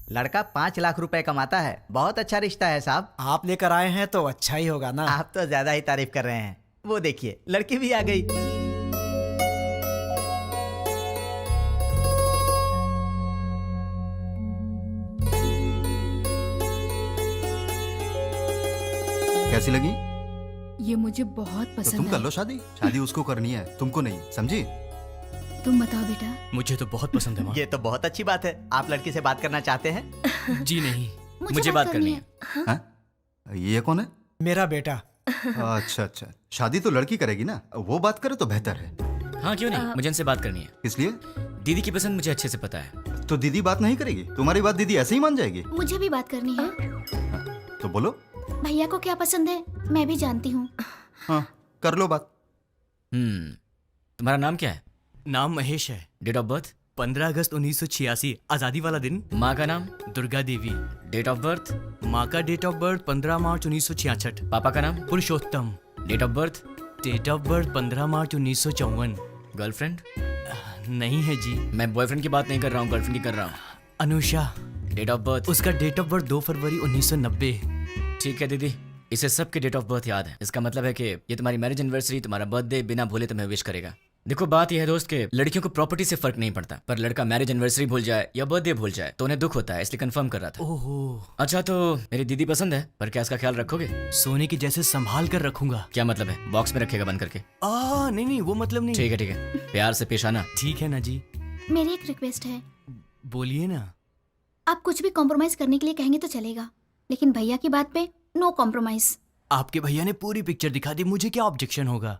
लड़का 5 लाख रुपए कमाता है, बहुत अच्छा रिश्ता है साहब। आप लेकर आए हैं तो अच्छा ही होगा ना। आप तो ज्यादा ही तारीफ कर रहे हैं। वो देखिए लड़की भी आ गई। कैसी लगी? ये मुझे बहुत तो पसंद तुम कर है। लो शादी। शादी उसको करनी है, तुमको नहीं, समझी? तुम बताओ बेटा। मुझे तो बहुत पसंद है माँ। ये तो बहुत अच्छी बात है। आप लड़की से बात करना चाहते हैं? जी नहीं, मुझे बात करनी है। हाँ? ये कौन है? मेरा बेटा। अच्छा अच्छा, शादी तो लड़की करेगी ना, वो बात करे तो बेहतर है। हाँ क्यों नहीं, मुझे इनसे बात करनी है। इसलिए दीदी की पसंद मुझे अच्छे से पता है। तो दीदी बात नहीं करेगी? तुम्हारी बात दीदी ऐसे ही मान जाएगी? मुझे भी बात करनी है। तो बोलो। भैया को क्या पसंद है मैं भी जानती हूँ। हाँ कर लो बात। तुम्हारा नाम क्या है? नाम महेश है। Date of birth? 15 अगस्त 1986, आजादी वाला दिन। माँ का नाम? Durga Devi. Date of birth? माँ का डेट ऑफ बर्थ 15 मार्च 1966। पापा का नाम? Purushottam. Date of birth? Date of birth 15 मार्च 1954। गर्लफ्रेंड? नहीं है जी। मैं बॉयफ्रेंड की बात नहीं कर रहा हूँ, गर्लफ्रेंड की कर रहा हूँ। अनुषा। Date of birth? उसका डेट ऑफ बर्थ 2 फरवरी 1990। ठीक है दीदी, इसे सबके डेट ऑफ बर्थ याद है। इसका मतलब है कि ये तुम्हारी मैरिज एनिवर्सरी, तुम्हारा बर्थडे बिना भूले तुम्हें विश करेगा। देखो बात यह है दोस्त के लड़कियों को प्रॉपर्टी से फर्क नहीं पड़ता, पर लड़का मैरिज एनिवर्सरी भूल जाए या बर्थडे भूल जाए तो उन्हें दुख होता है, इसलिए कंफर्म कर रहा था। ओहो। अच्छा तो मेरी दीदी पसंद है, पर क्या इसका ख्याल रखोगे? सोने की जैसे संभाल कर रखूंगा। क्या मतलब है? बॉक्स में रखेगा बंद करके? नहीं वो मतलब नहीं। ठीक है, प्यार से पेश आना। ठीक है ना जी। मेरी एक रिक्वेस्ट है। बोलिए ना। आप कुछ भी कॉम्प्रोमाइज करने के लिए कहेंगे तो चलेगा, लेकिन भैया की बात पे नो कॉम्प्रोमाइज। आपके भैया ने पूरी पिक्चर दिखा दी, मुझे क्या ऑब्जेक्शन होगा?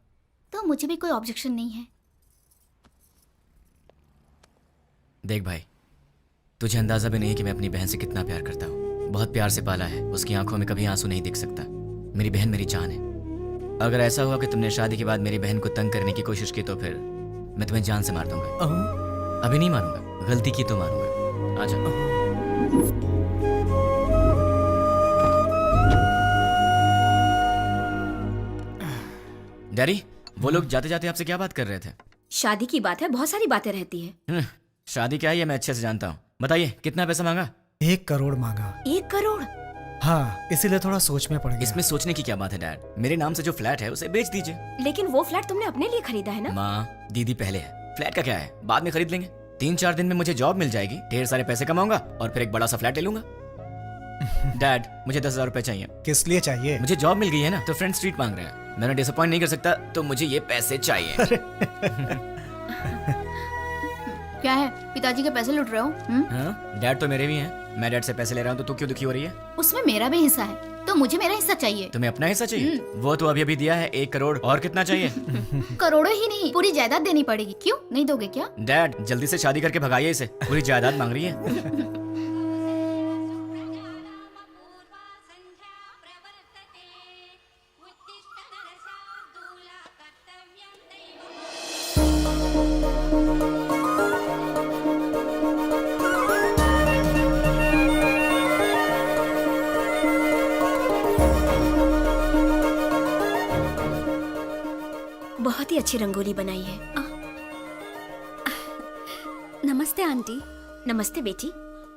तो मुझे भी कोई ऑब्जेक्शन नहीं है। देख भाई, तुझे अंदाजा भी नहीं है कि मैं अपनी बहन से कितना प्यार करता हूँ। बहुत प्यार से पाला है, उसकी आंखों में कभी आंसू नहीं दिख सकता। मेरी बहन मेरी जान है। अगर ऐसा हुआ कि तुमने शादी के बाद मेरी बहन को तंग करने की कोशिश की तो फिर मैं तुम्हें जान से मार दूंगा। अभी नहीं मारूंगा, गलती की तो मारूंगा। आजा। डैडी, वो लोग जाते जाते आपसे क्या बात कर रहे थे? शादी की बात है, बहुत सारी बातें रहती है। शादी क्या है ये मैं अच्छे से जानता हूँ। बताइए कितना पैसा मांगा? 1 करोड़ मांगा। 1 करोड़? हाँ, इसीलिए थोड़ा सोच में पड़ गया। इसमें सोचने की क्या बात है डैड? मेरे नाम से जो फ्लैट है उसे बेच दीजिए। लेकिन वो फ्लैट तुमने अपने लिए खरीदा है ना? माँ दीदी पहले है, फ्लैट का क्या है, बाद में खरीद लेंगे। 3-4 दिन में मुझे जॉब मिल जाएगी, ढेर सारे पैसे कमाऊंगा और फिर एक बड़ा सा फ्लैट ले लूंगा। डैड मुझे 10,000 रुपए चाहिए। किस लिए चाहिए? मुझे जॉब मिल गई है ना, तो फ्रेंड स्ट्रीट मांग रहे हैं। मैंने डिसअपॉइंट नहीं कर सकता, तो मुझे ये पैसे चाहिए। क्या है, पिताजी के पैसे लूट रहे हो? हाँ, डैड तो मेरे भी हैं। मैं डैड से पैसे ले रहा हूँ तो तू क्यों दुखी हो रही है? उसमें मेरा भी हिस्सा है, तो मुझे मेरा हिस्सा चाहिए। तुम्हें अपना हिस्सा चाहिए? वो तो अभी अभी दिया है 1 करोड़, और कितना चाहिए? करोड़ों ही नहीं, पूरी जायदाद देनी पड़ेगी। क्यों नहीं दोगे क्या? डैड जल्दी से शादी करके भगाइए इसे, पूरी जायदाद मांग रही है। बहुत ही अच्छी रंगोली बनाई है। नमस्ते आंटी। नमस्ते बेटी।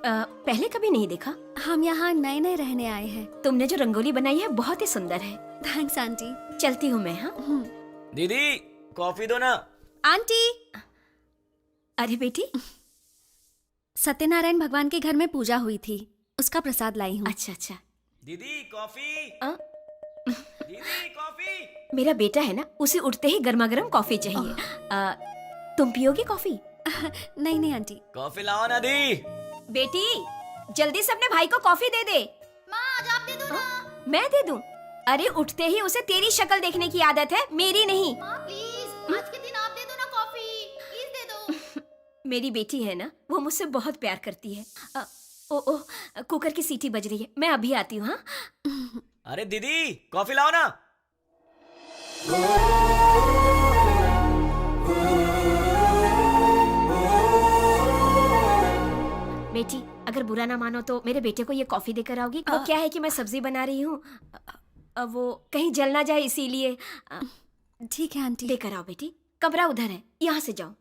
पहले कभी नहीं देखा। हम यहाँ नए नए रहने आए हैं। तुमने जो रंगोली बनाई है बहुत ही सुंदर है। Thanks aunty. चलती हूँ मैं। हाँ दीदी कॉफी दो ना। आंटी। अरे बेटी, सत्यनारायण भगवान के घर में पूजा हुई थी, उसका प्रसाद लाई हूँ। अच्छा अच्छा। दीदी कॉफी। दीदी कॉफी। मेरा बेटा है ना, उसे उठते ही गर्मा गर्म कॉफी चाहिए। तुम पियोगी कॉफी? नहीं नहीं आंटी। कॉफी लाओ ना दी। बेटी जल्दी से अपने भाई को कॉफी दे दे। माँ आज आप दे दो ना। मैं दे दूं? अरे उठते ही उसे तेरी शक्ल देखने की आदत है, मेरी नहीं। माँ प्लीज आज के दिन आप दे दो ना कॉफी, प्लीज दे दो। मेरी बेटी है ना, वो मुझसे बहुत प्यार करती है। ओ कुकर की सीटी बज रही है, मैं अभी आती हूँ। हाँ अरे दीदी कॉफी लाओ ना। बेटी अगर बुरा ना मानो तो मेरे बेटे को ये कॉफी देकर आओगी? वो क्या है कि मैं सब्जी बना रही हूँ, वो कहीं जल ना जाए इसीलिए। ठीक है आंटी। लेकर आओ बेटी, कमरा उधर है, यहाँ से जाओ।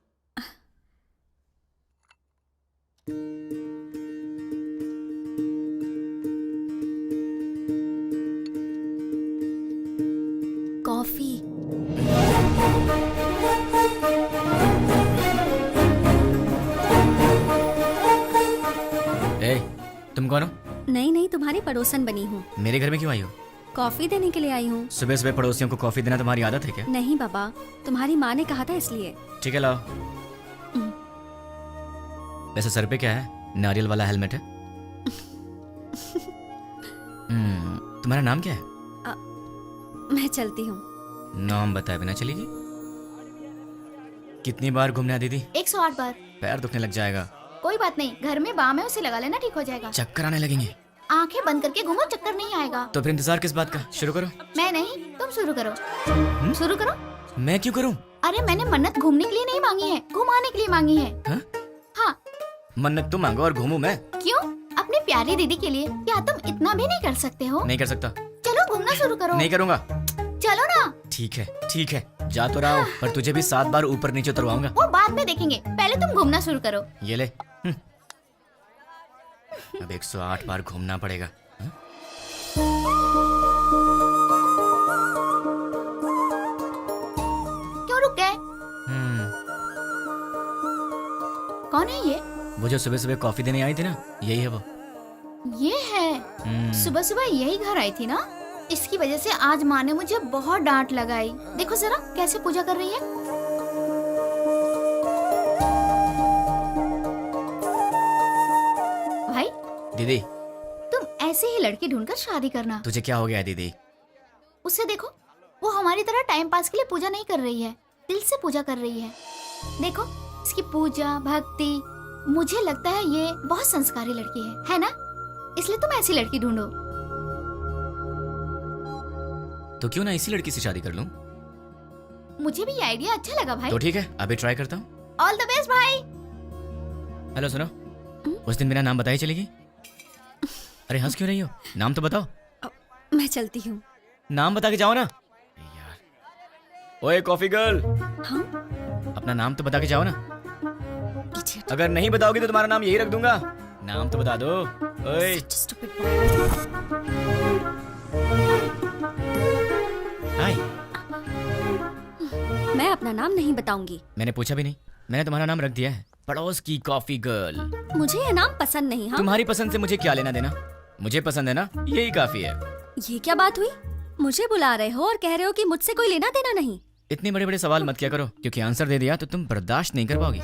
तुम कौन हो? नहीं नहीं, तुम्हारी पड़ोसन बनी हूँ। मेरे घर में क्यों आई हो? कॉफी देने के लिए आई हूँ। सुबह सुबह पड़ोसियों को कॉफी देना तुम्हारी आदत है क्या? नहीं बाबा, तुम्हारी माँ ने कहा था इसलिए। ठीक है, लाओ। वैसे सर पे क्या है? नारियल वाला हेलमेट है? तुम्हारा नाम क्या है? मैं चलती हूँ। नाम बताए बिना चलेगी? कितनी बार घूमने है दीदी? 108 बार। पैर दुखने लग जाएगा। कोई बात नहीं, घर में बाम है, उसे लगा लेना, ठीक हो जाएगा। चक्कर आने लगेंगे। आंखें बंद करके घूमो, चक्कर नहीं आएगा। तो फिर इंतजार किस बात का? शुरू करो। मैं नहीं, तुम शुरू करो। शुरू करो। मैं क्यों करूं? अरे मैंने मन्नत घूमने के लिए नहीं मांगी है, घुमाने के लिए मांगी है। हाँ? हाँ। मन्नत तुम मांगो और घूमूं मैं? क्यों? अपनी प्यारी दीदी के लिए। क्या तुम इतना भी नहीं कर सकते हो? नहीं कर सकता। चलो घूमना शुरू करो। नहीं करूंगा। चलो ना। ठीक है, ठीक है, जा तो रहा हूं, पर तुझे भी 7 बार ऊपर नीचे उतरवाऊंगा। वो बाद में देखेंगे, पहले तुम घूमना शुरू करो। ये ले। अब 108 बार घूमना पड़ेगा। क्यों रुक गए? कौन है ये? वो जो सुबह सुबह कॉफी देने आई थी ना, यही है वो। ये है। सुबह सुबह यही घर आई थी ना, इसकी वजह से आज माँ ने मुझे बहुत डांट लगाई। देखो जरा कैसे पूजा कर रही है। भाई दीदी, तुम ऐसे ही लड़की ढूंढकर शादी करना। तुझे क्या हो गया दीदी? उसे देखो, वो हमारी तरह टाइम पास के लिए पूजा नहीं कर रही है, दिल से पूजा कर रही है। देखो इसकी पूजा भक्ति, मुझे लगता है ये बहुत संस्कारी लड़की है ना? इसलिए तुम ऐसी लड़की ढूंढो। तो क्यों ना इसी लड़की से शादी कर लूं? मुझे भी ये आइडिया अच्छा लगा भाई। तो ठीक है, अभी ट्राई करता हूँ। ऑल द बेस्ट भाई। हेलो, सुनो, उस दिन मेरा नाम बताई चलेगी? अरे हंस क्यों रही हो? नाम तो बताओ। मैं चलती हूँ। नाम बता के जाओ ना यार। ओए कॉफी गर्ल, हाँ? अपना नाम तो बता के जाओ ना। Idiot. अगर नहीं बताओगी तो तुम्हारा नाम यही रख दूंगा। नाम तो बता दो। ओए Such a stupid boy. हाय। मैं अपना नाम नहीं बताऊंगी। मैंने पूछा भी नहीं, मैंने तुम्हारा नाम रख दिया है, पड़ोस की कॉफी गर्ल। मुझे ये नाम पसंद नहीं। हाँ? तुम्हारी पसंद से मुझे क्या लेना देना? मुझे पसंद है ना, यही काफी है। ये क्या बात हुई? मुझे बुला रहे हो और कह रहे हो कि मुझसे कोई लेना देना नहीं। इतने बड़े बड़े सवाल मत किया करो, क्योंकि आंसर दे दिया तो तुम बर्दाश्त नहीं कर पाओगी।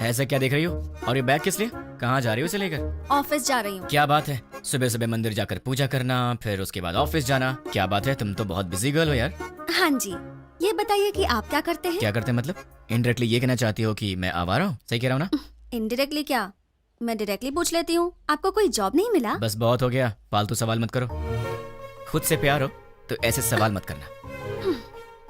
ऐसा क्या देख रही हो? और ये बैग किस लिए? कहाँ जा रही हो इसे लेकर? ऑफिस जा रही हूँ। क्या बात है, सुबह सुबह मंदिर जाकर पूजा करना, फिर उसके बाद ऑफिस जाना। क्या बात है, तुम तो बहुत बिजी गर्ल हो यार। हाँ जी, ये बताइए कि आप क्या करते हैं? क्या करते हैं मतलब? इनडायरेक्टली ये कहना चाहती हो कि मैं आवारा हूँ? सही कह रहा हूँ ना? इनडायरेक्टली क्या? मैं डायरेक्टली पूछ लेती हूँ, आपको कोई जॉब नहीं मिला? बस बहुत हो गया, फालतू सवाल मत करो। खुद से प्यार हो तो ऐसे सवाल मत करना।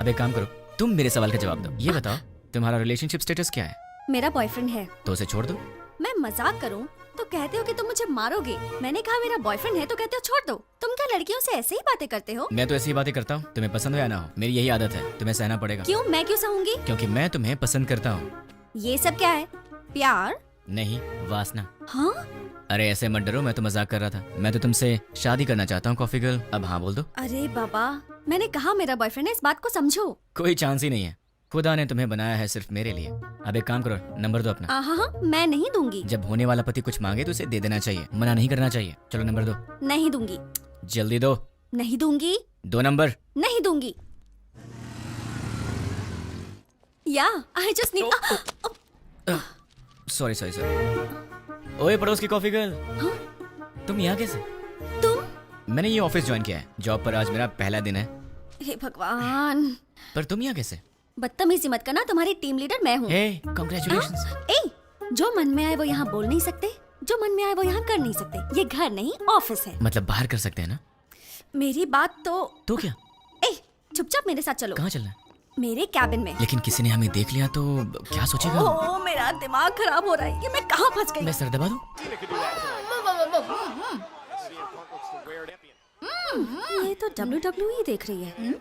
अब एक काम करो, तुम मेरे सवाल का जवाब दो। ये बताओ, तुम्हारा रिलेशनशिप स्टेटस क्या है? मेरा बॉयफ्रेंड है। तो उसे छोड़ दो। मैं मजाक करूं तो कहते हो कि तुम मुझे मारोगे। मैंने कहा मेरा बॉयफ्रेंड है तो कहते हो छोड़ दो। तुम क्या लड़कियों से ऐसे ही बातें करते हो? मैं तो ऐसी ही बातें करता हूँ, तुम्हें पसंद हो या ना हो, मेरी यही आदत है, तुम्हें सहना पड़ेगा। क्यों? मैं क्यों सहूंगी? क्योंकि मैं तुम्हें पसंद करता हूँ। ये सब क्या है? प्यार? नहीं, वासना। हाँ? अरे ऐसे मत डरो, मैं तो मजाक कर रहा था। मैं तो तुमसे शादी करना चाहता हूँ कॉफी गर्ल, अब हाँ बोल दो। अरे बाबा, मैंने कहा मेरा बॉयफ्रेंड है, इस बात को समझो। कोई चांस ही नहीं है, खुदा ने तुम्हें बनाया है सिर्फ मेरे लिए। अब एक काम करो, नंबर दो अपना। हाँ, मैं नहीं दूंगी। जब होने वाला पति कुछ मांगे तो उसे दे देना चाहिए, मना नहीं करना चाहिए। चलो नंबर दो। नहीं दूंगी। जल्दी दो। नहीं दूंगी। 2 नंबर। नहीं दूंगी। या I just need. Sorry sorry sorry. ओए पड़ोस की कॉफी गर्ल, तुम यहाँ कैसे? तुम? मैंने ये ऑफिस ज्वाइन किया है, जॉब पर आज मेरा पहला दिन है। हे भगवान, पर तुम यहाँ कैसे? बदतमीजी मत करना, तुम्हारी टीम लीडर मैं हूँ। हे कांग्रेचुलेशंस। ए, जो मन में आए वो यहाँ बोल नहीं सकते, जो मन में आए वो यहाँ कर नहीं सकते। ये घर नहीं ऑफिस है। मतलब बाहर कर सकते हैं ना? मेरी बात तो क्या? ए, चुपचाप मेरे साथ चलो। कहाँ चलना है? मेरे कैबिन में। लेकिन किसी ने हमें देख लिया तो क्या सोचेगा? ओ, मेरा दिमाग खराब हो रहा है, ये मैं कहाँ फंस गई? मैं सर दबा दूं? ये तो WWE देख रही है।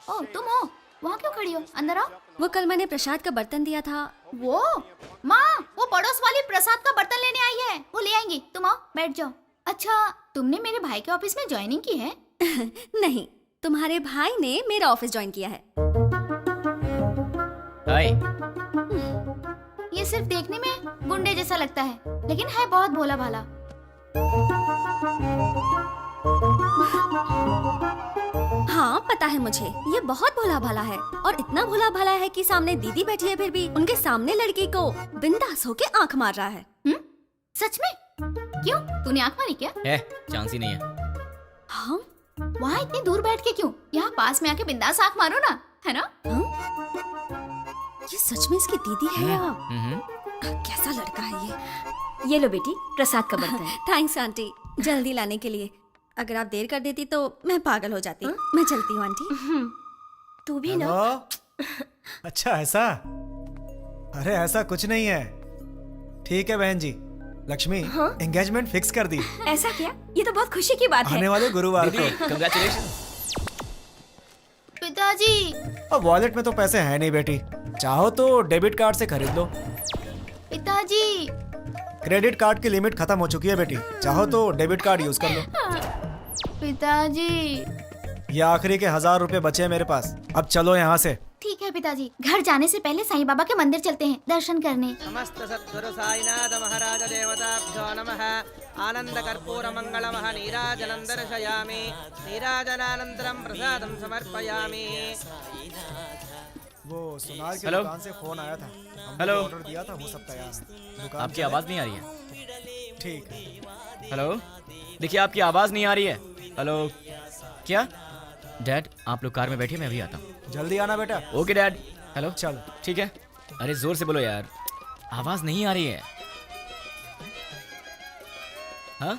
ओ तुम हो? वहाँ क्यों खड़ी हो? अंदर आओ। वो कल मैंने प्रसाद का बर्तन दिया था। वो माँ, वो पड़ोस वाली प्रसाद का बर्तन लेने आई है, वो ले आएंगी। तुम आओ, बैठ जाओ। अच्छा, तुमने मेरे भाई के ऑफिस में ज्वाइनिंग की है? नहीं, तुम्हारे भाई ने मेरा ऑफिस ज्वाइन किया है। हाय। ये सिर्फ देखने में गुंडे जैसा लगता है, लेकिन है बहुत भोला भाला। हाँ पता है मुझे, ये बहुत भोला भाला है और इतना भोला भाला है कि सामने दीदी बैठी है फिर भी उनके सामने लड़की को बिंदास होके आंख मार रहा है। सच में? क्यों, तूने आंख मारी क्या? है चांस ही नहीं है। हाँ? वहाँ इतनी दूर बैठ के क्यों? यहाँ पास में आके बिंदास आंख मारो ना, है ना? ये सच में इसकी दीदी है या हम्म। कैसा लड़का है ये लो बेटी, प्रसाद का बर्तन। थैंक्स आंटी, जल्दी लाने के लिए। अगर आप देर कर देती तो मैं पागल हो जाती। मैं चलती हूँ आंटी। तू भी ना। हेलो? अच्छा ऐसा? अरे ऐसा कुछ नहीं है। ठीक है बहन जी, लक्ष्मी एंगेजमेंट फिक्स कर दी। ऐसा क्या? ये तो बहुत खुशी की बात है। आने वाले गुरुवार को। कंग्रेचुलेशन। पिताजी। अब वॉलेट में तो पैसे हैं नहीं बेटी, चाहो तो डेबिट कार्ड से खरीद लो। पिताजी। क्रेडिट कार्ड की लिमिट खत्म हो चुकी है बेटी, चाहो तो डेबिट कार्ड यूज कर लो। पिताजी। ये आखिरी के 1000 रुपए बचे हैं मेरे पास, अब चलो यहाँ से। ठीक है पिताजी, घर जाने से पहले साईं बाबा के मंदिर चलते हैं दर्शन करने। समस्त सद्गुरु साईनाथ महाराज देवताभ्यो नमः। आनंद कर्पूर मंगलमः नीराजनं दर्शयामि। नीराजनानन्तरं प्रसादं समर्पयामि। वो सोनार की हेलो? दुकान से फोन आया था, हमने हेलो? जो ऑर्डर दिया था वो सब तैयार है। दुकान आपकी चले? आवाज नहीं आ रही है। ठीक है। हेलो, देखिए आपकी आवाज नहीं आ रही है। हेलो, क्या? डैड आप लोग कार में बैठिए, मैं अभी आता हूँ। जल्दी आना बेटा। Okay dad. हेलो, चलो। ठीक है। अरे जोर से बोलो यार, आवाज नहीं आ रही है। हाँ?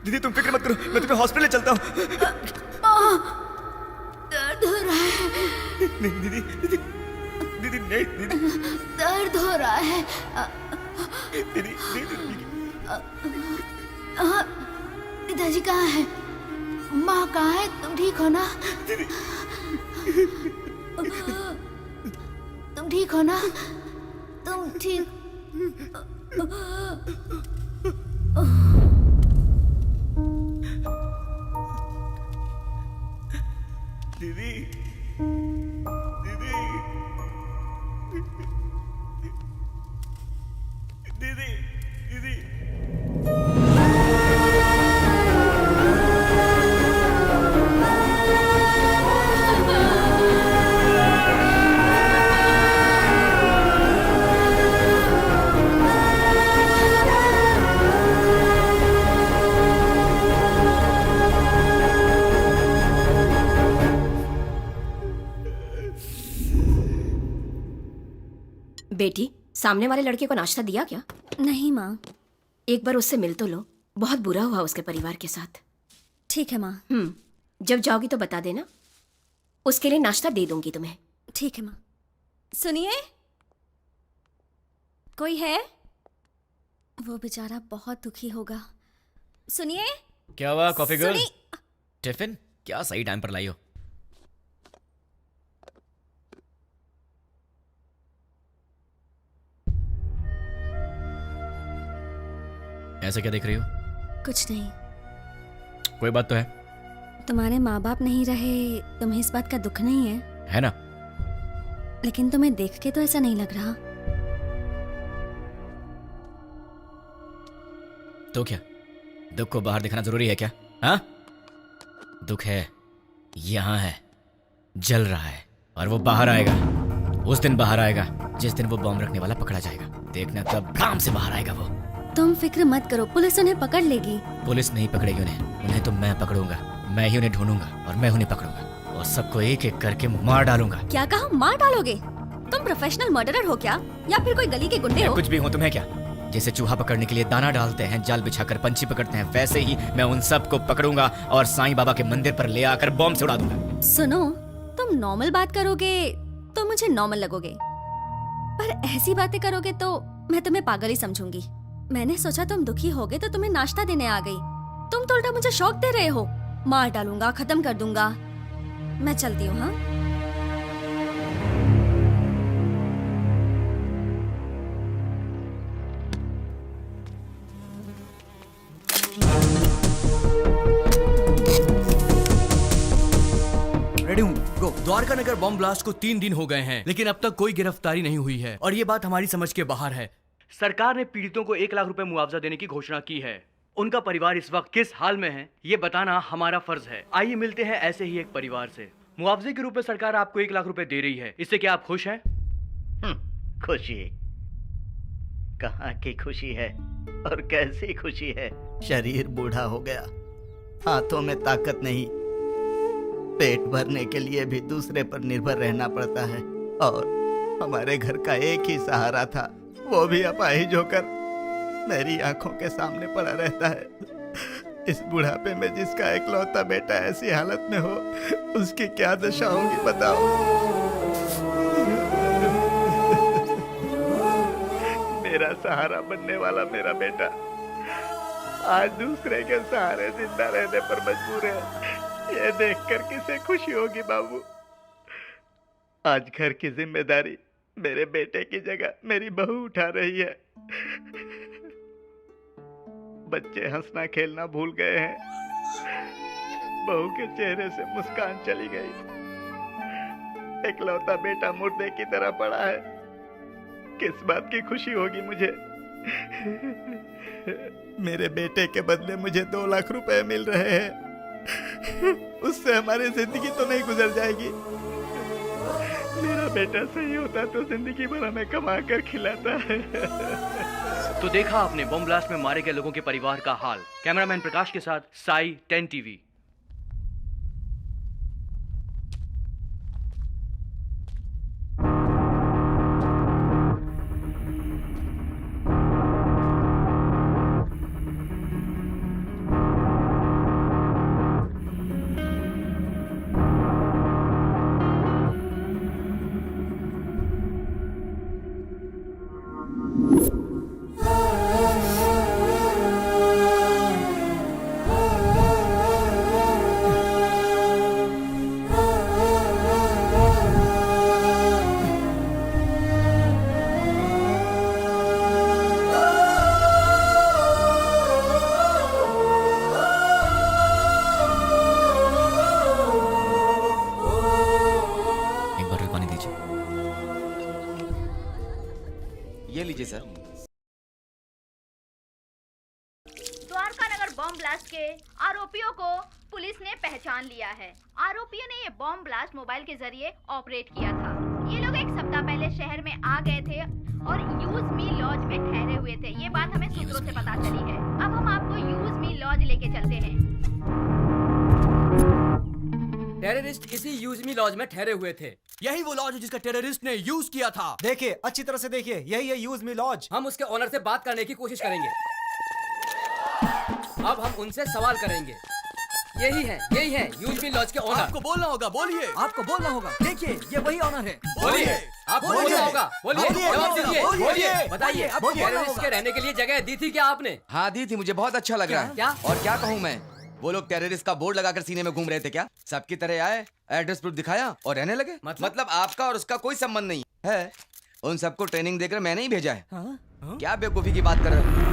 दीदी तुम फिक्र मत करो, मैं तुम्हें हॉस्पिटल ले चलता हूँ। दर्द हो रहा है। नहीं दीदी, दीदी, दीदी नहीं दीदी, दर्द हो रहा है। दीदी, दीदी। पिताजी कहाँ है? माँ कहाँ है? तुम ठीक हो ना? दीदी तुम ठीक हो ना? तुम ठीक? दीदी, दीदी, दीदी, दीदी। बेटी, सामने वाले लड़के को नाश्ता दिया क्या? नहीं माँ। एक बार उससे मिल तो लो, बहुत बुरा हुआ उसके परिवार के साथ। ठीक है माँ। जब जाओगी तो बता देना, उसके लिए नाश्ता दे दूंगी तुम्हें। ठीक है माँ। सुनिए, कोई है? वो बेचारा बहुत दुखी होगा। सुनिए। क्या हुआ कॉफी गर्ल? सुनी- टिफिन क्या सही टाइम पर लाई हो। ऐसा क्या देख रही हो? कुछ नहीं। कोई बात तो है? तुम्हारे माँ बाप नहीं रहे, तुम्हें इस बात का दुख नहीं है? है ना? लेकिन तुम्हें देख के तो ऐसा नहीं लग रहा। तो क्या दुख को बाहर दिखाना जरूरी है क्या? हाँ, दुख है, यहां है, जल रहा है, और वो बाहर आएगा। उस दिन बाहर आएगा जिस दिन वो बॉम्ब रखने वाला पकड़ा जाएगा। देखना तब भ्राम से बाहर आएगा वो। तुम फिक्र मत करो, पुलिस उन्हें पकड़ लेगी। पुलिस नहीं पकड़ेगी उन्हें तो मैं पकड़ूंगा। मैं ही उन्हें ढूंढूंगा और मैं उन्हें पकड़ूंगा और सबको एक एक करके मार डालूंगा। क्या कहा? मार डालोगे? तुम प्रोफेशनल मर्डरर हो क्या, या फिर कोई गली के गुंडे हो? कुछ भी हूँ, तुम्हें क्या? जैसे चूहा पकड़ने के लिए दाना डालते हैं, जाल बिछाकर पंछी पकड़ते हैं, वैसे ही मैं उन सबको पकड़ूंगा और साईं बाबा के मंदिर पर ले आकर बॉम्ब से उड़ा दूंगा। सुनो, तुम नॉर्मल बात करोगे तो मुझे नॉर्मल लगोगे, पर ऐसी बातें करोगे तो मैं तुम्हें पागल ही समझूंगी। मैंने सोचा तुम दुखी होगे तो तुम्हें नाश्ता देने आ गई, तुम तो उल्टा मुझे शौक दे रहे हो। मार डालूंगा, खत्म कर दूंगा। मैं चलती हूँ। हाँ, रेडी हूँ, गो। द्वारका नगर बॉम्ब ब्लास्ट को 3 दिन हो गए हैं, लेकिन अब तक कोई गिरफ्तारी नहीं हुई है और ये बात हमारी समझ के बाहर है। सरकार ने पीड़ितों को 1 लाख रुपए मुआवजा देने की घोषणा की है। उनका परिवार इस वक्त किस हाल में है, ये बताना हमारा फर्ज है। आइए मिलते हैं ऐसे ही एक परिवार से। मुआवजे के रूप में सरकार आपको 1 लाख रुपए दे रही है, इससे क्या आप खुश हैं? खुशी? कहाँ की खुशी है और कैसी खुशी है? शरीर बूढ़ा हो गया, हाथों में ताकत नहीं, पेट भरने के लिए भी दूसरे पर निर्भर रहना पड़ता है, और हमारे घर का एक ही सहारा था, वो भी अपाहिज होकर मेरी आंखों के सामने पड़ा रहता है। इस बुढ़ापे में जिसका इकलौता बेटा ऐसी हालत में हो, उसकी क्या दशा होगी बताओ। मेरा सहारा बनने वाला मेरा बेटा आज दूसरे के सहारे जिंदा रहने पर मजबूर है। ये देखकर किसे खुशी होगी बाबू। आज घर की जिम्मेदारी मेरे बेटे की जगह मेरी बहू उठा रही है। बच्चे हंसना खेलना भूल गए हैं, बहू के चेहरे से मुस्कान चली गई। इकलौता बेटा मुर्दे की तरह पड़ा है, किस बात की खुशी होगी मुझे। मेरे बेटे के बदले मुझे 2 लाख रुपए मिल रहे हैं, उससे हमारी जिंदगी तो नहीं गुजर जाएगी। मेरा बेटा सही होता तो जिंदगी भर हमें कमा कर खिलाता है। तो देखा आपने बॉम्ब ब्लास्ट में मारे गए लोगों के परिवार का हाल। कैमरामैन प्रकाश के साथ साई, 10 TV। ब्लास्ट के आरोपियों को पुलिस ने पहचान लिया है। आरोपियों ने ये बॉम्ब ब्लास्ट मोबाइल के जरिए ऑपरेट किया था। ये लोग एक सप्ताह पहले शहर में आ गए थे और यूज मी लॉज में ठहरे हुए थे। ये बात हमें सूत्रों से पता चली है। अब हम आपको यूज मी लॉज लेके चलते हैं। टेररिस्ट इसी यूज मी लॉज में ठहरे हुए थे। यही वो लॉज है जिसका टेररिस्ट ने यूज किया था। देखिए, अच्छी तरह से देखिए, यही है यूज मी लॉज। हम उसके ओनर से बात करने की कोशिश करेंगे। अब हम उनसे सवाल करेंगे। यही है यूज मी लॉज के ओनर। आपको बोलना होगा, बोलिए। आपको बोलना होगा। देखिए, ये वही ओनर है। बोलिए। आपको बोलना होगा, बोलिए। जवाब दीजिए, बोलिए। बताइए, अब टेररिस्ट के रहने के लिए जगह दी थी क्या आपने? हाँ दी थी, मुझे बहुत अच्छा लग रहा है। क्या? और क्या कहूँ मैं, वो लोग टेररिस्ट का बोर्ड लगाकर सीने में घूम रहे थे क्या? सबकी तरह आए, एड्रेस प्रूफ दिखाया और रहने लगे। मतलब आपका और उसका कोई संबंध नहीं है। उन सबको ट्रेनिंग देकर मैंने ही भेजा है। क्या बेवकूफी की बात कर रहे हो?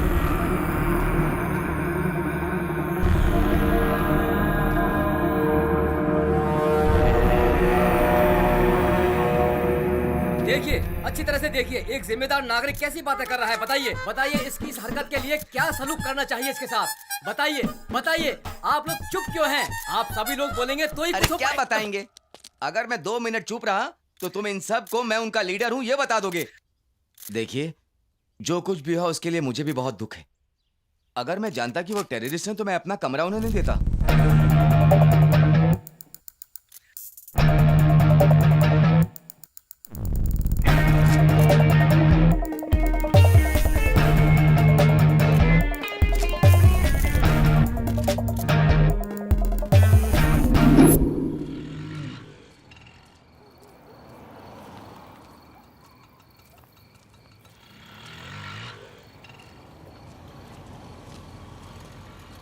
देखिए, अच्छी तरह से देखिए, एक जिम्मेदार नागरिक कैसी बातें कर रहा है। बताइए इसकी इस हरकत के लिए क्या सलूक करना चाहिए इसके साथ। बताइए, आप लोग चुप क्यों हैं? आप सभी लोग बोलेंगे तो ही अरे क्या बताएंगे? अगर मैं 2 मिनट चुप रहा तो तुम इन सब को मैं उनका लीडर हूँ ये बता दोगे। देखिए, जो कुछ भी हुआ उसके लिए मुझे भी बहुत दुख है। अगर मैं जानता कि वो टेररिस्ट हैं तो मैं अपना कमरा उन्हें नहीं देता।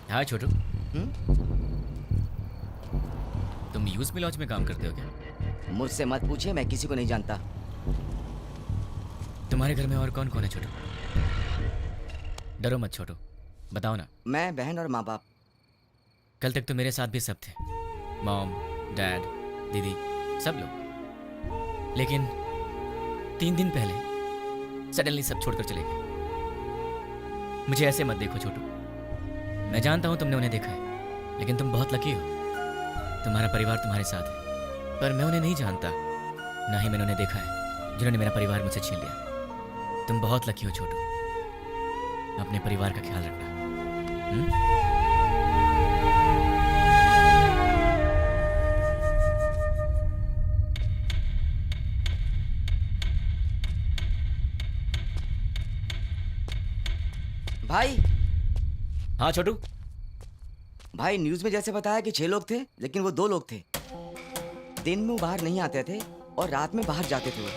हाँ छोटू, तुम यूज मी लॉज में काम करते हो क्या? मुझसे मत पूछिए, मैं किसी को नहीं जानता। तुम्हारे घर में और कौन कौन है छोटू? डरो मत छोटू, बताओ ना। मैं, बहन और माँ बाप। कल तक तो मेरे साथ भी सब थे, मॉम, डैड, दीदी, सब लोग। लेकिन 3 दिन पहले सडनली सब छोड़कर चले गए। मुझे ऐसे मत देखो छोटू, मैं जानता हूं तुमने उन्हें देखा है, लेकिन तुम बहुत लकी हो, तुम्हारा परिवार तुम्हारे साथ है। पर मैं उन्हें नहीं जानता, ना ही मैंने उन्हें देखा है जिन्होंने मेरा परिवार मुझसे छीन लिया। तुम बहुत लकी हो छोटू, अपने परिवार का ख्याल रखना। भाई। हाँ छोटू। भाई, न्यूज में जैसे बताया कि 6 लोग थे, लेकिन वो 2 लोग थे। दिन में वो बाहर नहीं आते थे और रात में बाहर जाते थे वो,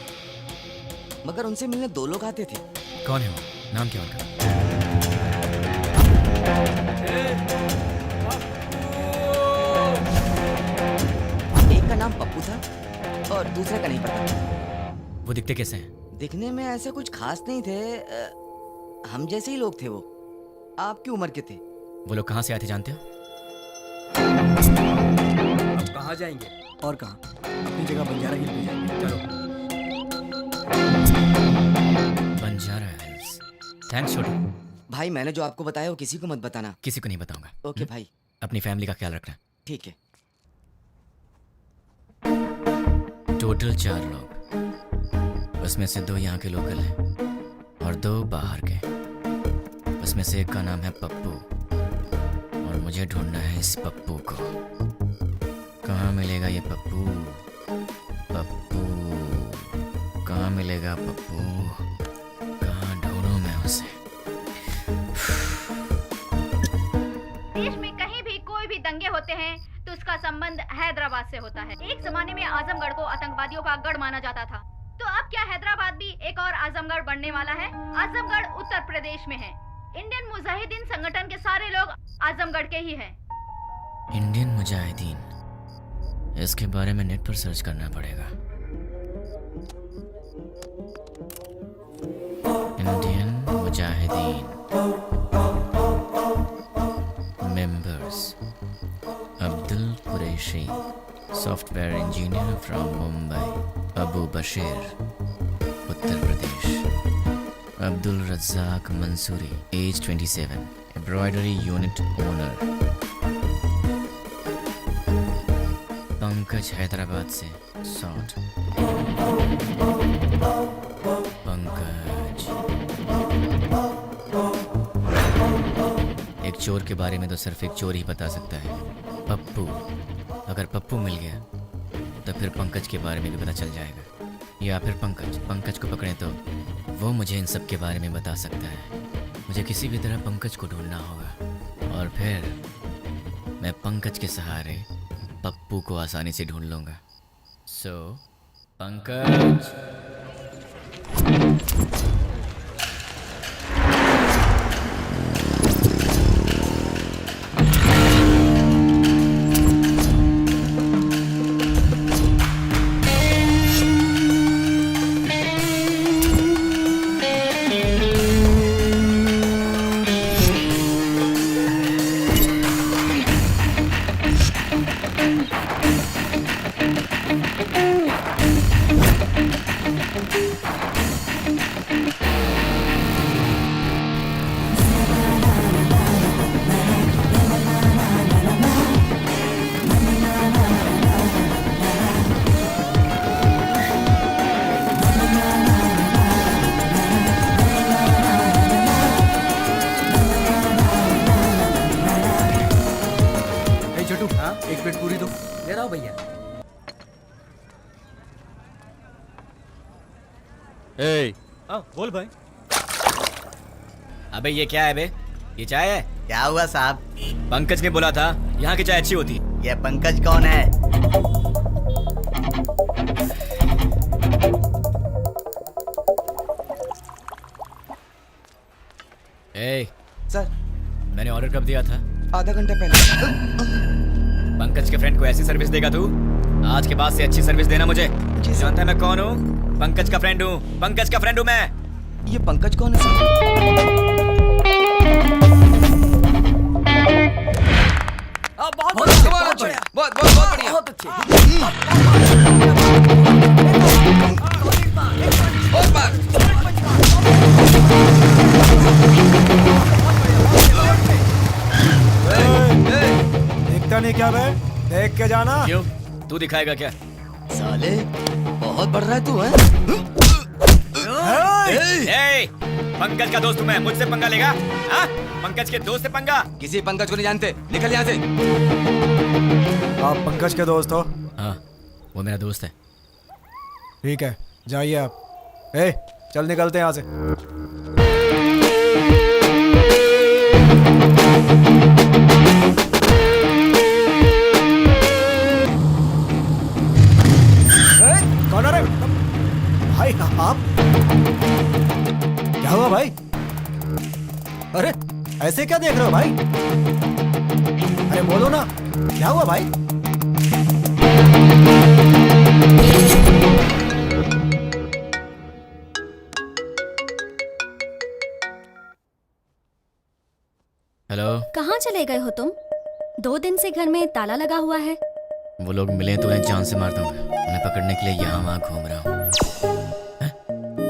मगर उनसे मिलने 2 लोग आते थे। कौन है वो? नाम क्या उनका? एक का नाम पप्पू था और दूसरे का नहीं पता। वो दिखते कैसे हैं? दिखने में ऐसे कुछ खास नहीं थे, हम जैसे ही लोग थे वो। आपकी उम्र के थे। वो लोग कहाँ से आए थे जानते हो? अब कहाँ जाएंगे? और कहाँ? अपनी जगह बंजारा हिल पे जाएंगे। चलो। बंजारा हिल्स। थैंक्स छोटू। भाई, मैंने जो आपको बताया वो किसी को मत बताना। किसी को नहीं बताऊंगा। ओके भाई। अपनी फैमिली का ख्याल रखना। ठीक है। टोटल 4 लोग, उसमें से 2 यहाँ के लोकल हैं और 2 बाहर के। उसमें से एक का नाम है पप्पू और मुझे ढूंढना है इस पप्पू को। कहाँ मिलेगा ये पप्पू? पप्पू कहाँ मिलेगा? पप्पू कहाँ ढूंढूं मैं उसे? देश में कहीं भी कोई भी दंगे होते हैं तो उसका संबंध हैदराबाद से होता है। एक जमाने में आजमगढ़ को आतंकवादियों का गढ़ माना जाता था, तो अब क्या हैदराबाद भी एक और आजमगढ़ बनने वाला है? आजमगढ़ उत्तर प्रदेश में है। इंडियन मुजाहिदीन संगठन के सारे लोग आजमगढ़ के ही हैं। इंडियन मुजाहिदीन, इसके बारे में नेट पर सर्च करना पड़ेगा। Indian Mujahideen members: Abdul Qureshi, software engineer from Mumbai, Abu Bashir, Uttar Pradesh, Abdul Razzaq Mansoori, age 27, embroidery unit owner. Pankaj Hyderabad से 60। पंकज एक चोर के बारे में तो सिर्फ एक चोर ही बता सकता है, पप्पू। अगर पप्पू मिल गया तो फिर पंकज के बारे में भी पता चल जाएगा, या फिर पंकज को पकड़े तो वो मुझे इन सब के बारे में बता सकता है। मुझे किसी भी तरह पंकज को ढूंढना होगा और फिर मैं पंकज के सहारे पप्पू को आसानी से ढूंढ लूंगा। सो पंकज। एक प्लेट पूरी दो। ले रहा हूँ भैया। बोल भाई। अबे ये क्या है बे? ये चाय है? क्या हुआ साहब? पंकज ने बोला था यहाँ की चाय अच्छी होती। ये पंकज कौन है? ए, सर मैंने ऑर्डर कब दिया था? आधा घंटा पहले। पंकज के फ्रेंड को ऐसी सर्विस देगा तू? आज के बाद से अच्छी सर्विस देना मुझे। जानता है मैं कौन हूँ? पंकज का फ्रेंड हूँ। पंकज का फ्रेंड हूँ मैं। ये पंकज कौन है सर? बहुत बढ़िया, बहुत बहुत बहुत बढ़िया, बहुत अच्छे, बहुत बार। देखता नहीं क्या बे? देख के जाना। क्यों? तू दिखाएगा क्या? साले बहुत बढ़ रहा है तू, है? पंकज का दोस्त हूँ मैं, मुझसे पंगा लेगा? हाँ? पंकज के दोस्त से पंगा? किसी पंकज को नहीं जानते, निकल यहाँ से। आप पंकज के दोस्त हो? हाँ, वो मेरा दोस्त है। ठीक है, जाइए आप। चल निकलते हैं यहाँ से। कौन है रे? भाई आप? क्या हुआ भाई? अरे ऐसे क्या देख रहे हो भाई? अरे बोलो ना, क्या हुआ भाई? हेलो। कहाँ चले गए हो तुम? 2 दिन से घर में ताला लगा हुआ है। वो लोग मिले तो उन्हें जान से मार दूंगा। उन्हें पकड़ने के लिए यहाँ वहाँ घूम रहा हूँ।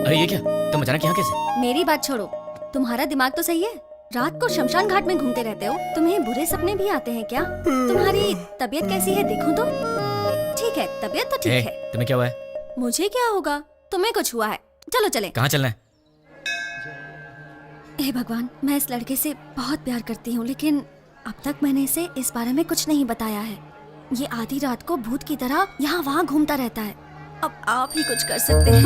अरे ये क्या? तुम अचानक यहाँ कैसे? मेरी बात छोड़ो, तुम्हारा दिमाग तो सही है? रात को शमशान घाट में घूमते रहते हो। तुम्हें बुरे सपने भी आते हैं क्या? तुम्हारी तबीयत कैसी है देखूं तो? ठीक है, तबीयत तो ठीक है। तुम्हें क्या हुआ है? मुझे क्या होगा? तुम्हें कुछ हुआ है। चलो चले। कहाँ चलना है? हे भगवान, मैं इस लड़के से बहुत प्यार करती हूँ, लेकिन अब तक मैंने इसे इस बारे में कुछ नहीं बताया है। ये आधी रात को भूत की तरह यहाँ वहाँ घूमता रहता है। अब आप ही कुछ कर सकते हैं।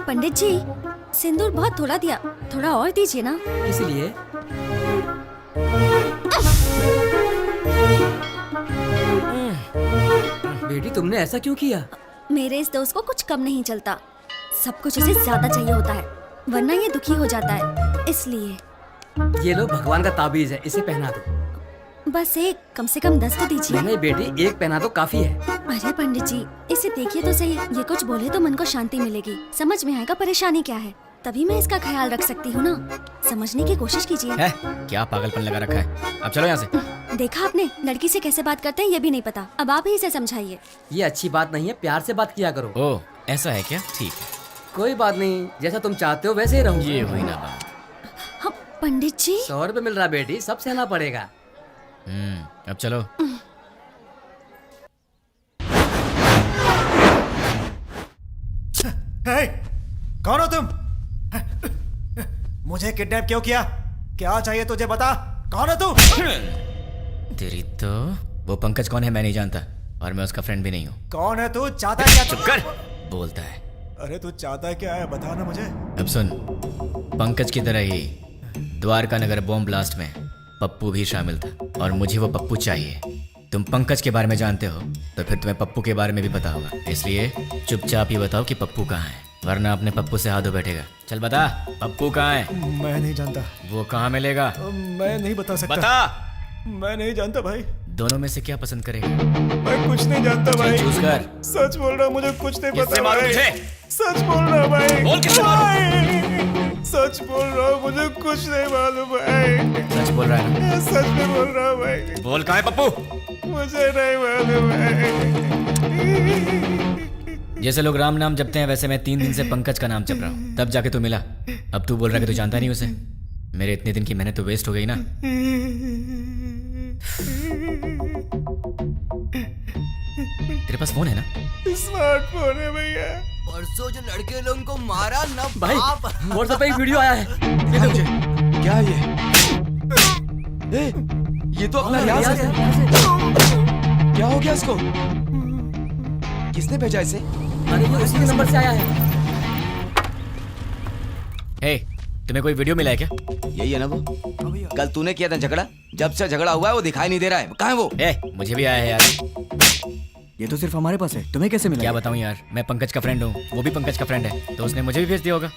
पंडित जी, सिंदूर बहुत थोड़ा दिया, थोड़ा और दीजिए ना। इसलिए बेटी तुमने ऐसा क्यों किया? मेरे इस दोस्त को कुछ कम नहीं चलता, सब कुछ इसे ज्यादा चाहिए होता है, वरना ये दुखी हो जाता है। इसलिए ये लो भगवान का ताबीज है, इसे पहना दो। बस एक, कम से कम 10 तो दीजिए। नहीं बेटी, एक पहना तो काफी है। अरे पंडित जी, इसे देखिए तो सही, ये कुछ बोले तो मन को शांति मिलेगी, समझ में आएगा परेशानी क्या है, तभी मैं इसका ख्याल रख सकती हूँ ना। समझने की कोशिश कीजिए। है? क्या पागलपन लगा रखा है? अब चलो यहाँ से। देखा आपने, लड़की से कैसे बात करते हैं ये भी नहीं पता। अब आप ही इसे समझाइए। ये अच्छी बात नहीं है, प्यार से बात किया करो। ओ, ऐसा है क्या? ठीक है, कोई बात नहीं, जैसा तुम चाहते हो वैसे ही रहूंगा। ये हुई ना बात। हाँ, पंडित जी 100 रुपये मिल रहा बेटी, सब सहना पड़ेगा। अब चलो। हे, कौन हो तुम? मुझे किडनैप क्यों किया? क्या चाहिए तुझे, बता। कौन है तू? तेरी तो वो पंकज कौन है मैं नहीं जानता, और मैं उसका फ्रेंड भी नहीं हूँ। कौन है तू? चाहता है क्या? चुप कर, बोलता है। अरे तू चाहता है क्या है, बता ना मुझे। अब सुन, पंकज की तरह ही द्वारका नगर बॉम्ब ब्लास्ट में पप्पू भी शामिल था, और मुझे वो पप्पू चाहिए। तुम पंकज के बारे में जानते हो तो फिर तुम्हें पप्पू के बारे में भी पता होगा, इसलिए चुपचाप ही बताओ कि पप्पू कहाँ है, वरना अपने पप्पू से हाथ धो बैठेगा। चल बता, पप्पू कहाँ है? मैं नहीं जानता। वो कहाँ मिलेगा? मैं नहीं बता सकता। बता। मैं नहीं जानता भाई। दोनों में से क्या पसंद करेगा? मैं कुछ नहीं जानता भाई। चूज कर। सच बोल रहा हूँ, मुझे कुछ नहीं किससे पता मालूम भाई। तुझे? सच बोल रहा हूँ भाई। बोल किससे मालूम? सच बोल रहा हूँ, मुझे कुछ नहीं मालूम भाई। सच बोल रहा है ना? सच में बोल रहा हूँ भाई। बोल कहाँ है पप्पू? मुझे नहीं मालूम भाई। जैसे लोग राम नाम जपते हैं वैसे मैं 3 दिन से पंकज का नाम जप रहा हूँ, तब जाके तू मिला। अब तू बोल रहा है कि तू जानता नहीं उसे। मेरे इतने दिन की मेहनत तो वेस्ट हो गई ना। तेरे पास फोन है ना? स्मार्टफोन है भैया। परसों जो लड़के लोगों को मारा ना भाई व्हाट्सएप पे एक वीडियो आया है। ये मुझे क्या है ये तो अपना रियाज है। क्या हो गया इसको? किसने भेजा इसे? अरे ये उसी के नंबर से आया है। हे, तुम्हें कोई वीडियो मिला है क्या? यही है ना वो, कल तूने किया था झगड़ा। जब से झगड़ा हुआ है वो दिखाई नहीं दे रहा है। कहाँ है वो? मुझे भी आया है यार। ये तो सिर्फ हमारे पास है, तुम्हें कैसे मिला? क्या बताऊं यार, मैं पंकज का फ्रेंड हूँ, वो भी पंकज का फ्रेंड है, तो उसने मुझे भी भेज दिया होगा।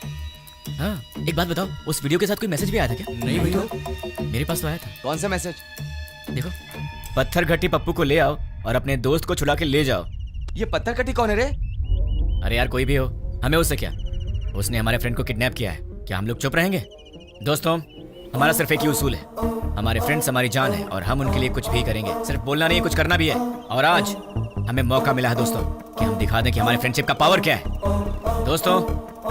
हाँ, एक बात बताओ, उस वीडियो के साथ कोई मैसेज भी आया था क्या? नहीं भैया। मेरे पास तो आया था। कौन सा मैसेज? देखो, पत्थर घट्टी पप्पू को ले आओ और अपने दोस्त को छुड़ा के ले जाओ। ये पत्थर कटी कौन है रे? अरे यार कोई भी हो, हमें उससे क्या? उसने हमारे फ्रेंड को किडनैप किया है, क्या हम लोग चुप रहेंगे? दोस्तों, हमारा सिर्फ एक ही उसूल है, हमारे फ्रेंड्स हमारी जान है और हम उनके लिए कुछ भी करेंगे। सिर्फ बोलना नहीं, कुछ करना भी है। और आज हमें मौका मिला है दोस्तों कि हम दिखा दें कि हमारे फ्रेंडशिप का पावर क्या है। दोस्तों,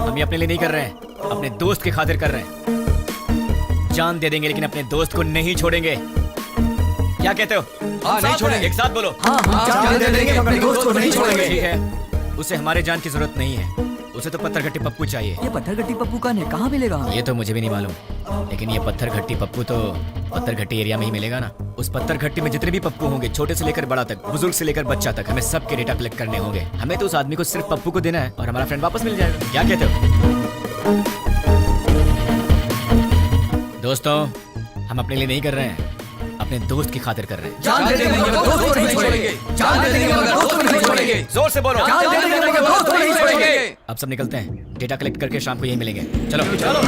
हम ये अपने लिए नहीं कर रहे हैं, अपने दोस्त की खातिर कर रहे हैं। जान दे देंगे लेकिन अपने दोस्त को नहीं छोड़ेंगे। क्या कहते हो? हाँ, नहीं छोड़ेंगे। एक साथ बोलो। जान दे देंगे, अपने दोस्त को नहीं छोड़ेंगे। ठीक है, उसे हमारे जान की जरूरत नहीं है, उसे तो पत्थर घट्टी पप्पू चाहिए। ये पत्थर घट्टी पप्पू कौन है, कहाँ मिलेगा? ये तो मुझे भी नहीं मालूम, लेकिन ये पत्थर घट्टी पप्पू तो पत्थर घट्टी एरिया में ही मिलेगा ना। उस पत्थर घट्टी में जितने भी पप्पू होंगे, छोटे से लेकर बड़ा तक, बुजुर्ग से लेकर बच्चा तक, हमें सबके डेटा कलेक्ट करने होंगे। हमें तो उस आदमी को सिर्फ पप्पू को देना है और हमारा फ्रेंड वापस मिल जाएगा। क्या कहते हो दोस्तों? हम अपने लिए नहीं कर रहे हैं, अपने दोस्त की खातिर कर रहे हैं। जान दे देंगे मगर दोस्त को नहीं छोड़ेंगे। जान दे देंगे मगर दोस्त को नहीं छोड़ेंगे। जोर से बोलो। जान दे देंगे मगर दोस्त को नहीं छोड़ेंगे। अब सब निकलते हैं, डेटा कलेक्ट करके शाम को यही मिलेंगे। चलो चलो।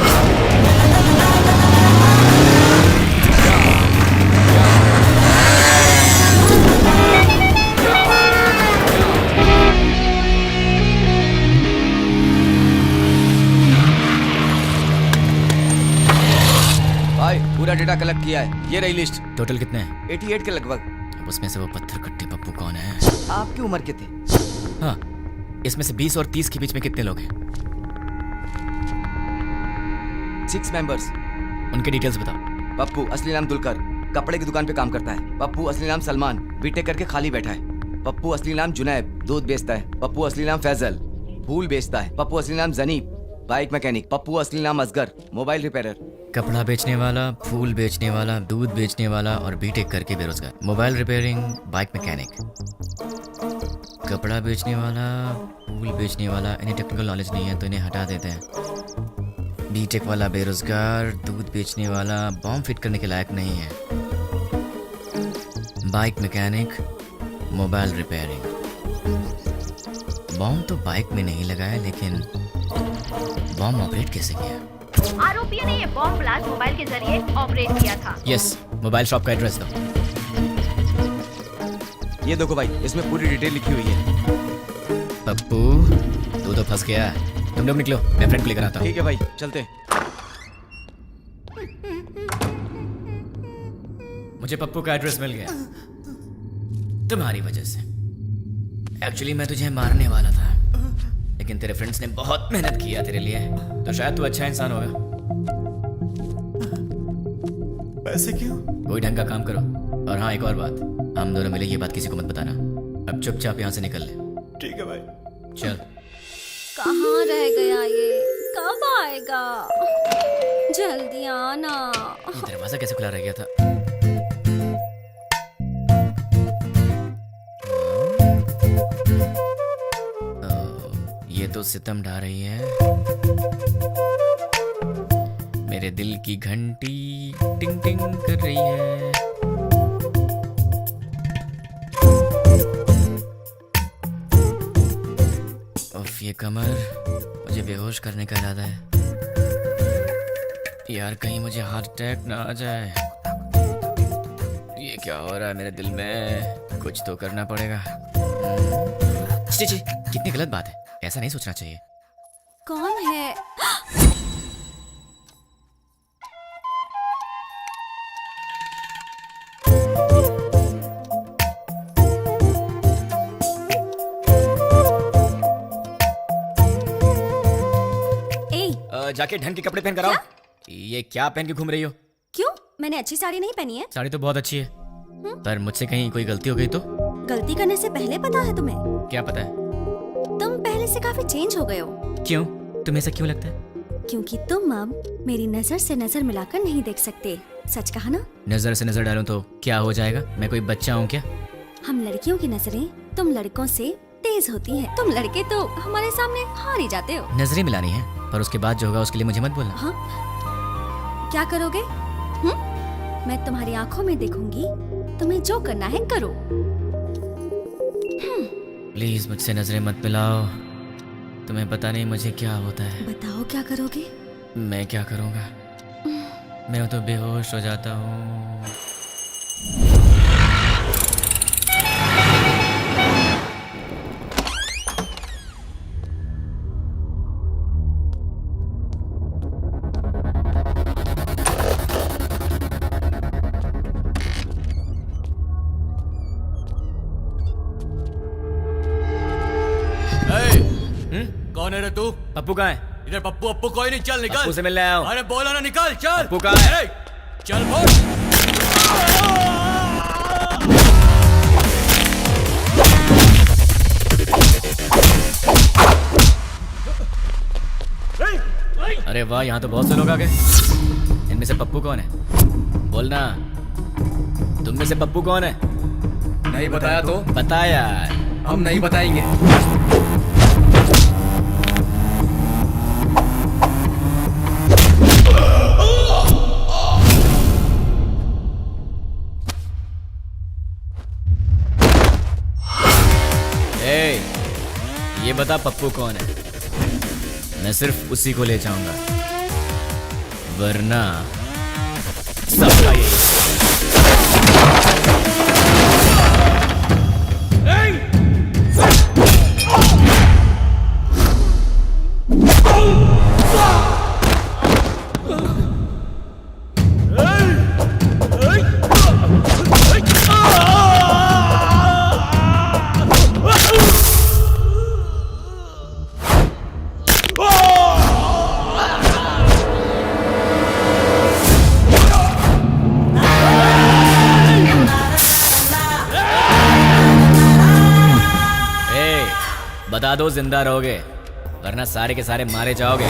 भाई पूरा डेटा कलेक्ट किया है, ये रही लिस्ट। टोटल कितने हैं? 88 के लगभग। अब उसमें से वो पत्थर घट्टी पप्पू कौन है? आपकी उम्र के थे? हाँ, इसमें से 20 और 30 के बीच में कितने लोग हैं? 6 मेंबर्स। उनके डिटेल्स बताओ। पप्पू असली नाम दुलकर, कपड़े की दुकान पे काम करता है। पप्पू असली नाम सलमान, बीटेक करके खाली बैठा है। पप्पू असली नाम जुनैब, दूध बेचता है। पप्पू असली नाम फैजल, फूल बेचता है। पप्पू असली नाम जनीब, बाइक मैकेनिक। पप्पू असली नाम असगर, मोबाइल रिपेयरर। कपड़ा बेचने वाला, फूल बेचने वाला, दूध बेचने वाला और बीटेक करके बेरोजगार। Mobile repairing, bike mechanic. कपड़ा बेचने वाला, फूल बेचने वाला, इन्हें टेक्निकल नॉलेज नहीं है तो इन्हें हटा देते हैं। बीटेक वाला बेरोजगार, दूध बेचने वाला बॉम्ब फिट करने के लायक नहीं है। Bike mechanic, mobile repairing. Bomb तो बाइक में नहीं लगाया, लेकिन बॉम्ब ऑपरेट कैसे किया? आरोपी ने ये बॉम्ब ब्लास्ट मोबाइल के जरिए ऑपरेट किया था। यस, मोबाइल शॉप का एड्रेस दो। ये देखो भाई, इसमें पूरी डिटेल लिखी हुई है। पप्पू, तू तो फंस गया। तुम लोग निकलो, मैं फ्रेंड को लेकर आता हूँ। ठीक है भाई, चलते हैं। मुझे पप्पू का एड्रेस मिल गया तुम्हारी वजह से। एक्चुअली मैं तुझे मारने वाला था, लेकिन तेरे फ्रेंड्स ने बहुत मेहनत किया तेरे लिए, तो शायद तू अच्छा इंसान होगा। ऐसे क्यों? कोई ढंग का काम करो। और हाँ, एक और बात, हम दोनों मिले ये बात किसी को मत बताना। अब चुपचाप यहाँ से निकल ले। ठीक है भाई। चल। कहाँ रह गया ये? कब आएगा? जल्दी आना। ये दरवाजा कैसे खुला रह गया था? ये तो सितम ढा रही है। मेरे दिल की घंटी टिंग टिंग कर रही है। उफ, ये कमर, मुझे बेहोश करने का इरादा है। यार कहीं मुझे हार्ट अटैक ना आ जाए। ये क्या हो रहा है मेरे दिल में? कुछ तो करना पड़ेगा। छी छी, कितनी गलत बात है, ऐसा नहीं सोचना चाहिए। कौन है? जाके ढंग के कपड़े पहन कर आओ। ये क्या पहन के घूम रही हो? क्यों? मैंने अच्छी साड़ी नहीं पहनी है। साड़ी तो बहुत अच्छी है, पर मुझसे कहीं कोई गलती हो गई तो? गलती करने से पहले पता है तुम्हें? क्या पता है? तुम पहले से काफी चेंज हो गए हो। क्यों? तुम्हें ऐसा क्यों लगता है? क्योंकि तुम अब मेरी नजर से नजर मिलाकर नहीं देख सकते। सच कहा ना? नजर से नजर डालूं तो क्या हो जाएगा? मैं कोई बच्चा हूँ क्या? हम लड़कियों की नजरें तुम लड़कों से तेज होती हैं। तुम लड़के तो हमारे सामने हार ही जाते हो। नजरें मिलानी है, पर उसके बाद जो होगा उसके लिए मुझे मत बोलना। हाँ? क्या करोगे? मैं तुम्हारी आंखों में देखूंगी, तुम्हें जो करना है करो। प्लीज मुझसे नजरें मत मिलाओ। तुम्हें पता नहीं मुझे क्या होता है। बताओ क्या करोगे? मैं क्या करूँगा? मैं तो बेहोश हो जाता हूँ। कौन है रे तू? पप्पू कहाँ है? इधर पप्पू अप्पू कोई नहीं, चल निकल। पप्पू से मिलने आया हूँ। अरे बोला ना निकल, चल। पप्पू कहाँ है? चल बोल। अरे वाह, यहाँ तो बहुत से लोग आ गए। इनमें से पप्पू कौन है? बोलना। तुम में से पप्पू कौन है? नहीं बताया तो? बता यार। हम नहीं बताएंगे। ये बता पप्पू कौन है? मैं सिर्फ उसी को ले जाऊंगा, वरना सबका यही। बता दो जिंदा रहोगे, वरना सारे के सारे मारे जाओगे।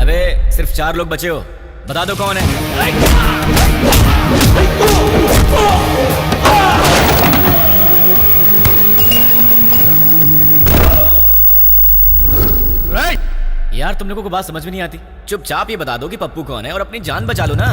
अबे सिर्फ 4 लोग बचे हो, बता दो कौन है? यार तुम लोगों को बात समझ में नहीं आती। चुपचाप ये बता दो कि पप्पू कौन है और अपनी जान बचा लो ना।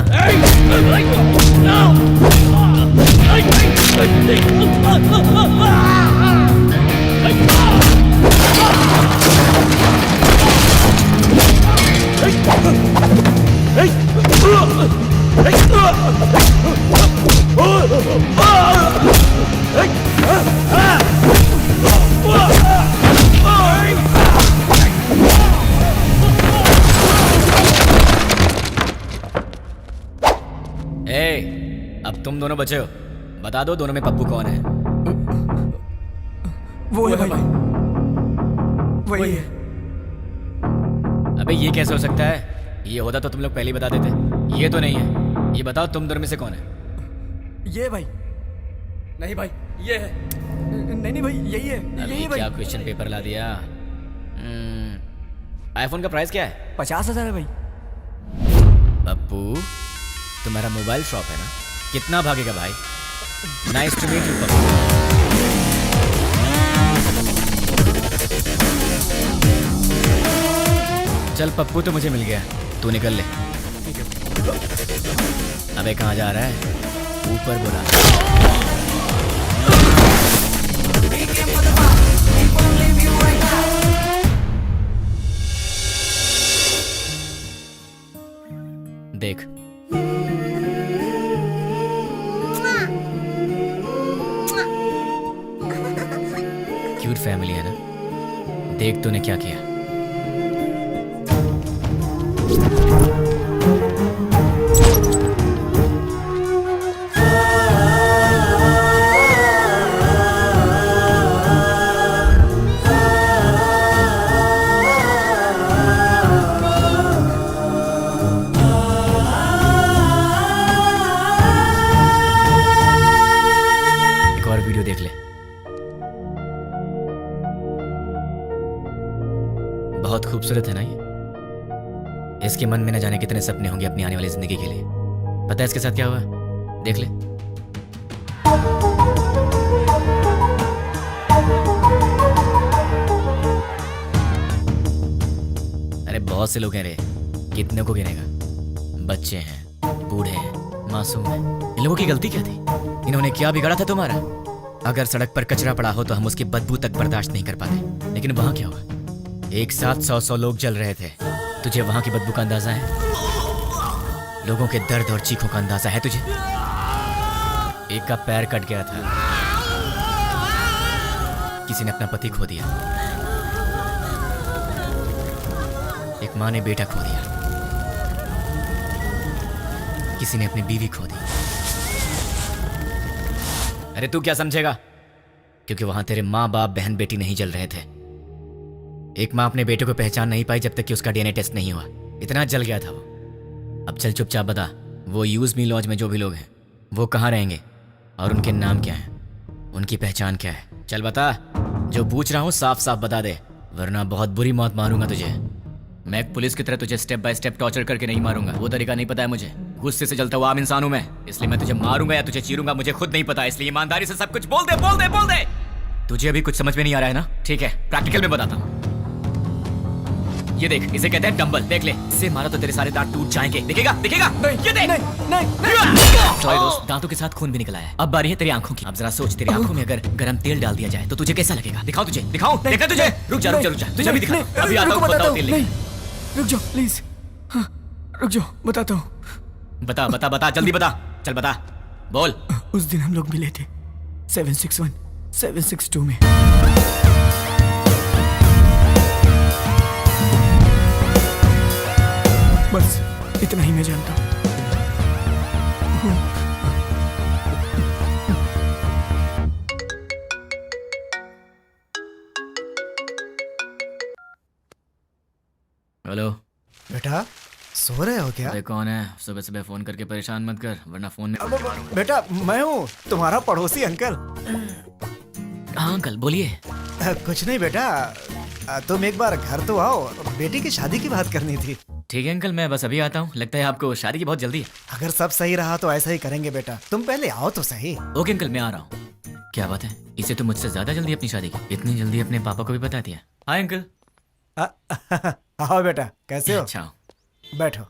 तुम दोनों बचे हो, बता दो दोनों में पप्पू कौन है? वो है भाई, वही है। अबे ये कैसे हो सकता है? ये होता तो तुम लोग पहले ही बता देते। ये तो नहीं है। ये बताओ तुम दोनों में से कौन है? ये भाई। नहीं भाई, ये है। नहीं भाई, यही है, अभी यही भाई। क्या क्वेश्चन पेपर ला दिया? आईफोन का प्राइस क्या है? 50,000 है भाई। पप्पू, तुम्हारा मोबाइल शॉप है ना? कितना भागेगा भाई? Nice to meet you Pappu. चल पप्पू तो मुझे मिल गया, तू निकल ले। अबे कहाँ जा रहा है? ऊपर बोला। देख क्यूट फैमिली है ना? देख तूने क्या किया। एक और वीडियो देख ले। बहुत खूबसूरत है ना ये? इसके मन में न जाने कितने सपने होंगे अपनी आने वाली जिंदगी के लिए। पता है इसके साथ क्या हुआ? देख ले। अरे बहुत से लोग हैं रे, कितने को गिनेगा? बच्चे हैं, बूढ़े हैं, मासूम हैं। इन लोगों की गलती क्या थी? इन्होंने क्या बिगाड़ा था तुम्हारा? अगर सड़क पर कचरा पड़ा हो तो हम उसकी बदबू तक बर्दाश्त नहीं कर पाते, लेकिन वहां क्या हुआ? एक साथ 100 लोग जल रहे थे। तुझे वहां की बदबू का अंदाजा है? लोगों के दर्द और चीखों का अंदाजा है तुझे? एक का पैर कट गया था, किसी ने अपना पति खो दिया, एक माँ ने बेटा खो दिया, किसी ने अपनी बीवी खो दी। अरे तू क्या समझेगा? क्योंकि वहां तेरे माँ बाप बहन बेटी नहीं जल रहे थे। एक माँ अपने बेटे को पहचान नहीं पाई जब तक कि उसका डीएनए टेस्ट नहीं हुआ। इतना जल गया था वो। अब चल चुपचाप बता, वो यूज मी लॉज में जो भी लोग हैं वो कहाँ रहेंगे और उनके नाम क्या हैं, उनकी पहचान क्या है? चल बता। जो पूछ रहा हूँ साफ साफ बता दे, वरना बहुत बुरी मौत मारूंगा तुझे। मैं एक पुलिस की तरह तुझे स्टेप बाय स्टेप टॉर्चर करके नहीं मारूंगा, वो तरीका नहीं पता है मुझे। गुस्से से जलता हुआ आम इंसान हूं मैं, इसलिए मैं तुझे मारूंगा या तुझे चीरूंगा मुझे खुद नहीं पता। इसलिए ईमानदारी से सब कुछ बोल दे, बोल दे, बोल दे। तुझे अभी कुछ समझ में नहीं आ रहा है ना? ठीक है, प्रैक्टिकल में बताता हूँ। ये देख, इसे कहते हैं डंबल। देख ले, इससे मारा तो तेरे सारे दांत टूट जाएंगे। दिखेगा? दिखेगा? नहीं, ये देख। नहीं। सॉरी दोस्त, दांतों के साथ खून भी निकला है। अब बारी है तेरी आंखों की। अब जरा सोच, तेरी आंखों में अगर गरम तेल डाल दिया जाए तो तुझे कैसा लगेगा? दिखाओ तुझे, दिखाओ। देखा तुझे? रुक जा, रुक जा, रुक जा। तुझे भी दिखा। अभी आता हूँ, बताओ तेल लेके। रुक जाओ प्लीज। हाँ, रुक जाओ, बताता हूँ। बता बता बता, जल्दी बता। चल बता, बोल। उस दिन हम लोग मिले थे 761 762 में। बस इतना ही मैं जानता हूँ। हेलो बेटा, सो रहे हो क्या? अरे कौन है? सुबह सुबह फोन करके परेशान मत कर, वरना फोन में। बेटा मैं हूँ, तुम्हारा पड़ोसी अंकल। हाँ अंकल, बोलिए। कुछ नहीं बेटा, तुम एक बार घर तो आओ, बेटी की शादी की बात करनी थी। ठीक है अंकल, मैं बस अभी आता हूँ। लगता है आपको शादी की बहुत जल्दी है। अगर सब सही रहा तो ऐसा ही करेंगे बेटा, तुम पहले आओ तो सही। ओके अंकल, मैं आ रहा हूँ। क्या बात है, इसे तो मुझसे ज्यादा जल्दी अपनी शादी की। इतनी जल्दी अपने पापा को भी बता दिया। Hi uncle. आओ बेटा, कैसे हो? अच्छा, बैठो।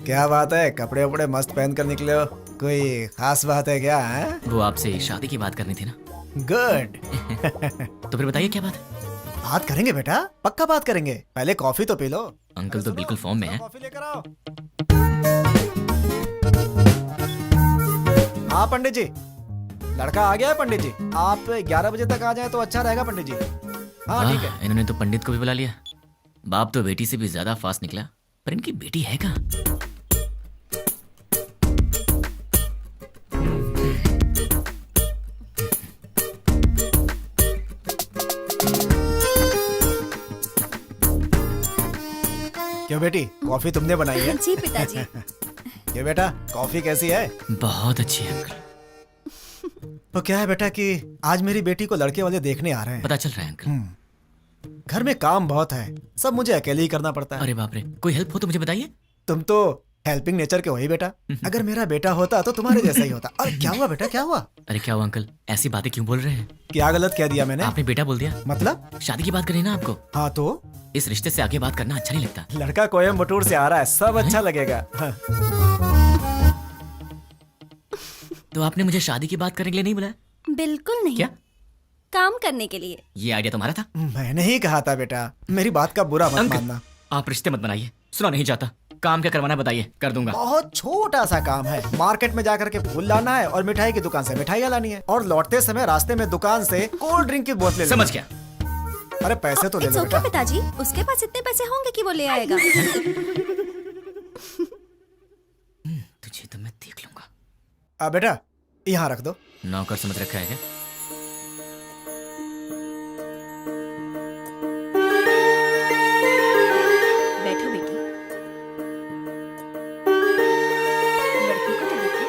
क्या बात है, कपड़े वपड़े मस्त पहन कर निकले हो, कोई खास बात है क्या? वो आपसे शादी की बात करनी थी ना। गुड। तो फिर बताइए क्या बात है? बात करेंगे बेटा, पक्का बात करेंगे। पहले कॉफी तो पी लो। अंकल तो बिल्कुल फॉर्म में है। कॉफी लेकर आओ। हाँ पंडित जी, लड़का आ गया है पंडित जी। आप 11 बजे तक आ जाए तो अच्छा रहेगा पंडित जी। हाँ ठीक है। इन्होंने तो पंडित को भी बुला लिया। बाप तो बेटी से भी ज्यादा फास्ट निकला, पर इनकी बेटी है कहाँ? क्यों बेटी, कॉफी तुमने बनाई है? जी पिताजी। ये बेटा, कॉफी कैसी है? बहुत अच्छी है अंकल। तो क्या है बेटा कि आज मेरी बेटी को लड़के वाले देखने आ रहे हैं। पता चल रहा है अंकल। घर में काम बहुत है, सब मुझे अकेले ही करना पड़ता है। अरे बाप रे, कोई हेल्प हो तो मुझे बताइए। तुम तो हेल्पिंग नेचर के हो ही बेटा। अगर मेरा बेटा होता तो तुम्हारे जैसा ही होता। और क्या हुआ बेटा, क्या हुआ? अरे क्या हुआ अंकल, ऐसी बातें क्यों बोल रहे हैं? क्या गलत कह दिया मैंने? आपने बेटा बोल दिया। मतलब? शादी की बात करी ना आपको। हाँ तो इस रिश्ते से आगे बात करना अच्छा नहीं लगता। लड़का कोयम्बटूर से आ रहा है, सब अच्छा लगेगा। हाँ। तो आपने मुझे शादी की बात करने के लिए नहीं बुलाया? बिल्कुल नहीं। क्या? काम करने के लिए। ये आइडिया तुम्हारा था? मैंने ही कहा था बेटा, मेरी बात का बुरा मत मानना। आप रिश्ते मत बनाइए, सुना नहीं चाहता। काम क्या करवाना बताइए, कर दूंगा। बहुत छोटा सा काम है, मार्केट में जाकर के फूल लाना है और मिठाई की दुकान से मिठाइयाँ लानी है, और लौटते समय रास्ते में दुकान से कोल्ड ड्रिंक की बोतलें। समझ गया। अरे पैसे तो ले लो बेटा। पिताजी, उसके पास इतने पैसे होंगे कि वो ले आएगा। तुझे तो मैं देख लूंगा। बेटा यहाँ रख दो। नौकर समझ रखा है क्या? बैठो बेटी। लड़की को तो देखो।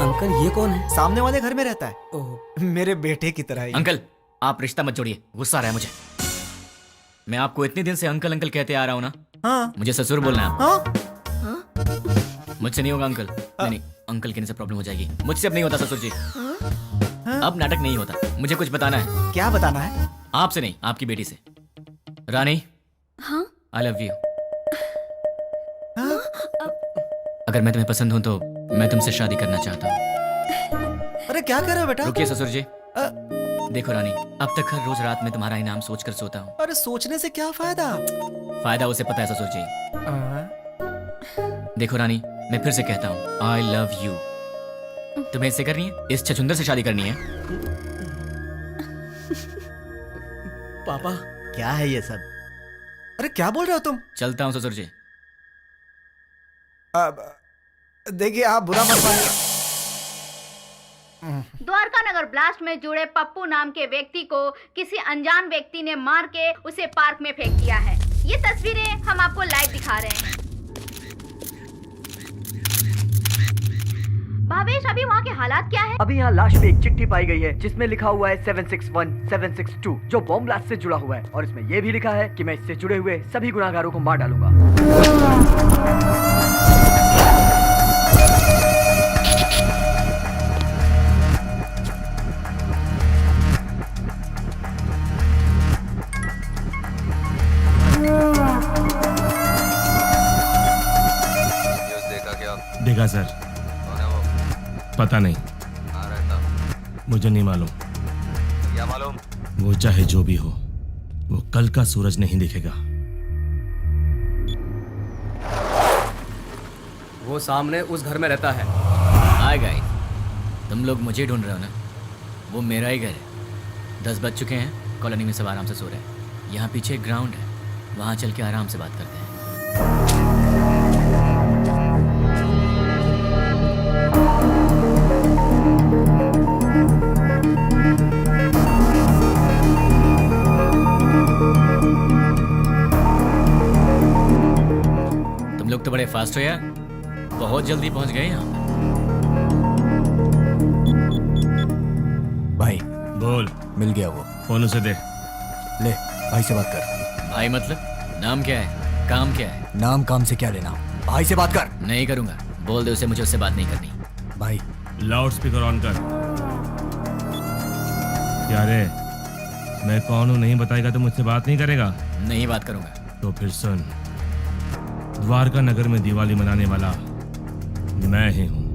अंकल ये कौन है? सामने वाले घर में रहता है। ओह, मेरे बेटे की तरह ही। अंकल आप रिश्ता मत जोड़िए, गुस्सा आ रहा है मुझे। मैं आपको इतने दिन से अंकल अंकल कहते आ रहा हूँ ना। हाँ। मुझे ससुर बोलना है। हाँ? मुझसे नहीं होगा अंकल। नहीं, अंकल कहने से प्रॉब्लम हो जाएगी। मुझसे अब नहीं होता ससुर जी। अब नाटक नहीं होता, मुझे कुछ बताना है। क्या बताना है? आपसे नहीं, आपकी बेटी से। रानी। हाँ? I love you. अगर मैं तुम्हें पसंद हूं तो मैं तुमसे शादी करना चाहता हूँ। अरे क्या कर रहे हो बेटा? रुकिए ससुर जी। देखो रानी, अब तक हर रोज रात में तुम्हारा इनाम सोचकर सोता हूँ। अरे सोचने से क्या फायदा? फायदा उसे पता है ससुर जी। देखो रानी, मैं फिर से कहता हूँ, आई लव यू। तुम्हें इससे करनी है? इस छछुंदर से शादी करनी है? पापा क्या है ये सब? अरे क्या बोल रहे हो तुम? चलता हूँ ससुर जी। देखिए आप बुरा मत मानिए। द्वारका नगर ब्लास्ट में जुड़े पप्पू नाम के व्यक्ति को किसी अनजान व्यक्ति ने मार के उसे पार्क में फेंक दिया है। ये तस्वीरें हम आपको लाइव दिखा रहे हैं। भावेश, अभी वहाँ के हालात क्या है? अभी यहाँ लाश पे एक चिट्ठी पाई गई है जिसमें लिखा हुआ है 761 762 जो बॉम्ब ब्लास्ट से जुड़ा हुआ है, और इसमें यह भी लिखा है कि मैं इससे जुड़े हुए सभी गुनाहगारों को मार डालूंगा। देखा सर? पता नहीं, मुझे नहीं मालूम। क्या मालूम? वो चाहे जो भी हो, वो कल का सूरज नहीं दिखेगा। वो सामने उस घर में रहता है। हाय गाइस, तुम लोग मुझे ढूंढ रहे हो ना? वो मेरा ही घर है। 10 बज चुके हैं, कॉलोनी में सब आराम से सो रहे हैं। यहाँ पीछे एक ग्राउंड है, वहाँ चल के आराम से बात करते हैं। तुम लोग तो बड़े फास्ट हो यार, बहुत जल्दी पहुंच गए यहाँ पर। भाई बोल। मिल गया वो। फोन उसे दे। ले भाई से बात कर। भाई मतलब? नाम क्या है, काम क्या है? नाम काम से क्या लेना, भाई से बात कर। नहीं करूंगा, बोल दे उसे मुझे उससे बात नहीं करनी। भाई लाउड स्पीकर ऑन कर। क्या रे, मैं कौन हूँ नहीं बताएगा तो मुझसे बात नहीं करेगा? नहीं बात करूंगा। तो फिर सुन, द्वारका नगर में दिवाली मनाने वाला मैं ही हूँ।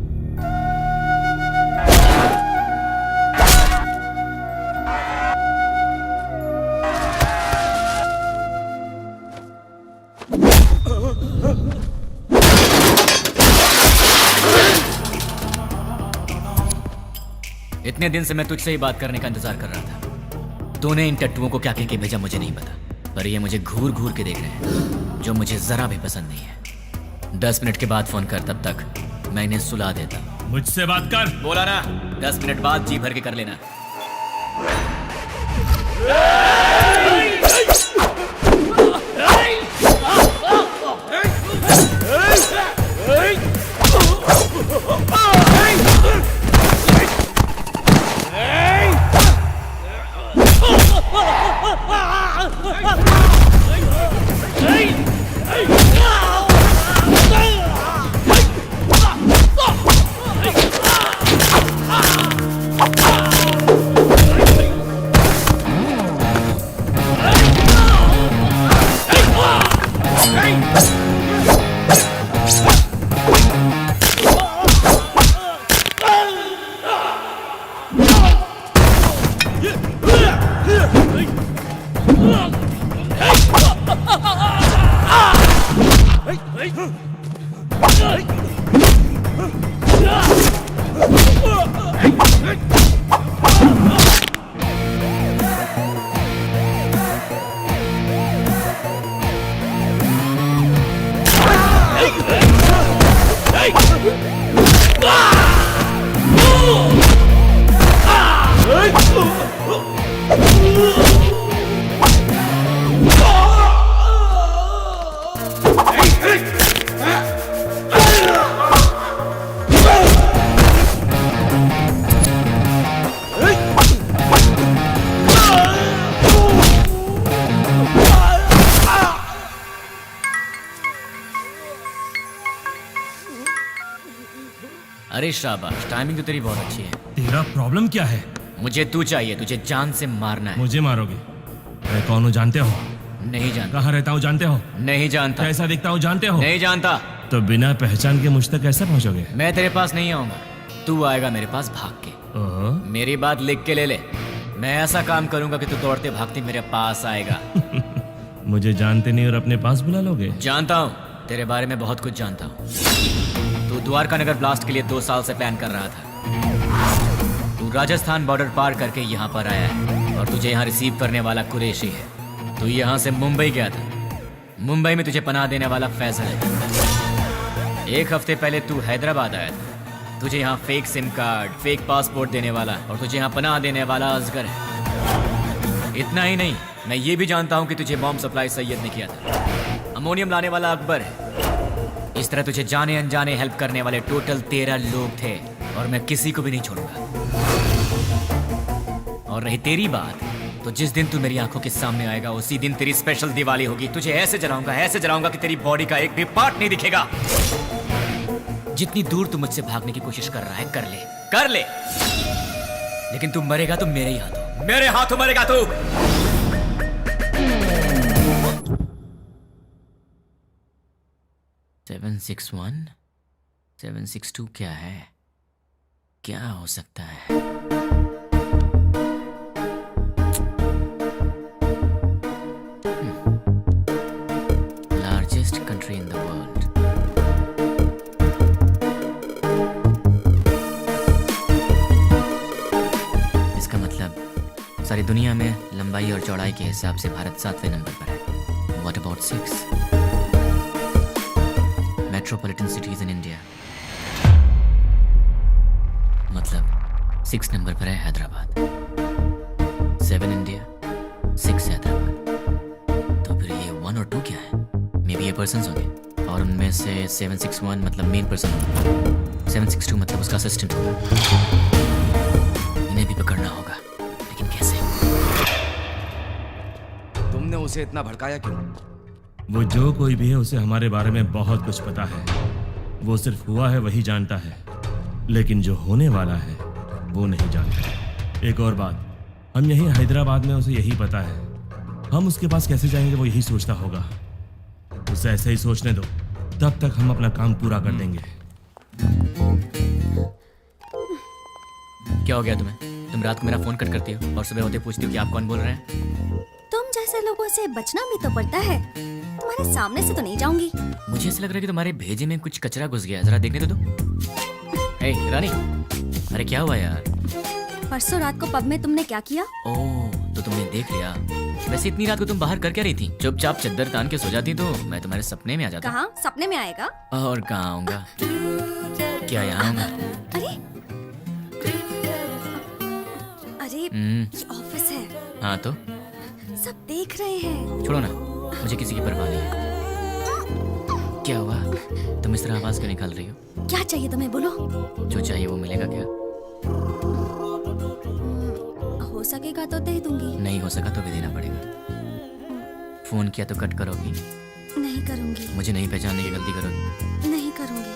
इतने दिन से मैं तुझसे ही बात करने का इंतजार कर रहा था। तूने इन टट्टुओं को क्या कह के भेजा मुझे नहीं पता, पर ये मुझे घूर घूर के देख रहे हैं, जो मुझे जरा भी पसंद नहीं है। 10 मिनट के बाद फोन कर, तब तक मैं इन्हें सुला देता। मुझसे बात कर। बोला ना, 10 मिनट बाद जी भर के कर लेना। अरे शाबाश, टाइमिंग तो तेरी बहुत अच्छी है। तेरा प्रॉब्लम क्या है? मुझे तू चाहिए, तुझे जान से मारना है। मुझे मारोगे? मैं कौन हूँ जानते हो? नहीं जानता। कहाँ रहता हूँ जानते हो? नहीं जानता। कैसा दिखता हूँ जानते हो? नहीं जानता। तो बिना पहचान के मुझ तक कैसे पहुँचोगे? मैं तेरे पास नहीं आऊंगा, तू आएगा मेरे पास भाग के। ओहो। मेरी बात लिख के ले ले। मैं ऐसा काम करूंगा कि तू दौड़ते भागते मेरे पास आएगा। मुझे जानते नहीं और अपने पास बुला लोगे? जानता हूँ, तेरे बारे में बहुत कुछ जानता हूँ। तू द्वारका नगर ब्लास्ट के लिए 2 साल से प्लान कर रहा था। तू राजस्थान बॉर्डर पार करके यहाँ पर आया है और तुझे यहाँ रिसीव करने वाला कुरैशी है। तू यहाँ से मुंबई गया था। मुंबई में तुझे पनाह देने वाला फैजल है। 1 हफ्ते पहले तू हैदराबाद आया था। तुझे यहाँ fake SIM card, fake passport देने वाला और तुझे यहाँ पनाह देने वाला असगर है। इतना ही नहीं, मैं ये भी जानता हूँ कि तुझे बॉम्ब सप्लाई सैयद ने किया था। अमोनियम लाने वाला अकबर है। इस तरह तुझे जाने अनजाने हेल्प करने वाले टोटल 13 लोग थे और मैं किसी को भी नहीं छोड़ूंगा। और रही तेरी बात, तो जिस दिन तू मेरी आंखों के सामने आएगा उसी दिन तेरी स्पेशल दिवाली होगी। तुझे ऐसे जलाऊंगा कि तेरी बॉडी का एक भी पार्ट नहीं दिखेगा। जितनी दूर तू मुझसे भागने की कोशिश कर रहा है कर ले, लेकिन तू मरेगा तो मेरे ही हाथों, मेरे हाथों मरेगा तू। 761 762 क्या है? क्या हो सकता है? Largest country in the world. इसका मतलब सारी दुनिया में लंबाई और चौड़ाई के हिसाब से भारत 7वें नंबर पर है। What about 6? Metropolitan cities in India. मतलब 6 नंबर पर है हैदराबाद। 7 इंडिया, 6 हैदराबाद। तो फिर ये 1 और 2 क्या है? मे बी ये पर्सन्स होंगे और उनमें से 761 मतलब मेन पर्सन होगा, 762 मतलब उसका असिस्टेंट होगा। इन्हें भी पकड़ना होगा, लेकिन कैसे? तुमने उसे इतना भड़काया क्यों? वो जो कोई भी है उसे हमारे बारे में बहुत कुछ पता है। वो सिर्फ हुआ है वही जानता है, लेकिन जो होने वाला है वो नहीं जानता। एक और बात, हम यहीं हैदराबाद में उसे यही पता है। हम उसके पास कैसे जाएंगे वो यही सोचता होगा। उसे ऐसे ही सोचने दो, तब तक हम अपना काम पूरा कर देंगे। क्या हो गया तुम्हें? तुम रात को मेरा फोन कट करती हो और सुबह होते पूछती हो कि आप कौन बोल रहे हैं। तुम जैसे लोगों से बचना भी तो पड़ता है। तुम्हारे सामने से तो नहीं जाऊंगी। मुझे ऐसा लग रहा है कि तुम्हारे भेजे में कुछ कचरा घुस गया। जरा देखने दो। हे रानी, अरे क्या हुआ यार? परसों रात को पब में तुमने क्या किया? ओह, तो तुमने देख लिया। वैसे इतनी रात को तुम बाहर कर क्या रही थी? चुपचाप चद्दर तान के सो जाती तो मैं तुम्हारे सपने में आ जाता। कहाँ सपने में आएगा? और कहाँ आऊंगा? क्या यहाँ हूँ मैं? अरे अरे हम्म, ये ऑफिस है, हाँ तो सब देख रहे हैं। छोड़ो ना, मुझे किसी की परवाह नहीं है। क्या हुआ, तुम इस तरह आवाज क्यों निकाल रही हो? क्या चाहिए तुम्हें, बोलो। जो चाहिए वो मिलेगा क्या? हो सकेगा तो दे दूंगी। नहीं हो सका तो भी देना पड़ेगा। फोन किया तो कट करोगी? नहीं करूंगी। मुझे नहीं पहचानने की गलती करोगी? नहीं करूंगी।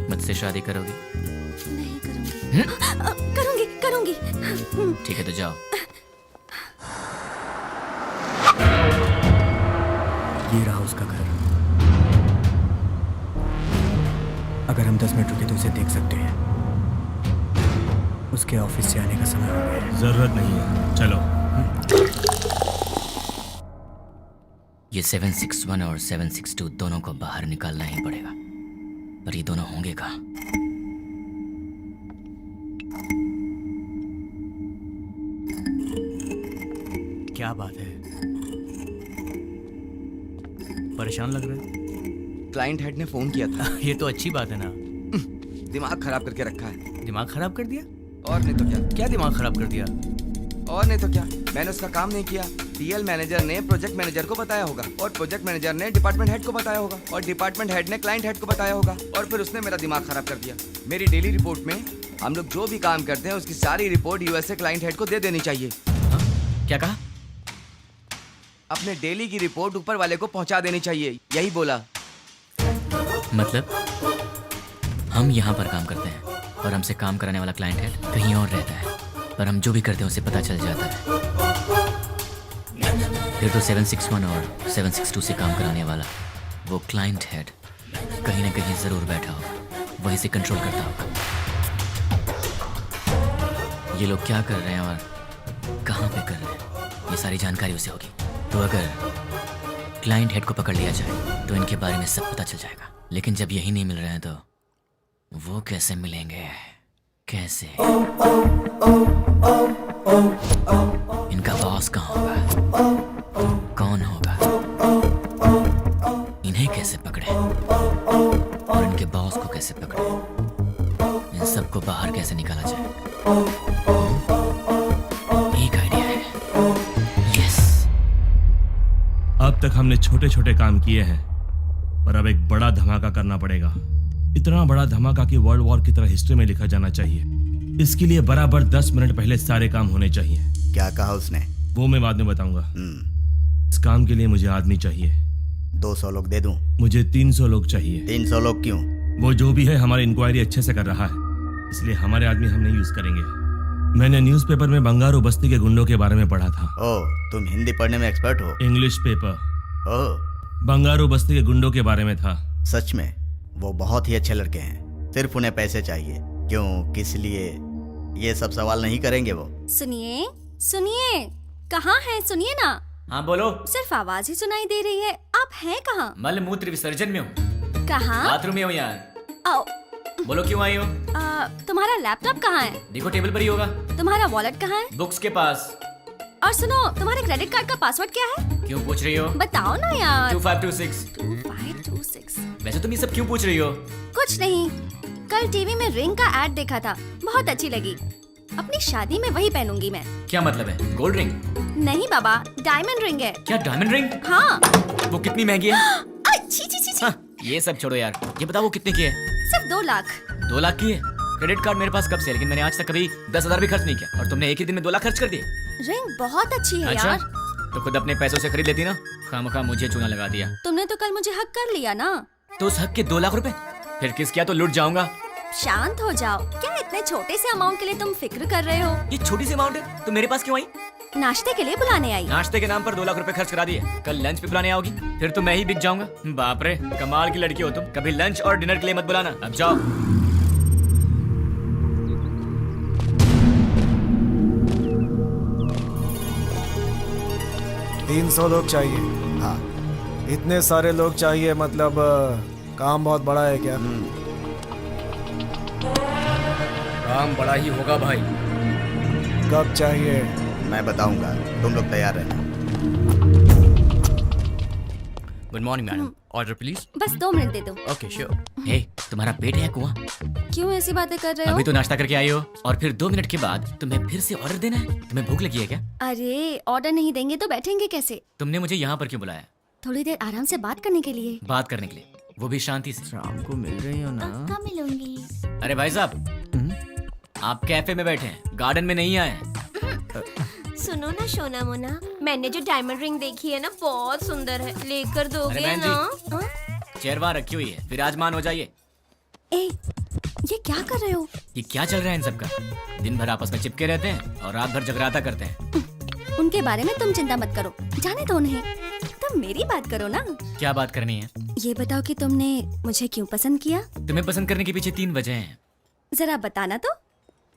मुझसे शादी करोगी? नहीं करूंगी। करूंगी करूंगी। ठीक है तो जाओ। ये रहा उसका घर। अगर हम 10 मिनट रुके तो उसे देख सकते हैं। उसके ऑफिस से आने का समय हो गया है। जरूरत नहीं है, चलो। ये 761 और 762 दोनों को बाहर निकालना ही पड़ेगा, पर ये दोनों होंगे कहाँ? क्या बात है, परेशान लग रहे हो? क्लाइंट हेड ने फोन किया था। ये तो अच्छी बात है ना। दिमाग खराब करके रखा है। दिमाग खराब कर दिया? और नहीं तो क्या। क्या दिमाग खराब कर दिया? और नहीं तो क्या, मैंने उसका काम नहीं किया। टीएल मैनेजर ने प्रोजेक्ट मैनेजर को बताया होगा, और प्रोजेक्ट मैनेजर ने डिपार्टमेंट हेड को बताया होगा, और डिपार्टमेंट हेड ने क्लाइंट हेड को बताया होगा, और फिर उसने मेरा दिमाग खराब कर दिया। मेरी डेली रिपोर्ट में हम लोग जो भी काम करते हैं उसकी सारी रिपोर्ट यूएसए क्लाइंट हेड को दे देनी चाहिए। हाँ? क्या कहा? अपने डेली की रिपोर्ट ऊपर वाले को पहुंचा देनी चाहिए, यही बोला। मतलब हम यहाँ पर काम करते हैं और हमसे काम कराने वाला क्लाइंट हेड कहीं और रहता है, पर हम जो भी करते हैं उसे पता चल जाता है। फिर तो 761 और 762 से काम कराने वाला वो क्लाइंट हेड कहीं ना कहीं जरूर बैठा होगा, वहीं से कंट्रोल करता होगा। ये लोग क्या कर रहे हैं और कहाँ पे कर रहे हैं, ये सारी जानकारी उसे होगी। तो अगर क्लाइंट हेड को पकड़ लिया जाए तो इनके बारे में सब पता चल जाएगा। लेकिन जब यही नहीं मिल रहे हैं तो वो कैसे मिलेंगे? कैसे? इनका बॉस कहाँ होगा? कौन होगा? इन्हें कैसे पकड़े और इनके बॉस को कैसे पकड़े? इन सबको बाहर कैसे निकाला जाए? एक आइडिया है। यस। अब तक हमने छोटे छोटे काम किए हैं, पर अब एक बड़ा धमाका करना पड़ेगा। इतना बड़ा धमाका कि वर्ल्ड वॉर की तरह हिस्ट्री में लिखा जाना चाहिए। इसके लिए बराबर 10 मिनट पहले सारे काम होने चाहिए। क्या कहा उसने? वो मैं बाद में बताऊंगा। इस काम के लिए मुझे आदमी चाहिए। 200 लोग दे दूं? मुझे 300 लोग चाहिए। 300 लोग क्यों? वो जो भी है हमारी इंक्वायरी अच्छे से कर रहा है, इसलिए हमारे आदमी हम नहीं यूज करेंगे। मैंने न्यूज़पेपर में बंगारू बस्ती के गुंडों के बारे में पढ़ा था। ओह, तुम हिंदी पढ़ने में एक्सपर्ट हो? English paper. ओह, बंगारू बस्ती के गुंडों के बारे में था। सच में? वो बहुत ही अच्छे लड़के हैं, सिर्फ उन्हें पैसे चाहिए। क्यों, किस लिए? ये सब सवाल नहीं करेंगे वो। सुनिए सुनिए, कहाँ हैं? सुनिए ना। हाँ बोलो। सिर्फ आवाज ही सुनाई दे रही है, आप हैं कहाँ? मल मूत्र विसर्जन में हूँ। कहाँ? बाथरूम में हूँ यार। आओ। बोलो क्यों आई हो? तुम्हारा लैपटॉप कहाँ है? देखो टेबल पर ही होगा। तुम्हारा वॉलेट कहाँ है? बुक्स के पास। और सुनो, तुम्हारे क्रेडिट कार्ड का पासवर्ड क्या है? क्यों पूछ रही हो? बताओ ना यार। 2526। 2526। वैसे तुम ये सब क्यों पूछ रही हो? कुछ नहीं, कल टीवी में रिंग का एड देखा था, बहुत अच्छी लगी। अपनी शादी में वही पहनूंगी मैं। क्या मतलब है? Gold ring? नहीं बाबा, डायमंड रिंग है। क्या डायमंड रिंग? हाँ। वो कितनी महंगी है? छी छी छी छी। हाँ, ये सब छोड़ो यार, ये बताओ वो कितने की है? सिर्फ 2 लाख। 2 लाख की है? क्रेडिट कार्ड मेरे पास कब से, लेकिन मैंने आज तक कभी 10,000 भी खर्च नहीं किया, और तुमने एक ही दिन में 2 लाख खर्च कर दिए। रिंग बहुत अच्छी है अच्छा? यार। तो खुद अपने पैसों से खरीद लेती ना, खामखा मुझे चूना लगा दिया। तुमने तो कल मुझे हक कर लिया ना। तो उस हक के 2 लाख रुपए फिर किस क्या, तो लुट जाऊंगा। शांत हो जाओ, क्या इतने छोटे से अमाउंट के लिए तुम फिक्र कर रहे हो? ये छोटी सी अमाउंट है, तो मेरे पास क्यों आई? नाश्ते के लिए बुलाने आई। नाश्ते के नाम पर 2 लाख रुपए खर्च करा दिए, कल लंच पे बुलाने आओगी, फिर तो मैं ही बिक जाऊंगा। बाप रे, कमाल की लड़की हो तुम। कभी लंच और डिनर के लिए मत बुलाना, अब जाओ। 300 लोग चाहिए। हाँ। इतने सारे लोग चाहिए, मतलब काम बहुत बड़ा है क्या? काम बड़ा ही होगा भाई। कब चाहिए? मैं बताऊंगा, तुम लोग तैयार रहना। Good morning madam, order please. बस 2 मिनट दे दो। Okay sure. हे, तुम्हारा पेट है कुआं? क्यों ऐसी बातें कर रहे हो? अभी तो नाश्ता करके आई हो और फिर 2 मिनट के बाद तुम्हें फिर से ऑर्डर देना है? तुम्हें भूख लगी है क्या? अरे ऑर्डर नहीं देंगे तो बैठेंगे कैसे? तुमने मुझे यहाँ पर क्यों बुलाया? थोड़ी देर आराम से बात करने के लिए। बात करने के लिए, वो भी शांति से। शाम को मिल रही हो ना? पक्का मिलूंगी। अरे भाई साहब, आप कैफे में बैठे हैं, गार्डन में नहीं आए हैं। सुनो ना सोना मोना, मैंने जो डायमंड रिंग देखी है ना बहुत सुंदर है, लेकर अरे दोगे बहन ना? हाँ? चेयर वहाँ रखी हुई है, विराजमान हो जाइए। ए, ये क्या कर रहे हो? ये क्या चल रहा है इन सबका? दिन भर आपस में चिपके रहते हैं और रात भर जगराता करते हैं। उनके बारे में तुम चिंता मत करो, जाने दो उन्हें। तुम मेरी बात करो ना। क्या बात करनी है? ये बताओ कि तुमने मुझे क्यों पसंद किया? तुम्हें पसंद करने के पीछे 3 वजह हैं। जरा बताना तो।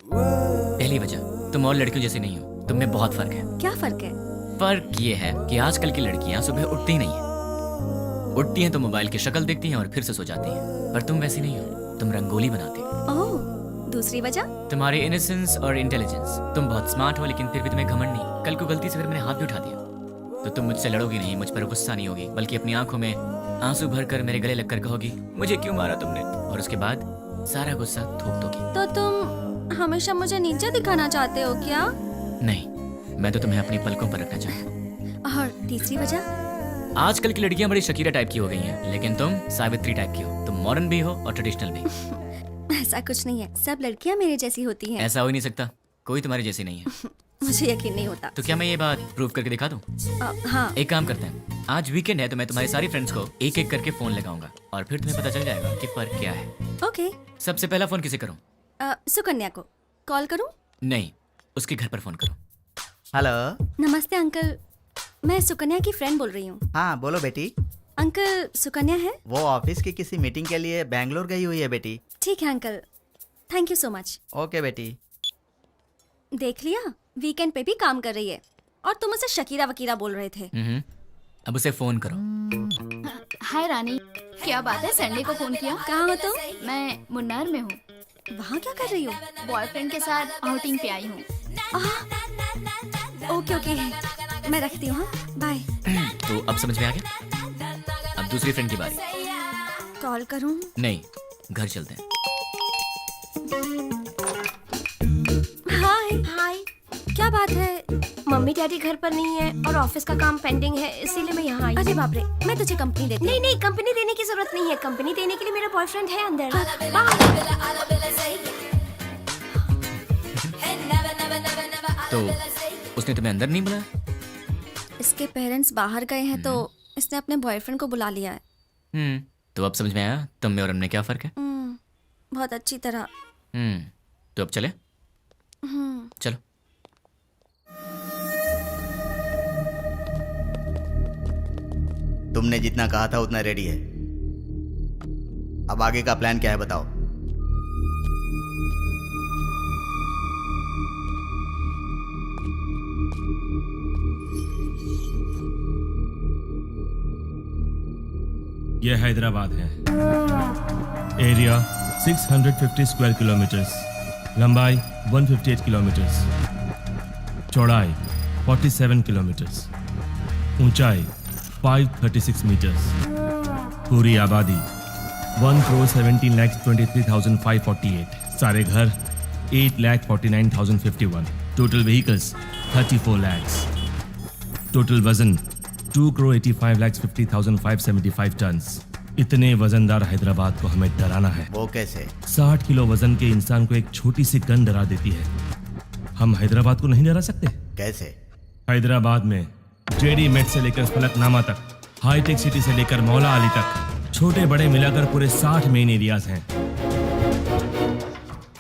पहली वजह, तुम और लड़कियों जैसी नहीं हो, तुम में बहुत फर्क है। क्या फर्क है? फर्क ये है कि आजकल की लड़कियां सुबह उठती ही नहीं है। उठती हैं तो मोबाइल की शक्ल देखती हैं और फिर से सो जाती हैं। पर तुम वैसी नहीं हो, तुम रंगोली बनाती हो। ओह, दूसरी वजह? तुम्हारे इनोसेंस और इंटेलिजेंस। तुम बहुत स्मार्ट हो लेकिन फिर भी तुम्हें घमंड नहीं। कल को गलती से अगर मैंने हाथ भी उठा दिया तो तुम मुझसे लड़ोगी नहीं, मुझ पर गुस्सा नहीं होगी, बल्कि अपनी आंखों में आंसू भरकर मेरे गले लगकर कहोगी मुझे क्यों मारा तुमने, और उसके बाद सारा गुस्सा थूक दोगी। तो तुम हमेशा मुझे नीचे दिखाना चाहते हो क्या? नहीं, मैं तो तुम्हें अपनी पलकों पर रखना चाहता हूँ। और तीसरी वजह? आजकल की लड़कियां बड़ी शकीरा टाइप की हो गई हैं, लेकिन तुम सावित्री टाइप की हो। तुम मॉडर्न भी हो और ट्रेडिशनल भी। ऐसा कुछ नहीं है, सब लड़कियां मेरे जैसी होती हैं। ऐसा हो ही नहीं सकता, कोई तुम्हारी जैसी नहीं है। मुझे यकीन नहीं होता। तो क्या मैं ये बात प्रूव करके दिखा दूं? हाँ। एक काम करते हैं, आज वीकेंड है तो मैं तुम्हारी सारी फ्रेंड्स को एक एक करके फोन लगाऊंगा और फिर तुम्हें पता चल जाएगा कि फर्क क्या है। ओके। सबसे पहला फोन किसे करूं? सुकन्या को कॉल करूं? नहीं, उसके घर पर फोन करो। हेलो। नमस्ते अंकल, मैं सुकन्या की फ्रेंड बोल रही हूँ। हाँ बोलो बेटी। अंकल, सुकन्या है? वो ऑफिस की किसी मीटिंग के लिए बैंगलोर गई हुई है बेटी। ठीक है uncle, thank you so much. Okay बेटी। देख लिया, वीकेंड पे भी काम कर रही है और तुम उसे शकीरा वकीरा बोल रहे थे। अब उसे फोन करो। हाय रानी, क्या बात है, संडे को फोन किया? कहाँ हो तुम? मैं मुन्नार में हूँ। वहाँ क्या कर रही हो? बॉयफ्रेंड के साथ आउटिंग पे आई हूँ। ओके ओके, मैं रखती हूँ। बाय। तो अब समझ में आ गया? अब दूसरी फ्रेंड की बारी। कॉल करूँ? नहीं, घर चलते हैं। हाय हाय, क्या बात है? मम्मी डैडी घर पर नहीं है और ऑफिस का काम पेंडिंग है, इसीलिए मैं यहाँ आई। अरे बाप रे, मैं तुझे कंपनी देती हूँ। नहीं नहीं, कंपनी देने की जरूरत नहीं है, कंपनी देने के लिए मेरा बॉयफ्रेंड है अंदर। तो उसने तुम्हें अंदर नहीं बुलाया? इसके पेरेंट्स बाहर गए हैं तो इसने अपने बॉयफ्रेंड को बुला लिया है। तो अब समझ में आया तुम में और हमने क्या फर्क है? बहुत अच्छी तरह। तो अब चले? चलो। तुमने जितना कहा था उतना रेडी है। अब आगे का प्लान क्या है बताओ। यह हैदराबाद है। एरिया 650 स्क्वायर किलोमीटर्स, लंबाई 158 किलोमीटर्स, चौड़ाई 47 किलोमीटर्स, ऊंचाई 536 मीटर्स, पूरी आबादी 1,17,23,548, सारे घर 8,49,051, टोटल व्हीकल्स 34 lakhs, टोटल वजन 2,85,50,575 टन्स। इतने वजनदार हैदराबाद को हमें डराना है। वो कैसे? 60 किलो वजन के इंसान को एक छोटी सी गन डरा देती है। हम हैदराबाद को नहीं डरा सकते? कैसे? हैदराबाद में जेडी मेट से लेकर फलकनामा तक, हाईटेक सिटी से लेकर मौला अली तक, छोटे बड़े मिलाकर पूरे 60 मेन एरियाज हैं।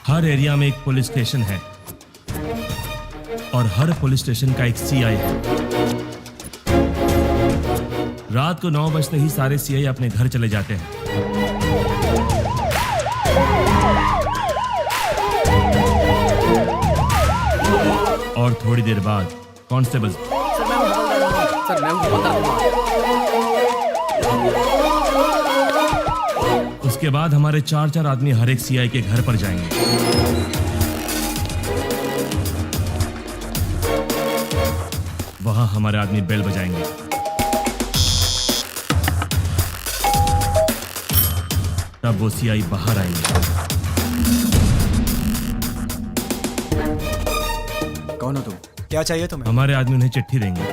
हर एरिया में एक पुलिस स्टेशन है और हर पुलिस स्टेशन का एक सीआई है। रात को 9 बजते ही सारे सीआई अपने घर चले जाते हैं। और थोड़ी देर बाद कांस्टेबल उसके बाद हमारे 4 आदमी हर एक सीआई के घर पर जाएंगे। वहां हमारे आदमी बेल बजाएंगे। तब वो सीआई बाहर आएंगे। कौन हो तुम? क्या चाहिए तुम्हें? हमारे आदमी उन्हें चिट्ठी देंगे।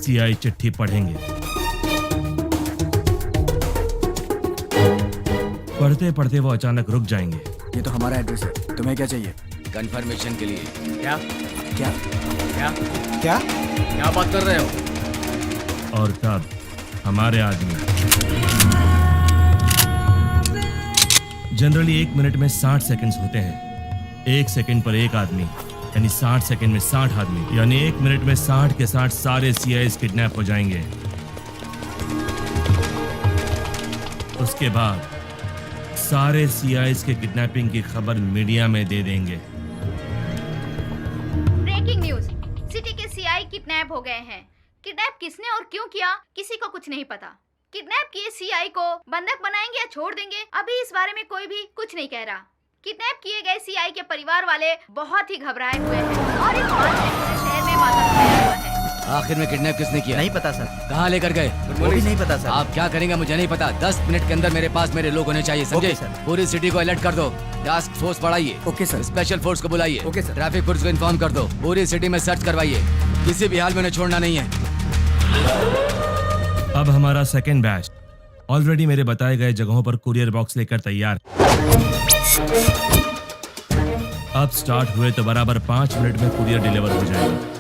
सीआई चिट्ठी पढ़ेंगे। पढ़ते पढ़ते वो अचानक रुक जाएंगे। ये तो हमारा एड्रेस है, तुम्हें क्या चाहिए? कंफर्मेशन के लिए। क्या क्या क्या क्या क्या बात कर रहे हो? और तब हमारे आदमी जनरली 1 मिनट में 60 सेकंड्स होते हैं। 1 सेकंड पर एक आदमी, यानी 60 सेकंड में 60 आदमी, यानी 1 मिनट में 60 के 60 सारे सीआईएस किडनैप हो जाएंगे। उसके बाद सारे सीआईएस के किडनैपिंग की खबर मीडिया में दे देंगे। ब्रेकिंग न्यूज, सिटी के सीआई किडनैप हो गए हैं। किडनैप किसने और क्यों किया किसी को कुछ नहीं पता। किडनैप किए सीआई को बंधक बनाएंगे या छोड़ देंगे, अभी इस बारे में कोई भी कुछ नहीं कह रहा। किडनैप किए गए सीआई के परिवार वाले बहुत ही घबराए हुए हैं और इस बात से पूरे शहर में मातम फैला हुआ है। आखिर में किडनैप किसने किया? नहीं पता सर। कहाँ लेकर गए? वो भी नहीं पता सर। आप क्या करेंगे मुझे नहीं पता। 10 मिनट के अंदर मेरे पास मेरे लोग होने चाहिए, समझे? Okay sir. पूरी सिटी को अलर्ट कर दो। टास्क फोर्स बढ़ाइए। Okay sir. स्पेशल फोर्स को बुलाइए। Okay sir. ट्रैफिक पुलिस को इन्फॉर्म कर दो। पूरी सिटी में सर्च करवाइए, किसी भी हाल में उन्हें छोड़ना नहीं है। अब हमारा सेकेंड बैच ऑलरेडी मेरे बताए गए जगहों पर कुरियर बॉक्स लेकर तैयार। अब स्टार्ट हुए तो बराबर 5 मिनट में कुरियर डिलीवर हो जाएगा।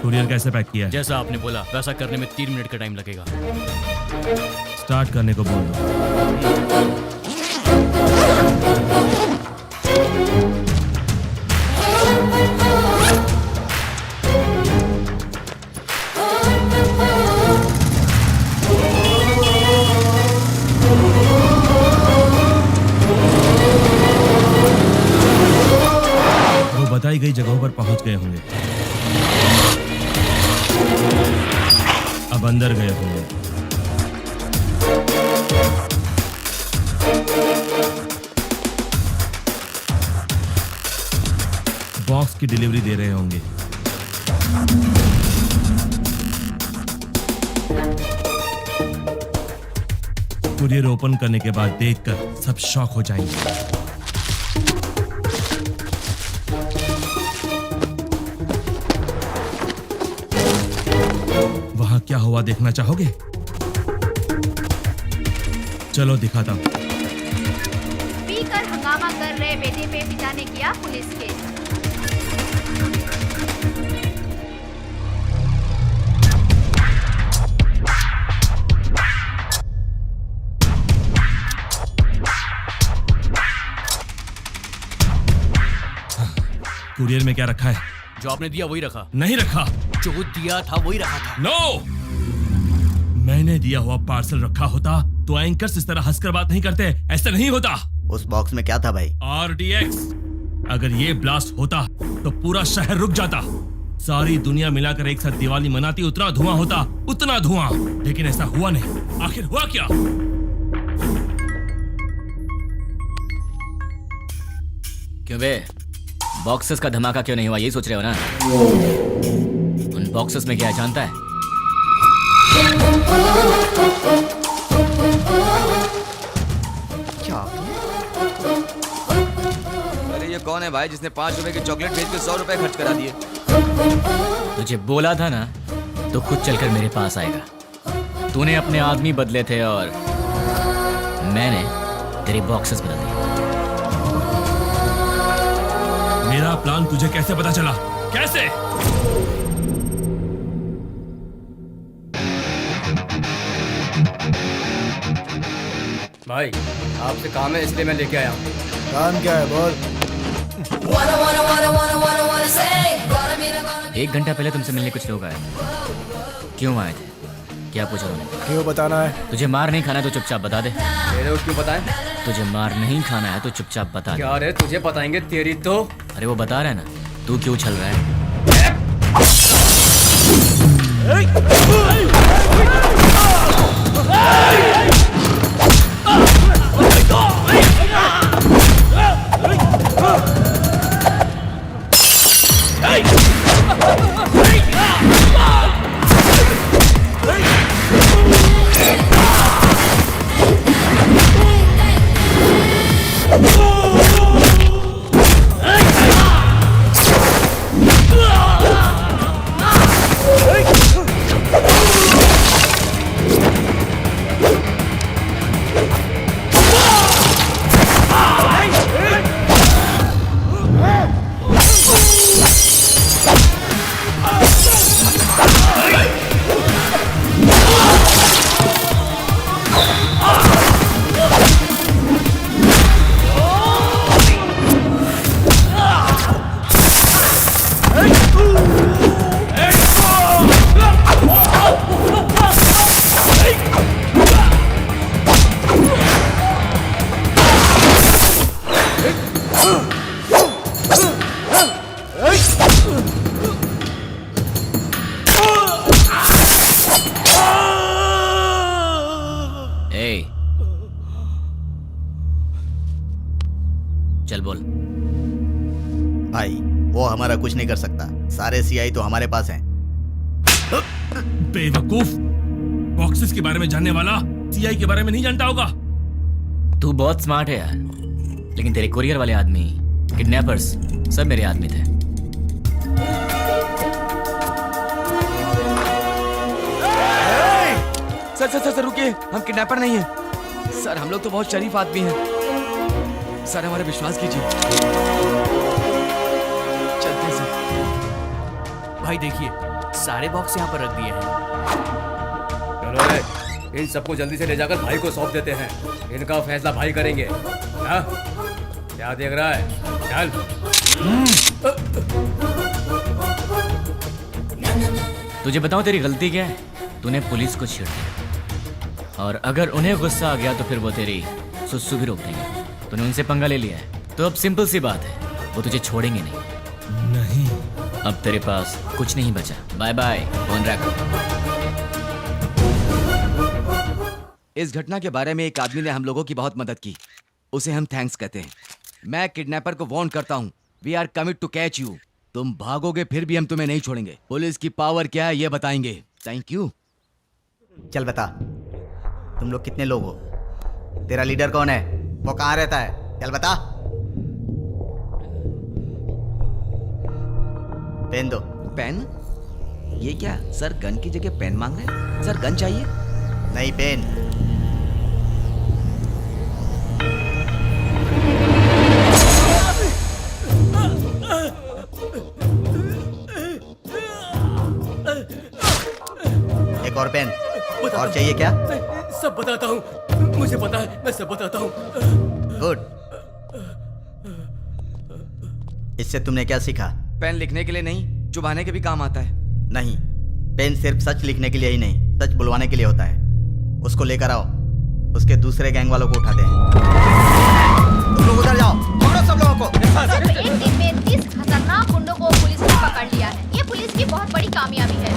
कुरियर कैसे पैक किया है? जैसा आपने बोला वैसा करने में 3 मिनट का टाइम लगेगा। स्टार्ट करने को बोल दो। वो बताई गई जगहों पर पहुंच गए होंगे। अब अंदर गए होंगे। बॉक्स की डिलीवरी दे रहे होंगे। कुरियर ओपन करने के बाद देखकर सब शॉक हो जाएंगे। वहां क्या हुआ देखना चाहोगे? चलो दिखाता हूं। पीकर हंगामा कर रहे बेटे पे पिता ने किया पुलिस केस। कुरियर में क्या रखा है? जो आपने दिया वही रखा। नहीं रखा। जो दिया था वही रखा था। नो, मैंने दिया हुआ पार्सल रखा होता तो एंकर्स इस तरह हंसकर बात नहीं करते। ऐसा नहीं होता। उस बॉक्स में क्या था भाई? RDX। अगर ये ब्लास्ट होता तो पूरा शहर रुक जाता। सारी दुनिया मिलाकर एक साथ दिवाली मनाती, उतना धुआं होता, उतना धुआं। लेकिन ऐसा हुआ नहीं। आखिर हुआ क्या? क्यों बे, बॉक्सेस का धमाका क्यों नहीं हुआ, यही सोच रहे हो ना? उन बॉक्सेस में क्या है जानता है? क्या? अरे ये कौन है भाई जिसने 5 रुपए की चॉकलेट बेच के 100 रुपए खर्च करा दिए? तुझे बोला था ना, तो खुद चलकर मेरे पास आएगा। तूने अपने आदमी बदले थे और मैंने तेरी बॉक्सेस बदल दिए। मेरा प्लान तुझे कैसे पता चला? कैसे? भाई आपसे काम है इसलिए मैं लेके आया हूँ। काम क्या है बोल? 1 घंटा पहले तुमसे मिलने कुछ लोग आए। क्यों आए थे? क्या पूछा उन्होंने? क्यों बताना है? तुझे मार नहीं खाना है तो चुपचाप बता दे। मेरे को क्यों बताएं? तुझे मार नहीं खाना है तो चुपचाप बता दे। क्या रे, तुझे बताएंगे तेरी तो। अरे वो बता रहा है ना, तू क्यों छल रहा है? ए, चल बोल। भाई वो हमारा कुछ नहीं कर सकता, सारे सीआई तो हमारे पास हैं। बेवकूफ, बॉक्सेस के बारे में जानने वाला सीआई के बारे में नहीं जानता होगा। तू बहुत स्मार्ट है यार, लेकिन तेरे कुरियर वाले आदमी, किडनैपर्स, सब मेरे आदमी थे। सर रुकिए, हम किडनैपर नहीं हैं। सर हम लोग तो बहुत शरीफ आदमी हैं। सर हमारा विश्वास कीजिए। चलते सर। भाई देखिए, सारे बॉक्स यहाँ पर रख दिए हैं। चलो इन सबको जल्दी से ले जाकर भाई को सौंप देते हैं। इनका फैसला भाई करेंगे। हाँ? क्या देख रहा है? चल। तुझे बताऊं तेरी गलती क्या है? तूने पुलिस को छेड़ दिया, और अगर उन्हें गुस्सा आ गया तो फिर वो तेरी सुसु भी रोक देंगे। तूने उनसे पंगा ले लिया है, तो अब सिंपल सी बात है, वो तुझे छोड़ेंगे नहीं। नहीं, अब तेरे पास कुछ नहीं बचा। बाय बाय, फोन रख। इस घटना के बारे में एक आदमी ने हम लोगों की बहुत मदद की, उसे हम थैंक्स कहते हैं। मैं किडनैपर को वार्न करता हूँ, we are commit to catch you. तुम भागोगे फिर भी हम तुम्हें नहीं छोड़ेंगे। पुलिस की पावर क्या है ये बताएंगे। Thank you. चल बता, तुम लोग कितने लोग हो? तेरा लीडर कौन है? वो कहाँ रहता है? चल बता। पेन दो। पेन? ये क्या सर, गन की जगह पेन मांग रहे हैं? सर गन चाहिए? नहीं, पेन। एक और पेन। और चाहिए क्या? सब बताता हूँ, मुझे पता है, मैं सब बताता हूँ। गुड। इससे तुमने क्या सीखा? पेन लिखने के लिए नहीं, चुभाने के भी काम आता है। नहीं, पेन सिर्फ सच लिखने के लिए ही नहीं, सच बुलवाने के लिए होता है। उसको लेकर आओ, उसके दूसरे गैंग वालों को उठाते हैं। तुम लोग उधर जाओ, पकड़ो सब लोगों को। सिर्फ एक दिन में 30 खतरनाक गुंडों को पुलिस ने पकड़ लिया है। ये पुलिस की बहुत बड़ी कामयाबी है।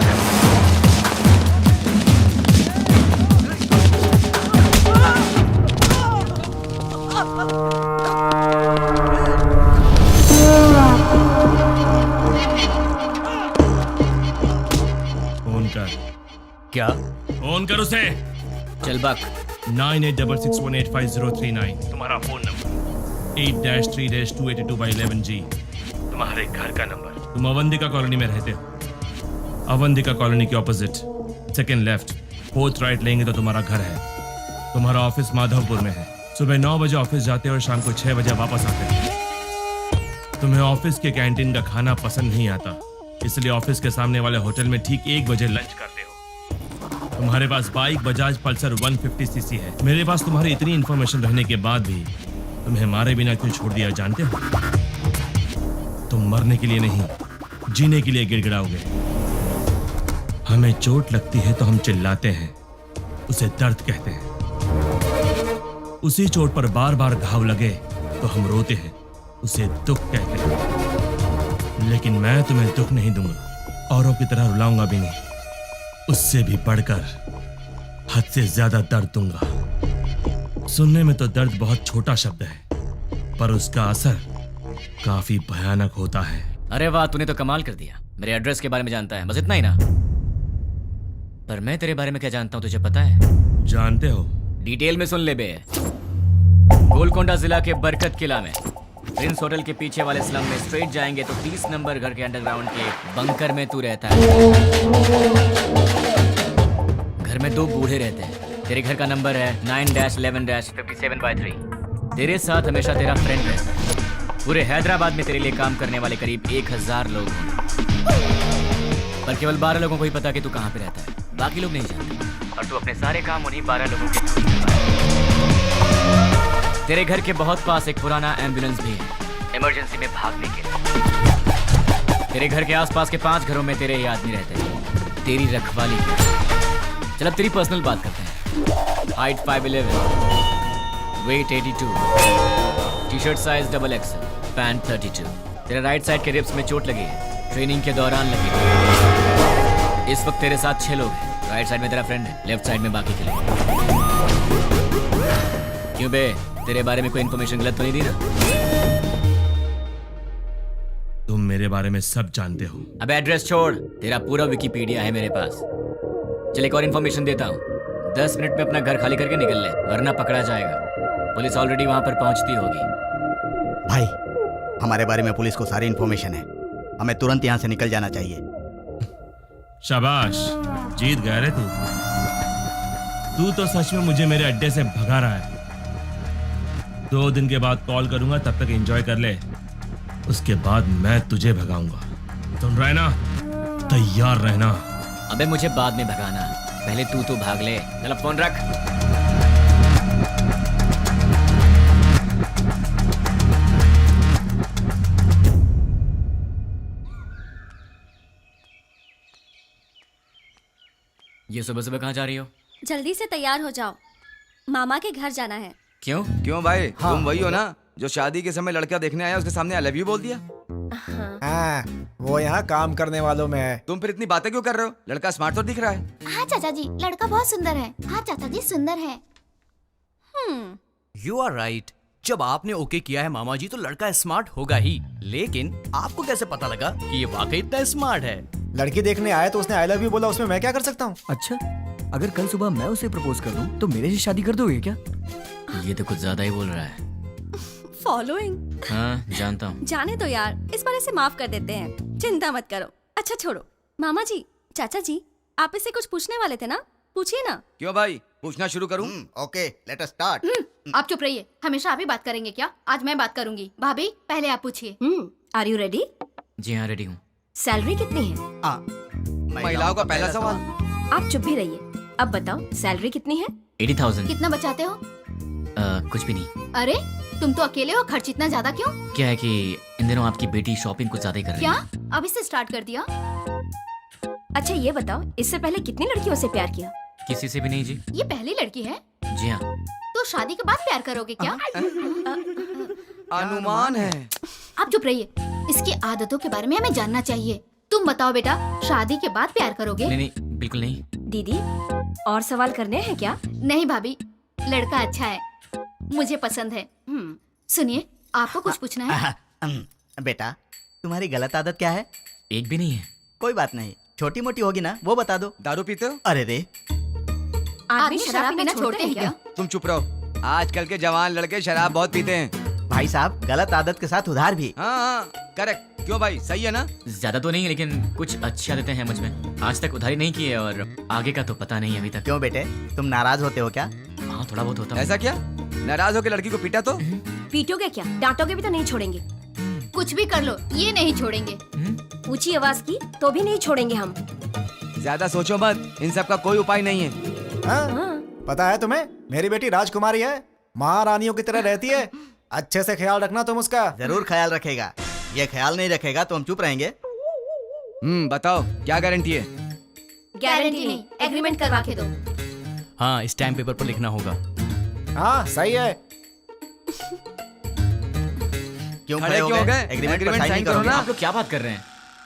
फोन कर। क्या? फोन कर उसे। चल बक। 9866185039 तुम्हारा फोन नंबर। 8-3-282/11G तुम्हारे घर का नंबर। तुम अवंतिका कॉलोनी में रहते हो। अवंतिका कॉलोनी के opposite, second left, fourth right लेंगे तो तुम्हारा घर है। तुम्हारा ऑफिस माधवपुर में है। सुबह 9 बजे ऑफिस जाते हो और शाम को 6 बजे वापस आते हो। तुम्हें ऑफिस के कैंटीन का खाना पसंद नहीं आता, इसलिए ऑफिस के सामने वाले होटल में ठीक 1 बजे लंच करते हो। तुम्हारे पास बाइक बजाज पल्सर 150cc है। मेरे पास तुम्हारी इतनी इंफॉर्मेशन रहने के बाद भी तुम्हें मारे बिना क्यों छोड़ दिया जानते हो? तुम मरने के लिए नहीं, जीने के लिए गिड़गिड़ाओगे। हमें चोट लगती है तो हम चिल्लाते हैं, उसे दर्द कहते हैं। उसी चोट पर बार बार घाव लगे तो हम रोते हैं, उसे दुख कहते हैं। लेकिन मैं तुम्हें दुख नहीं दूंगा, औरों की तरह रुलाऊंगा भी नहीं। उससे भी बढ़कर हद से ज्यादा दर्द दूंगा। सुनने में तो दर्द बहुत छोटा शब्द है, पर उसका असर काफी भयानक होता है। अरे वाह, तूने तो कमाल कर दिया। मेरे एड्रेस के बारे में जानता है, बस इतना ही ना? पर मैं तेरे बारे में क्या जानता हूँ तुझे पता है? जानते हो? डिटेल में सुन ले बे। गोलकोंडा जिला के बरकत किला में प्रिंस होटल के पीछे वाले स्लम में स्ट्रेट जाएंगे तो 30 नंबर घर के अंडरग्राउंड के बंकर में तू रहता है। घर में 2 बूढ़े रहते हैं। तेरे घर का नंबर है 9-11-57/3। तेरे साथ हमेशा तेरा फ्रेंड रहता है। पूरे हैदराबाद में तेरे लिए काम करने वाले करीब 1000 लोग हैं, पर केवल 12 लोगों को ही पता कि तू कहाँ पे रहता है। बाकी लोग नहीं जानते, और तू अपने सारे काम उन्हीं 12 लोगों के थ्रू करता है। तेरे घर के बहुत पास एक पुराना एम्बुलेंस भी है, इमरजेंसी में भागने के लिए। तेरे घर के आसपास के 5 घरों में तेरे ही आदमी रहते हैं, तेरी रखवाली के। चल अब तेरी पर्सनल बात करते हैं। Height 5'11", weight 82, T shirt size XXL, pant 32। तेरे राइट साइड के रिब्स में चोट लगी है, ट्रेनिंग के दौरान लगी थी। इस वक्त तेरे साथ 6 लोग हैं। राइट साइड में तेरा फ्रेंड है, लेफ्ट साइड में बाकी के लोग। क्यों बे, तेरे बारे में कोई इन्फॉर्मेशन गलत तो नहीं दी ना? तुम मेरे बारे में सब जानते हो। अबे एड्रेस छोड़, तेरा पूरा विकिपीडिया है मेरे पास। चल एक और इन्फॉर्मेशन देता हूँ, 10 मिनट में अपना घर खाली करके निकल ले, वरना पकड़ा जाएगा। पुलिस ऑलरेडी वहां पर पहुंचती होगी। भाई, हमारे बारे में पुलिस को सारी इन्फॉर्मेशन है, हमें तुरंत यहाँ से निकल जाना चाहिए। शाबाश, जीत गया रे तू। तू तो सच में मुझे मेरे अड्डे से भगा रहा है। 2 दिन के बाद कॉल करूंगा, तब तक एंजॉय कर ले, उसके बाद मैं तुझे भगाऊंगा। सुन रहा है ना? तैयार रहना। अबे मुझे बाद में भगाना, पहले तू तो भाग ले। चल अब फोन रख। ये सुबह सुबह कहाँ जा रही हो? जल्दी से तैयार हो जाओ, मामा के घर जाना है। क्यों? क्यों भाई? तुम वही हो ना जो शादी के समय लड़का देखने आया, उसके सामने आई लव यू बोल दिया? हाँ, वो यहाँ काम करने वालों में है। तुम फिर इतनी बातें क्यों कर रहे हो? लड़का स्मार्ट तो दिख रहा है। हाँ चाचा जी, लड़का बहुत सुंदर है। हाँ चाचा जी, सुंदर है। You are right. जब आपने ओके किया है मामा जी, तो लड़का स्मार्ट होगा ही। लेकिन आपको कैसे पता लगा कि ये वाकई इतना स्मार्ट है? लड़की देखने आया तो उसने आई लव यू बोला, उसमें मैं क्या कर सकता हूँ? अच्छा, अगर कल सुबह मैं उसे प्रपोज कर दूं, तो मेरे से शादी कर दोगे क्या? ये तो कुछ ज्यादा ही बोल रहा है। फॉलोइंग। हाँ जानता हूँ। जाने दो यार, इस बार इसे माफ कर देते हैं, चिंता मत करो। अच्छा छोड़ो, मामा जी, चाचा जी, आप इससे कुछ पूछने वाले थे ना, पूछिए ना। क्यों भाई, पूछना शुरू करूं? Okay, let us start. आप चुप रहिए, हमेशा आप ही बात करेंगे क्या? आज मैं बात करूंगी। भाभी पहले आप पूछिए। Are you ready? जी हाँ, रेडी हूँ। सैलरी कितनी है? महिलाओं का पहला सवाल। आप चुप भी रहिए। अब बताओ, सैलरी कितनी है? 80,000। कितना बचाते हो? कुछ भी नहीं। अरे तुम तो अकेले हो, खर्च इतना ज्यादा क्यों? क्या है कि इन दिनों आपकी बेटी शॉपिंग कुछ ज्यादा ही कर रही क्या? है। अभी से स्टार्ट कर दिया? अच्छा ये बताओ, इससे पहले कितनी लड़कियों से प्यार किया? किसी से भी नहीं जी। ये पहली लड़की है? जी हाँ। तो शादी के बाद प्यार करोगे क्या? अनुमान है। आप चुप रहिए, इसकी आदतों के बारे में हमें जानना चाहिए। तुम बताओ बेटा, शादी के बाद प्यार करोगे? नहीं नहीं, बिल्कुल नहीं। दीदी, और सवाल करने हैं क्या? नहीं भाभी, लड़का अच्छा है, मुझे पसंद है। सुनिए, आपको कुछ पूछना है? बेटा, तुम्हारी गलत आदत क्या है? एक भी नहीं है। कोई बात नहीं, छोटी मोटी होगी ना, वो बता दो। दारू पीते हो? अरे रे, आदमी शराब पीना छोड़ते हैं क्या? तुम चुप रहो। आजकल के जवान लड़के शराब बहुत पीते हैं। भाई साहब, गलत आदत के साथ उधार भी। हाँ, करेक्ट। क्यों भाई, सही है ना? ज्यादा तो नहीं, लेकिन कुछ अच्छी आदतें हैं मुझ में। आज तक उधारी नहीं की है और आगे का तो पता नहीं अभी तक। क्यों बेटे, तुम नाराज होते हो क्या? हाँ, थोड़ा बहुत होता है। ऐसा क्या? नाराज होकर लड़की को पीटा तो? पीटोगे क्या? डांटोगे भी तो नहीं छोड़ेंगे। कुछ भी कर लो, ये नहीं छोड़ेंगे। ऊंची आवाज की तो भी नहीं छोड़ेंगे हम। ज्यादा सोचो मत, इन सब का कोई उपाय नहीं है। पता है तुम्हें, मेरी बेटी राजकुमारी है, महारानियों की तरह रहती है। अच्छे से ख्याल रखना तुम उसका। जरूर ख्याल रखेगा। ये ख्याल नहीं रखेगा तो हम चुप रहेंगे। बताओ क्या गारंटी है? गारंटी नहीं, एग्रीमेंट करवा के दो। हाँ, स्टैम्प पेपर पर लिखना होगा। हाँ सही है। क्यों खड़े हो गए? एग्रीमेंट पर साइन करो ना। आप लोग क्या बात कर रहे हैं?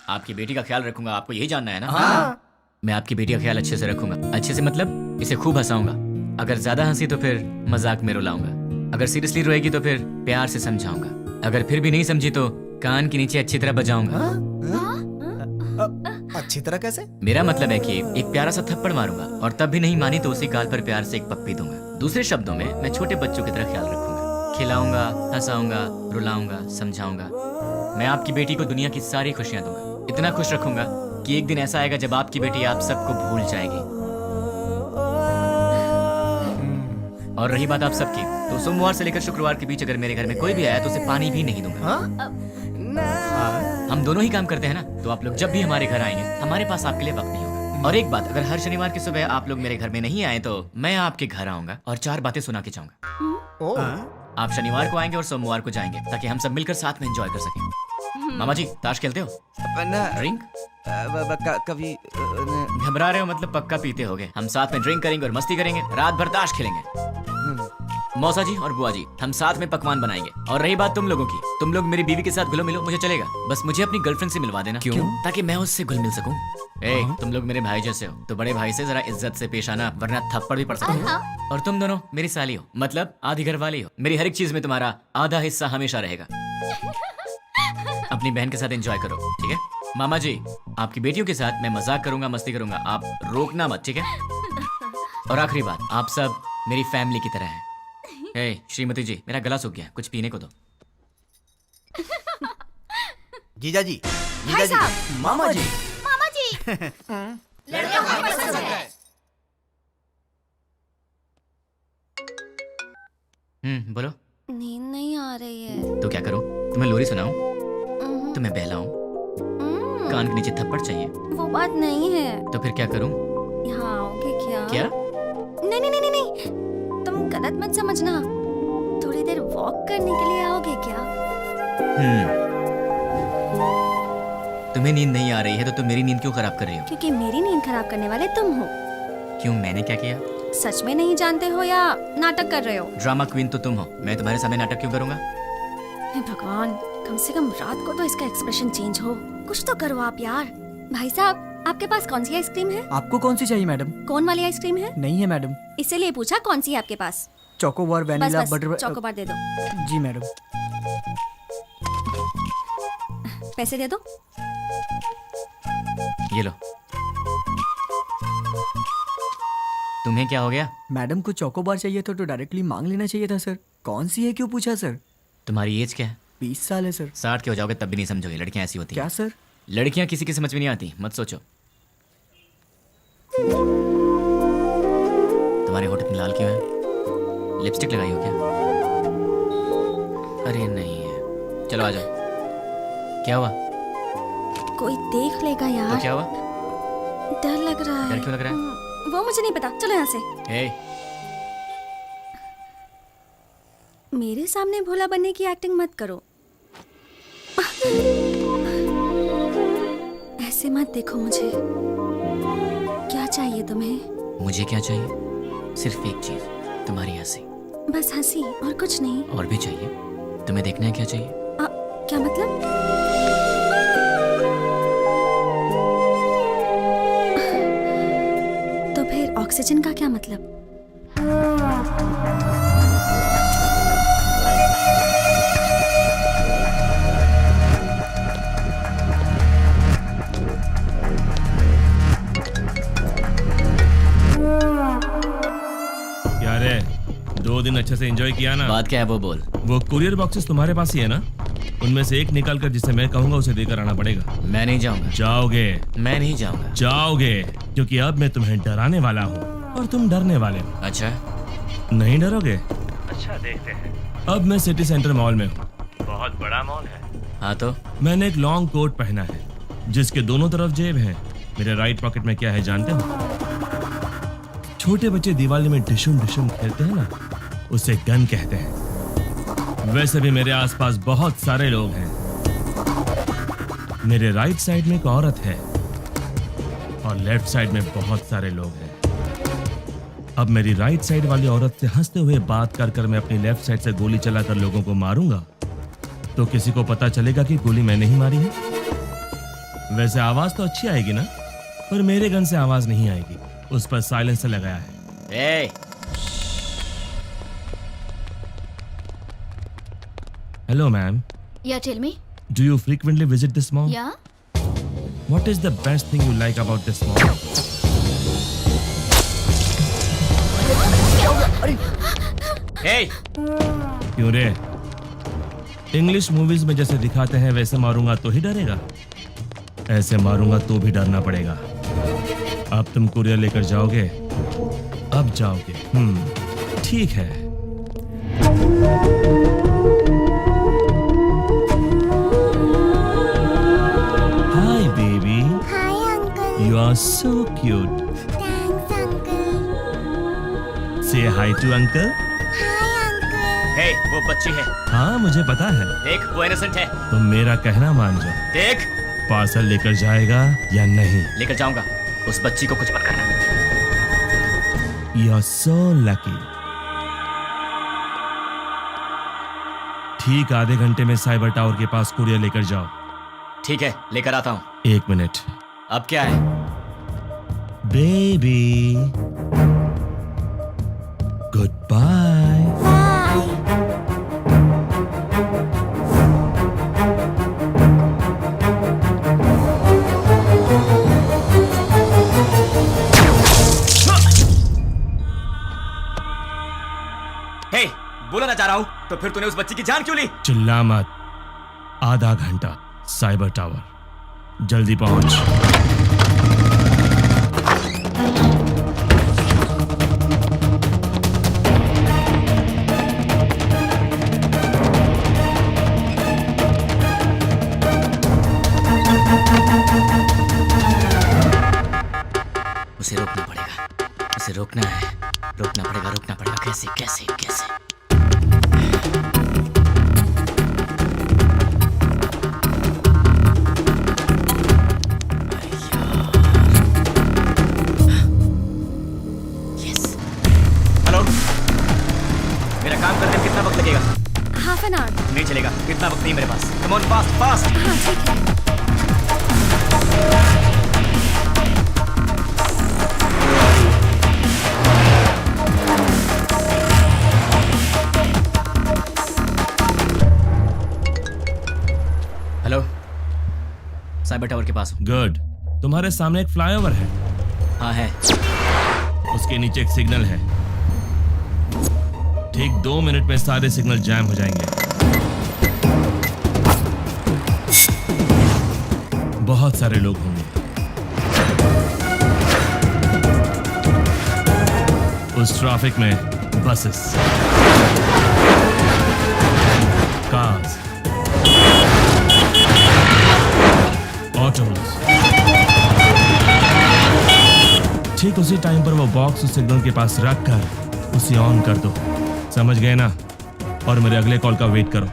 आपकी बेटी का ख्याल रखूंगा, आपको यही जानना है ना? हाँ। मैं आपकी बेटी का ख्याल अच्छे से रखूंगा। अच्छे से मतलब इसे खूब हंसाऊंगा। अगर ज्यादा हंसी तो फिर मजाक में रुलाऊंगा। अगर सीरियसली रोएगी तो फिर प्यार से समझाऊंगा। अगर फिर भी नहीं समझी तो कान के नीचे अच्छी तरह बजाऊंगा। अच्छी तरह कैसे? मेरा मतलब है कि एक प्यारा सा थप्पड़ मारूंगा और तब भी नहीं मानी तो उसी गाल पर प्यार से एक पप्पी दूंगा। दूसरे शब्दों में मैं छोटे बच्चों की तरह ख्याल रखूंगा, खिलाऊंगा, हंसाऊंगा, रुलाऊंगा, समझाऊंगा। मैं आपकी बेटी को दुनिया की सारी खुशियां दूंगा। इतना खुश रखूंगा कि एक दिन ऐसा आएगा जब आपकी बेटी आप सबको भूल जाएगी। और रही बात आप सबकी, तो सोमवार से लेकर शुक्रवार के बीच अगर मेरे घर में कोई भी आया तो उसे पानी भी नहीं दूंगा। हम दोनों ही काम करते हैं ना, तो आप लोग जब भी हमारे घर आएंगे हमारे पास आपके लिए वक्त नहीं होगा। और एक बात, अगर हर शनिवार की सुबह आप लोग मेरे घर में नहीं आए तो मैं आपके घर आऊंगा और 4 बातें सुना के जाऊंगा। आप शनिवार को आएंगे और सोमवार को जाएंगे ताकि हम सब मिलकर साथ में एंजॉय कर सकें। मामा जी, ताश खेलते हो? ड्रिंक? कभी घबरा रहे हो मतलब पक्का पीते होगे। हम साथ में ड्रिंक करेंगे और मस्ती करेंगे, रात भर ताश खेलेंगे। मौसा जी और बुआ जी हम साथ में पकवान बनाएंगे। और रही बात तुम लोगों की, तुम लोग मेरी बीवी के साथ घुलो मिलो, मुझे चलेगा। बस मुझे अपनी गर्लफ्रेंड से मिलवा देना। क्यों? ताकि मैं उससे घुल मिल सकूं। तुम लोग मेरे भाई जैसे हो, तो बड़े भाई से जरा इज्जत से पेश आना, वरना थप्पड़ भी पड़ सकता है। और तुम दोनों मेरी साली हो, मतलब आधी घर वाली हो। मेरी हर एक चीज में तुम्हारा आधा हिस्सा हमेशा रहेगा। अपनी बहन के साथ एंजॉय करो, ठीक है? मामा जी, आपकी बेटियों के साथ मैं मजाक करूंगा, मस्ती करूंगा, आप रोकना मत, ठीक है? और आखिरी बात, आप सब मेरी फैमिली की तरह हैं। श्रीमती जी, मेरा गला सूख गया, कुछ पीने को दो। जीजा जी, भाई साहब, मामा जी, मामा जी लड़का हमें पसंद है। बोलो। नींद नहीं आ रही है। तो क्या करूं? तुम्हें लोरी सुनाऊं? तुम्हें बहलाऊं? कान के नीचे थप्पड़ चाहिए? वो बात नहीं है। तो फिर क्या करूं? यहाँ आओगे क्या? क्या? नहीं नहीं नहीं नहीं, तुम गलत मत समझना। थोड़ी देर वॉक करने के लिए आओगे क्या? तुम्हें नींद नहीं आ रही है तो तुम मेरी नींद क्यों खराब कर रही हो? क्योंकि मेरी नींद खराब करने वाले तुम हो। क्यों, मैंने क्या किया? सच में नहीं जानते हो या नाटक कर रहे हो? ड्रामा क्वीन तो तुम हो, मैं तुम्हारे सामने नाटक क्यों करूंगा? हे भगवान, कम से कम रात को तो इसका एक्सप्रेशन चेंज हो। कुछ तो करो आप यार। भाई साहब, आपके पास कौन सी आइसक्रीम है? आपको कौन सी चाहिए मैडम? कौन वाली आइसक्रीम है? नहीं है मैडम। इसीलिए पूछा कौन सी है आपके पास। Chocobar, vanilla, butter. चोकोबार दे दो। जी मैडम। पैसे दे दो। ये लो। तुम्हें क्या हो गया? मैडम को चोकोबार चाहिए तो डायरेक्टली मांग लेना चाहिए था सर। कौन सी है क्यों पूछा सर? तुम्हारी एज क्या है? 20 साल है सर। 60 के हो जाओगे तब भी नहीं समझोगे, लड़कियां ऐसी होती हैं। क्या सर? लड़कियां किसी की समझ में नहीं आती, मत सोचो। तुम्हारे होठ इतने लाल क्यों है? लिपस्टिक लगाई हो क्या? अरे नहीं है। चलो आ जाओ। क्या हुआ? कोई देख लेगा यार। तो क्या हुआ? डर लग रहा है। डर क्यों लग रहा है? वो मुझे नहीं पता, चलो यहाँ से। मेरे सामने भोला बनने की एक्टिंग मत करो। ऐसे मत देखो मुझे। क्या चाहिए तुम्हें? मुझे क्या चाहिए? सिर्फ एक चीज, तुम्हारी हंसी। बस हंसी और कुछ नहीं? और भी चाहिए। तुम्हें देखना है क्या चाहिए? क्या मतलब? तो फिर ऑक्सीजन का क्या मतलब? क्या रे, 2 दिन अच्छे से एंजॉय किया ना? बात क्या है वो बोल। वो कुरियर बॉक्सेस तुम्हारे पास ही है ना? उनमें से एक निकाल कर जिसे मैं कहूंगा उसे देकर आना पड़ेगा। मैं नहीं जाऊंगा। जाओगे? मैं नहीं जाऊंगा। जाओगे, क्योंकि अब मैं तुम्हें डराने वाला हूँ और तुम डरने वाले हो। अच्छा, नहीं डरोगे? अच्छा, देखते हैं। अब मैं सिटी सेंटर मॉल में हूँ। बहुत बड़ा मॉल है। हाँ तो? मैंने एक लॉन्ग कोट पहना है जिसके दोनों तरफ जेब है। मेरे राइट पॉकेट में क्या है जानते हो? छोटे बच्चे दिवाली में डिशुम डिशुम खेलते हैं ना, उसे गन कहते हैं। वैसे भी मेरे आसपास बहुत सारे लोग हैं। मेरे राइट साइड में एक औरत है और लेफ्ट साइड में बहुत सारे लोग हैं। अब मेरी राइट साइड वाली औरत से हंसते हुए बात कर कर मैं अपनी लेफ्ट साइड से गोली चलाकर लोगों को मारूंगा तो किसी को पता चलेगा कि गोली मैंने ही मारी है। वैसे आवाज तो अच्छी आएगी ना, पर मेरे गन से आवाज नहीं आएगी, उस पर साइलेंसर लगाया है। Hello, ma'am. Yeah, tell me. Do you frequently visit this mall? Yeah. What is the best thing you like about this mall? Hey! क्यों रे? इंग्लिश मूवीज में जैसे दिखाते हैं वैसे मारूंगा तो ही डरेगा, ऐसे मारूंगा तो भी डरना पड़ेगा। अब तुम कुरियर लेकर जाओगे? अब जाओगे। ठीक है। Hi baby. Hi uncle. You are so cute. Thanks uncle. Say hi to uncle. Hi uncle. Hey, वो बच्ची है। हाँ मुझे पता है। देख, वो इनोसेंट है। तुम मेरा कहना मान जाओ। देख, पार्सल लेकर जाएगा या नहीं? लेकर जाऊंगा। उस बच्ची को कुछ मत करना। You are so lucky. ठीक आधे घंटे में साइबर टावर के पास कुरियर लेकर जाओ। ठीक है, लेकर आता हूँ। 1 मिनट। अब क्या है? Baby, good bye. हे, बोला ना जा रहा हूँ, तो फिर तूने उस बच्ची की जान क्यों ली? चिल्ला मत। आधा घंटा साइबर टावर, जल्दी पहुंच। उसे रोकना पड़ेगा, उसे रोकना है, रोकना पड़ेगा। कैसे कैसे कैसे? हेलो, मेरा काम करने में कितना वक्त लगेगा? Half an hour. नहीं चलेगा, इतना वक्त नहीं मेरे पास। Come on, fast fast. हाँ ठीक है। हेलो, साइबर टावर के पास हूँ। गुड। तुम्हारे सामने एक फ्लाईओवर है। हाँ है। उसके नीचे एक सिग्नल है। ठीक 2 मिनट में सारे सिग्नल जैम हो जाएंगे। बहुत सारे लोग होंगे। उस ट्रैफिक में बसेस, कार्स, ऑटोज। ठीक उसी टाइम पर वो बॉक्स उस सिग्नल के पास रख कर उसे ऑन कर दो। समझ गए ना? और मेरे अगले कॉल का वेट करो।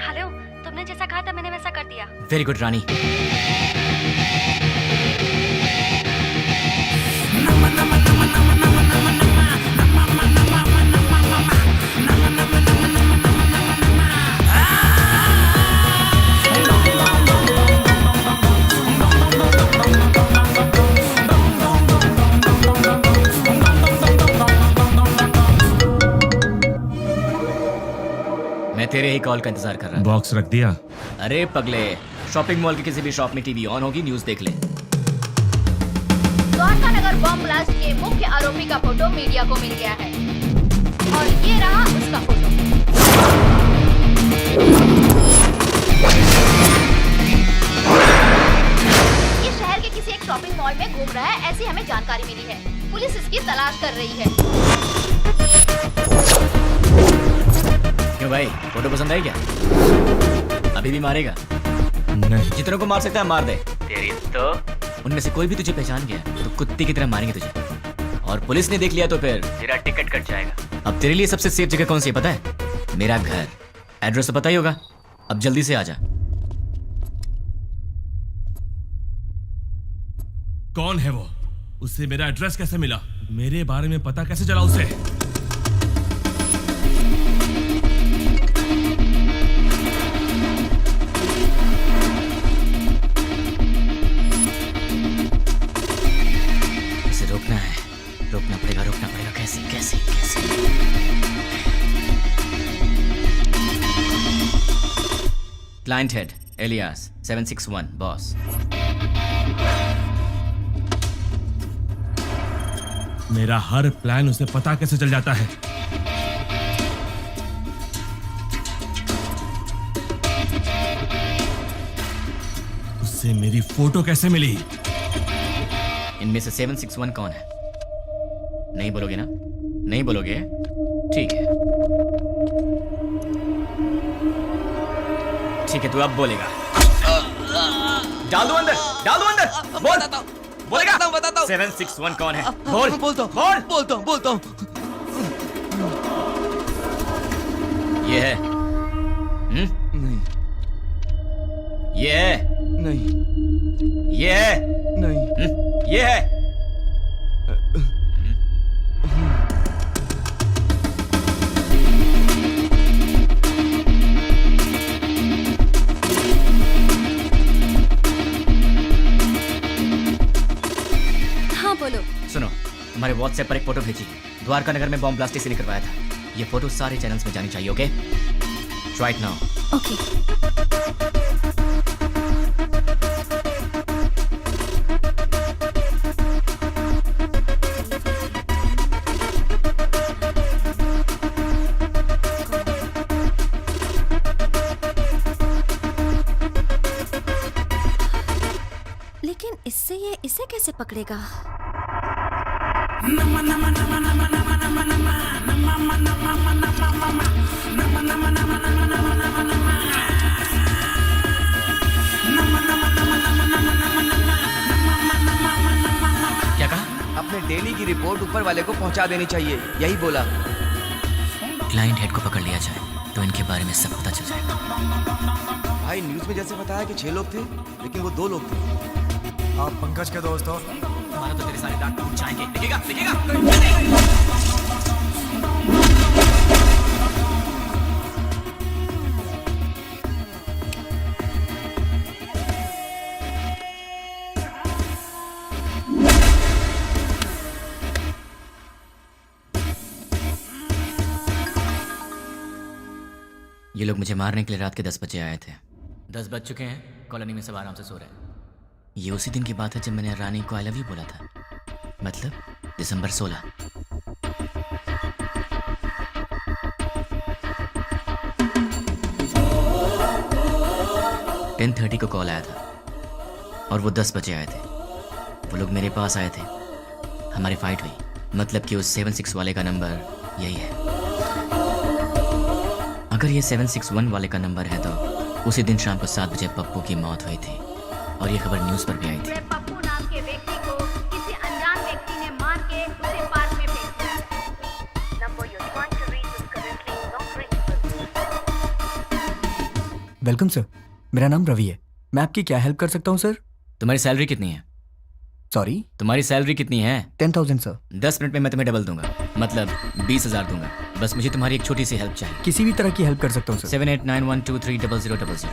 हेलो, तुमने जैसा कहा था मैंने वैसा कर दिया। वेरी गुड रानी। मैं तेरे ही कॉल का इंतजार कर रहा था। बॉक्स रख दिया? अरे पगले, शॉपिंग मॉल के किसी भी शॉप में टीवी ऑन होगी, न्यूज़ देख ले। द्वारका नगर बॉम्ब ब्लास्ट के मुख्य आरोपी का फोटो मीडिया को मिल गया है और ये रहा उसका फोटो। ये शहर के किसी एक शॉपिंग मॉल में घूम रहा है, ऐसी हमें जानकारी मिली है। पुलिस इसकी तलाश कर रही है। क्यों भाई, फोटो पसंद आई क्या? अभी भी मारेगा? नहीं। जितनों को मार सकता है मार दे। तेरी तो उनमें से कोई भी तुझे पहचान गया तो कुत्ते की तरह मारेंगे तुझे, और पुलिस ने देख लिया तो फिर तेरा टिकट कट जाएगा। अब तेरे लिए सबसे सेफ जगह कौन सी है पता है? मेरा घर। एड्रेस तो पता ही होगा। अब जल्दी से आ जा। कौन है वो? उससे मेरा एड्रेस कैसे मिला? मेरे बारे में पता कैसे चला उसे? रोकना पड़ेगा। कैसे कैसे कैसे? Client head alias 761 boss. मेरा हर प्लान उसे पता कैसे चल जाता है? उसे मेरी फोटो कैसे मिली? इनमें से 761 कौन है? नहीं बोलोगे ना? नहीं बोलोगे? ठीक है, ठीक है, तू अब बोलेगा। डाल दो अंदर, डाल दो अंदर। बोल, बोलेगा? बताता हूँ। 761 कौन है? बोल, बोलता हूँ, बोल। बोलता हूँ। ये है। नहीं, ये है। नहीं, ये है। नहीं, ये है। हाँ बोलो। सुनो, हमारे व्हाट्सएप पर एक फोटो भेजी है। द्वारका नगर में बॉम्ब ब्लास्ट इसी ने करवाया था। ये फोटो सारे चैनल्स में जानी चाहिए। Okay, try it now. Okay. लेकिन इससे ये इसे कैसे पकड़ेगा? क्या कहा? अपने डेली की रिपोर्ट ऊपर वाले को पहुंचा देनी चाहिए, यही बोला। क्लाइंट हेड को पकड़ लिया जाए तो इनके बारे में सब पता चल जाएगा। भाई न्यूज में जैसे बताया कि 6 लोग थे, लेकिन वो 2 लोग थे। आप पंकज के दोस्त हो? हमारा तो तेरे सारे दांत टूट जाएंगे। देखिएगा, देखिएगा। ये लोग मुझे मारने के लिए रात के 10 बजे आए थे। 10 बज चुके हैं, कॉलोनी में सब आराम से सो रहे हैं। ये उसी दिन की बात है जब मैंने रानी को आई लव यू बोला था, मतलब दिसंबर 16। टेन 10:30 को कॉल आया था और वो 10 बजे आए थे। वो लोग मेरे पास आए थे, हमारी फाइट हुई। मतलब कि उस 76 वाले का नंबर यही है। अगर ये 761 वाले का नंबर है तो उसी दिन शाम को 7 बजे पप्पू की मौत हुई थी और ये खबर न्यूज़ पर भी आई थी। पप्पू नाम के व्यक्ति को किसी अनजान व्यक्ति ने मार के उसे पार्क में फेंक दिया। Number you want to reach is currently not reachable. Welcome sir, मेरा नाम रवि है। मैं आपकी क्या हेल्प कर सकता हूँ सर? तुम्हारी सैलरी कितनी है? सॉरी? तुम्हारी सैलरी कितनी है? 10,000 सर। 10 मिनट में मैं तुम्हें डबल दूंगा, मतलब 20,000 दूंगा। बस मुझे तुम्हारी एक छोटी सी हेल्प चाहिए। किसी भी तरह की हेल्प कर सकता हूँ सर। 7891230000।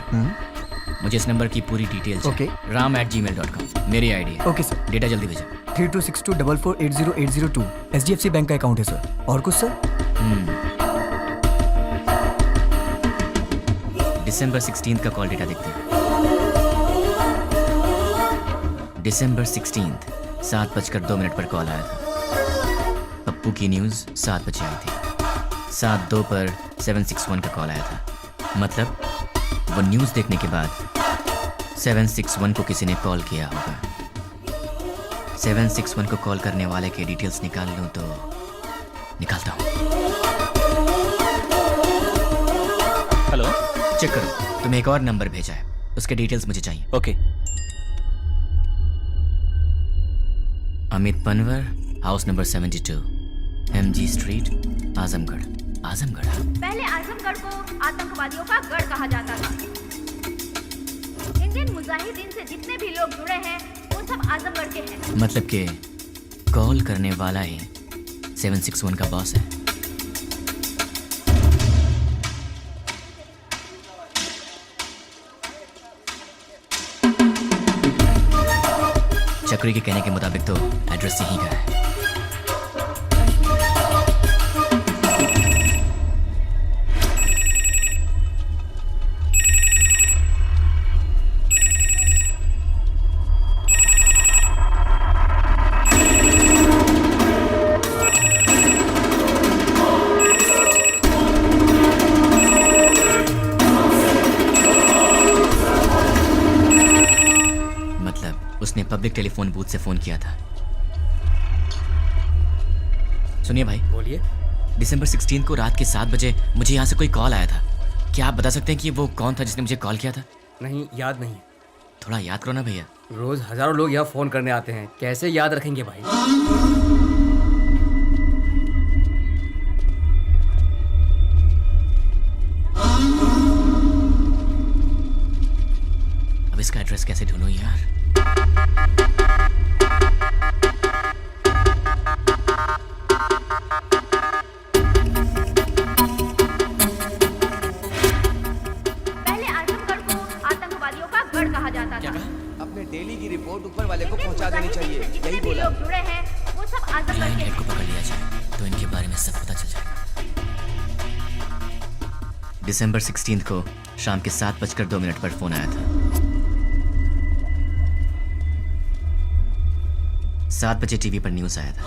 मुझे इस नंबर की पूरी डिटेल चाहिए। ओके। ram@gmail.com मेरी आईडी है। Okay sir. डेटा जल्दी भेजो। 326244808002 HDFC बैंक का अकाउंट है सर। और कुछ सर? दिसंबर 16 का कॉल डेटा देखते हैं। दिसंबर 16 7:02 पर कॉल आया था। पप्पू की न्यूज़ 7 बजे आई थी। 7:02 पर 761 का कॉल आया था। मतलब वो न्यूज़ देखने के बाद 761 को किसी ने कॉल किया होगा। 761 को कॉल करने वाले के डिटेल्स निकाल लूँ तो निकालता हूँ। हेलो, चेक करो, तुम्हें एक और नंबर भेजा है, उसके डिटेल्स मुझे चाहिए। Okay. Amit Panwar, house number 72, MG street, Azamgarh. Azamgarh? पहले आजमगढ़ को आतंकवादियों का गढ़ कहा जाता था। इंडियन मुजाहिदीन से जितने भी लोग जुड़े हैं वो सब आजमगढ़ के हैं। मतलब कि कॉल करने वाला ही 761 का बॉस है। चक्री के कहने के मुताबिक तो एड्रेस यहीं का है। उसने पब्लिक टेलीफोन बूथ से फोन किया था। सुनिए भाई, बोलिए। दिसंबर 16 को रात के 7 बजे मुझे यहाँ से कोई कॉल आया था। क्या आप बता सकते हैं कि वो कौन था जिसने मुझे कॉल किया था? नहीं, याद नहीं। थोड़ा याद करो ना भैया। रोज हजारों लोग यहाँ फोन करने आते हैं, कैसे याद रखेंगे भाई? अब इसका एड्रेस कैसे ढूंढूं यार? पहले आजमगढ़ को आतंकवादियों का गढ़ कहा जाता था। अपने डेली की रिपोर्ट ऊपर वाले को पहुंचा देनी चाहिए, जितने यही भी बोला। लोग जुड़े हैं वो सब आजमगढ़ लाइन के हेड को पकड़ लिया जाए तो इनके बारे में सब पता चल जाएगा। दिसंबर 16 को शाम के 7:02 पर फोन आया था। 7 बजे टीवी पर न्यूज आया था।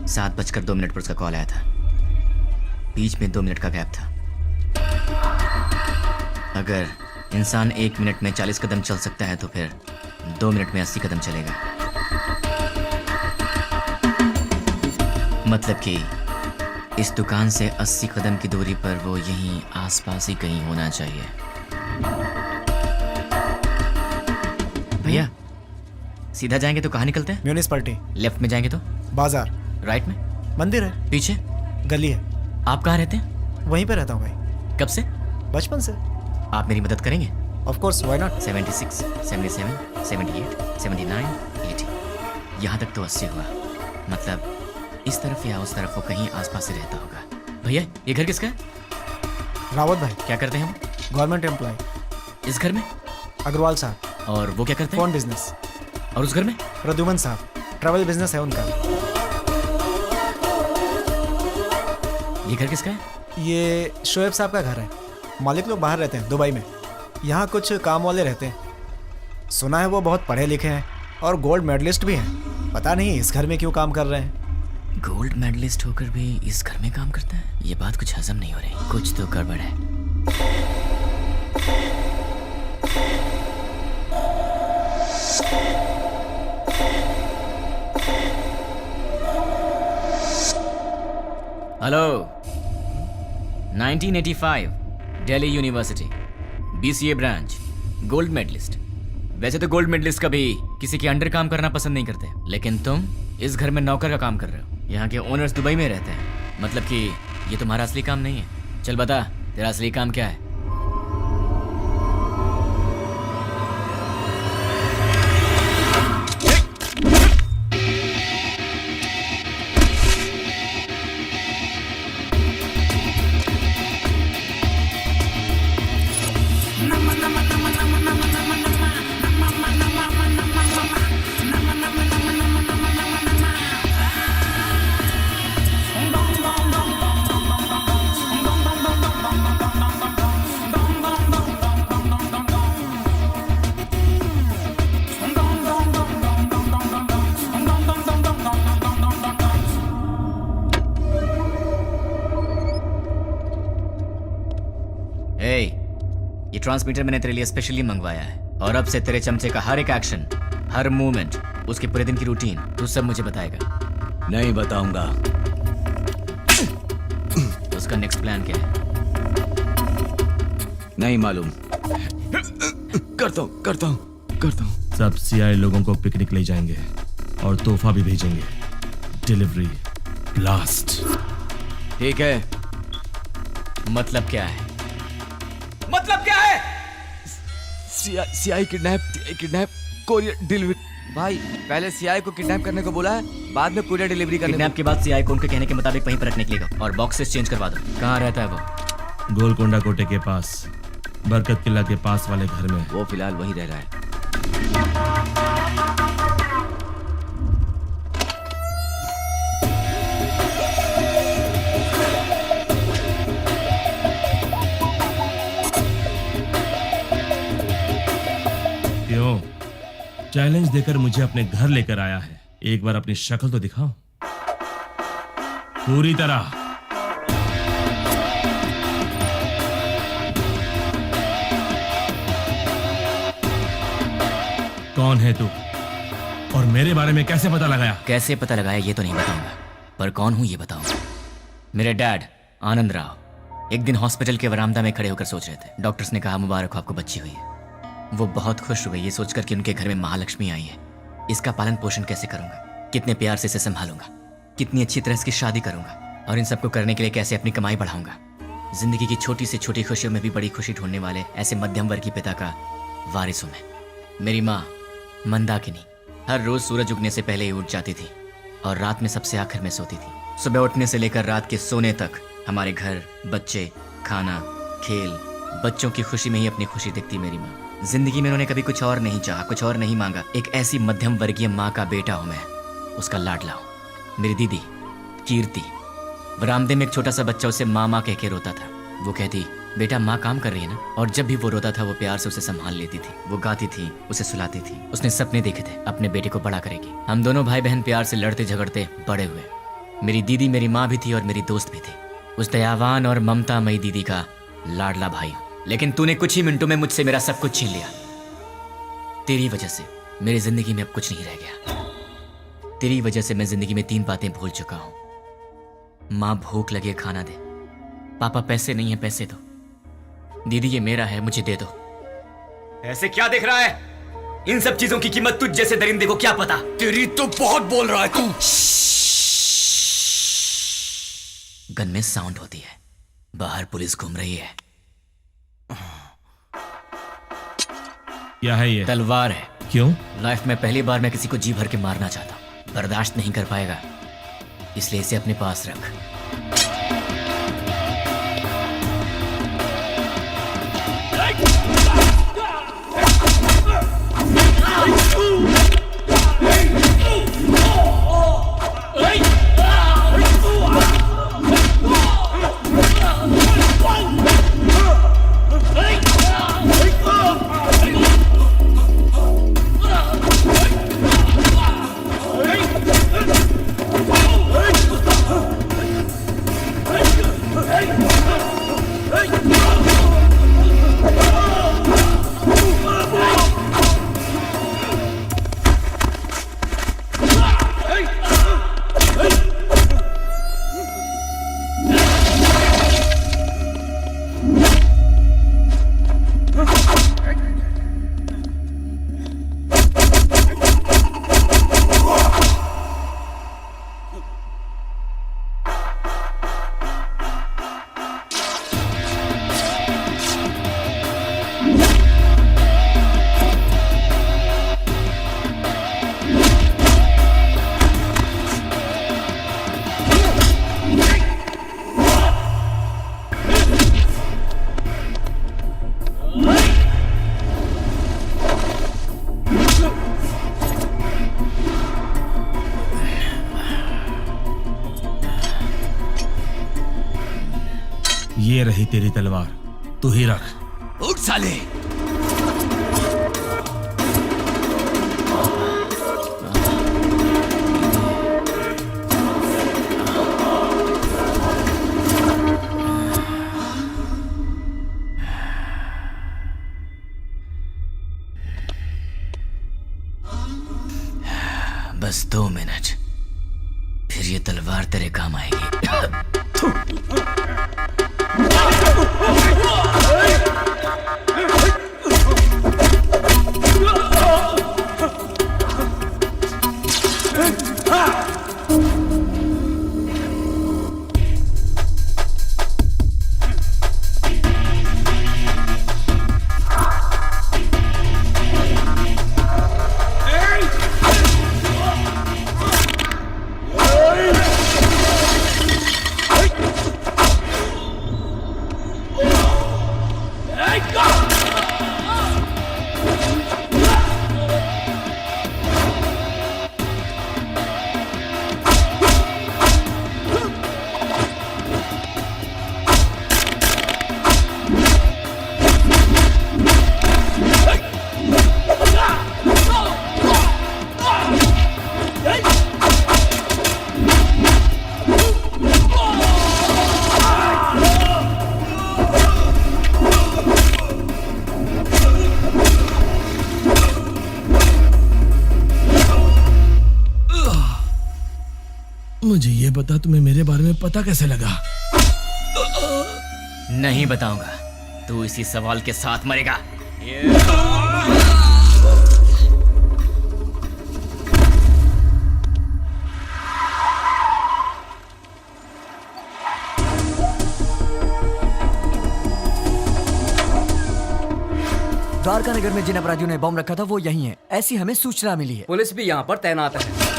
7:02 पर उसका कॉल आया था। बीच में 2 मिनट का गैप था। अगर इंसान 1 मिनट में 40 कदम चल सकता है तो फिर 2 मिनट में 80 कदम चलेगा। मतलब कि इस दुकान से 80 कदम की दूरी पर वो यहीं आसपास ही कहीं होना चाहिए। भैया, सीधा जाएंगे तो कहाँ निकलते हैं? म्यूनिसिपैलिटी। लेफ्ट में जाएंगे तो? बाजार। राइट में? मंदिर है। पीछे? गली है। आप कहाँ रहते हैं? वहीं पे रहता हूँ भाई। कब से? बचपन से। आप मेरी मदद करेंगे? Of course, why not. 76, 77, 78, 79, 80। यहाँ तक तो 80 हुआ। मतलब इस तरफ या उस तरफ वो कहीं आसपास ही रहता होगा। भैया, ये घर किसका है? रावत भाई। क्या करते हैं हम? Government employ. इस घर में? अग्रवाल साहब। और वो क्या करते हैं? Phone business. और उस घर में? प्रद्युमन साहब, ट्रैवल बिजनेस है उनका। ये घर किसका है? ये शोएब साहब का घर है। मालिक लोग बाहर रहते हैं, दुबई में। यहाँ कुछ काम वाले रहते हैं। सुना है वो बहुत पढ़े लिखे हैं और गोल्ड मेडलिस्ट भी हैं। पता नहीं इस घर में क्यों काम कर रहे हैं। गोल्ड मेडलिस्ट होकर भी इस घर में काम करता है? ये बात कुछ हजम नहीं हो रही। कुछ तो गड़बड़ है। Hello. 1985 Delhi university, BCA branch, gold medallist. वैसे तो गोल्ड मेडलिस्ट कभी किसी के अंडर काम करना पसंद नहीं करते, लेकिन तुम इस घर में नौकर का काम कर रहे हो। यहाँ के ओनर्स दुबई में रहते हैं। मतलब कि ये तुम्हारा असली काम नहीं है। चल बता, तेरा असली काम क्या है? ये ट्रांसमीटर मैंने तेरे लिए स्पेशली मंगवाया है और अब से तेरे चमचे का हर एक एक्शन, हर मूवमेंट, उसके पूरे दिन की रूटीन तू सब मुझे बताएगा। नहीं बताऊंगा। उसका नेक्स्ट प्लान क्या है? नहीं मालूम। करता हूँ। सब CI लोगों को पिकनिक ले जाएंगे और तोहफा भी भेजेंगे। Delivery blast. ठीक है। मतलब क्या है? मतलब क्या है? CI kidnap, courier delivery. भाई, पहले CI को किडनैप करने को बोला है, बाद में कोरियर डिलीवरी करने। किडनैप के बाद CI को उनके कहने के मुताबिक वहीं पर रखने के लिए और बॉक्सेस चेंज करवा दो। कहाँ रहता है वो? गोलकोंडा कोटे के पास, बरकत किला के पास वाले घर में। वो फिलहाल वहीं रह रहा है। क्यों? चैलेंज देकर मुझे अपने घर लेकर आया है। एक बार अपनी शक्ल तो दिखाओ पूरी तरह। कौन है तू और मेरे बारे में कैसे पता लगाया? कैसे पता लगाया ये तो नहीं बताऊंगा, पर कौन हूं ये बताऊंगा। मेरे डैड आनंद राव एक दिन हॉस्पिटल के वरामदा में खड़े होकर सोच रहे थे। डॉक्टर्स ने कहा मुबारक हो आपको बच्ची हुई है। वो बहुत खुश हुए ये सोचकर कि उनके घर में महालक्ष्मी आई है। इसका पालन पोषण कैसे करूंगा, कितने प्यार से इसे संभालूंगा, कितनी अच्छी तरह इसकी शादी करूंगा और इन सबको करने के लिए कैसे अपनी कमाई बढ़ाऊंगा। जिंदगी की छोटी से छोटी खुशियों में भी बड़ी खुशी ढूंढने वाले ऐसे मध्यम वर्ग की पिता का वारिस हूं मैं। मेरी माँ मंदाकिनी हर रोज सूरज उगने से पहले ही उठ जाती थी और रात में सबसे आखिर में सोती थी। सुबह उठने से लेकर रात के सोने तक हमारे घर, बच्चे, खाना, खेल, बच्चों की खुशी में ही अपनी खुशी दिखती मेरी माँ। जिंदगी में उन्होंने कभी कुछ और नहीं चाहा, कुछ और नहीं मांगा। एक ऐसी मध्यम वर्गीय माँ का बेटा हूं मैं, उसका लाडला हूं। मेरी दीदी कीर्ति बरामदे में एक छोटा सा बच्चा उसे माँ माँ कह के रोता था। वो कहती बेटा माँ काम कर रही है ना, और जब भी वो रोता था वो प्यार से उसे संभाल लेती थी। वो गाती थी, उसे सुलाती थी। उसने सपने देखे थे अपने बेटे को बड़ा करेगी। हम दोनों भाई बहन प्यार से लड़ते झगड़ते बड़े हुए। मेरी दीदी मेरी माँ भी थी और मेरी दोस्त भी थी। उस दयावान और ममतामयी दीदी का लाडला भाई। लेकिन तूने कुछ ही मिनटों में मुझसे मेरा सब कुछ छीन लिया। तेरी वजह से मेरी जिंदगी में अब कुछ नहीं रह गया। तेरी वजह से मैं जिंदगी में 3 बातें भूल चुका हूं। माँ भूख लगे खाना दे, पापा पैसे नहीं है पैसे दो, दीदी ये मेरा है मुझे दे दो। ऐसे क्या देख रहा है? इन सब चीजों की कीमत तुझ जैसे दरिंदे को क्या पता। तेरी तो बहुत बोल रहा है तू। गन में साउंड होती है, बाहर पुलिस घूम रही है। क्या है ये? तलवार है। क्यों? लाइफ में पहली बार मैं किसी को जी भर के मारना चाहता हूं। बर्दाश्त नहीं कर पाएगा, इसलिए इसे अपने पास रख। ये रही तेरी तलवार, तू ही रख। उठ साले। बस 2 मिनट, फिर ये तलवार तेरे काम आएगी। मुझे ये बता, तुम्हें मेरे बारे में पता कैसे लगा? नहीं बताऊंगा, तू इसी सवाल के साथ मरेगा। द्वारका नगर में जिन अपराधियों ने बम रखा था वो यही है, ऐसी हमें सूचना मिली है। पुलिस भी यहाँ पर तैनात है।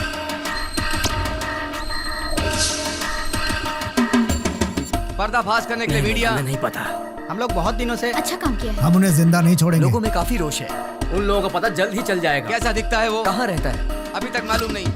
पर्दाफाश करने के लिए मीडिया। हमें नहीं पता। हम लोग बहुत दिनों से अच्छा काम किया है। हम उन्हें जिंदा नहीं छोड़ेंगे। लोगों में काफी रोष है। उन लोगों को पता जल्द ही चल जाएगा। कैसा दिखता है वो? कहाँ रहता है? अभी तक मालूम नहीं।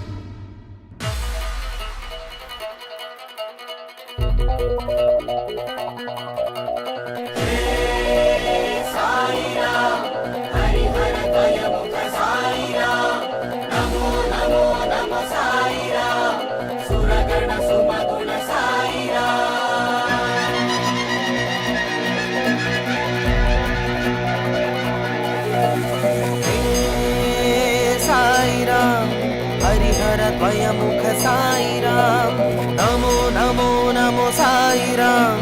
मुख साई राम, नमो नमो नमो साई राम,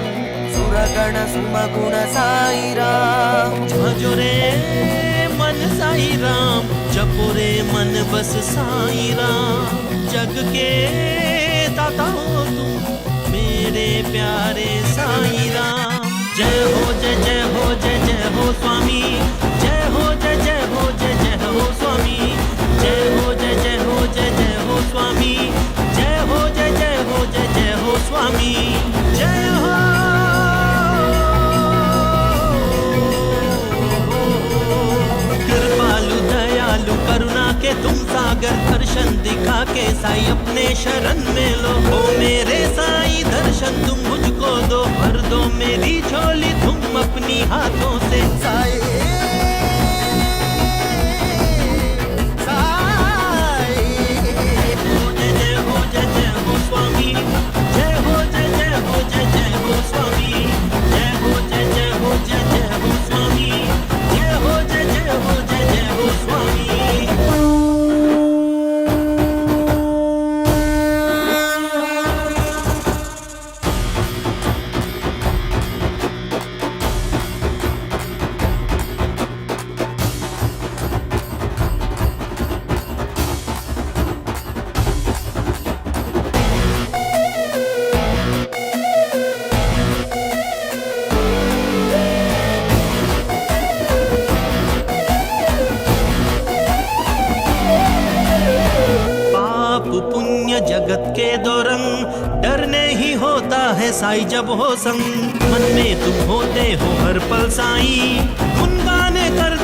सुरगण सुमगुण साई राम। भजो रे मन साई राम, जपो रे मन बस साई राम। जग के दाता हो तुम मेरे प्यारे साई राम। जय हो जय जय हो जय जय हो स्वामी, जय हो जय जय हो जय जय हो स्वामी, जय हो जय जय हो जय जय हो स्वामी, जय हो जय जय हो जय जय हो स्वामी, जय हो। कृपालु दयालु करुणा के तुम सागर, दर्शन दिखा के साई अपने शरण में लो। हो मेरे साई दर्शन तुम मुझको दो, भर दो मेरी झोली तुम अपनी हाथों से। साई जगत के दो रंग, डरने ही होता है साई जब हो संग। मन में तुम होते हो हर पल साई, गुनगाने कर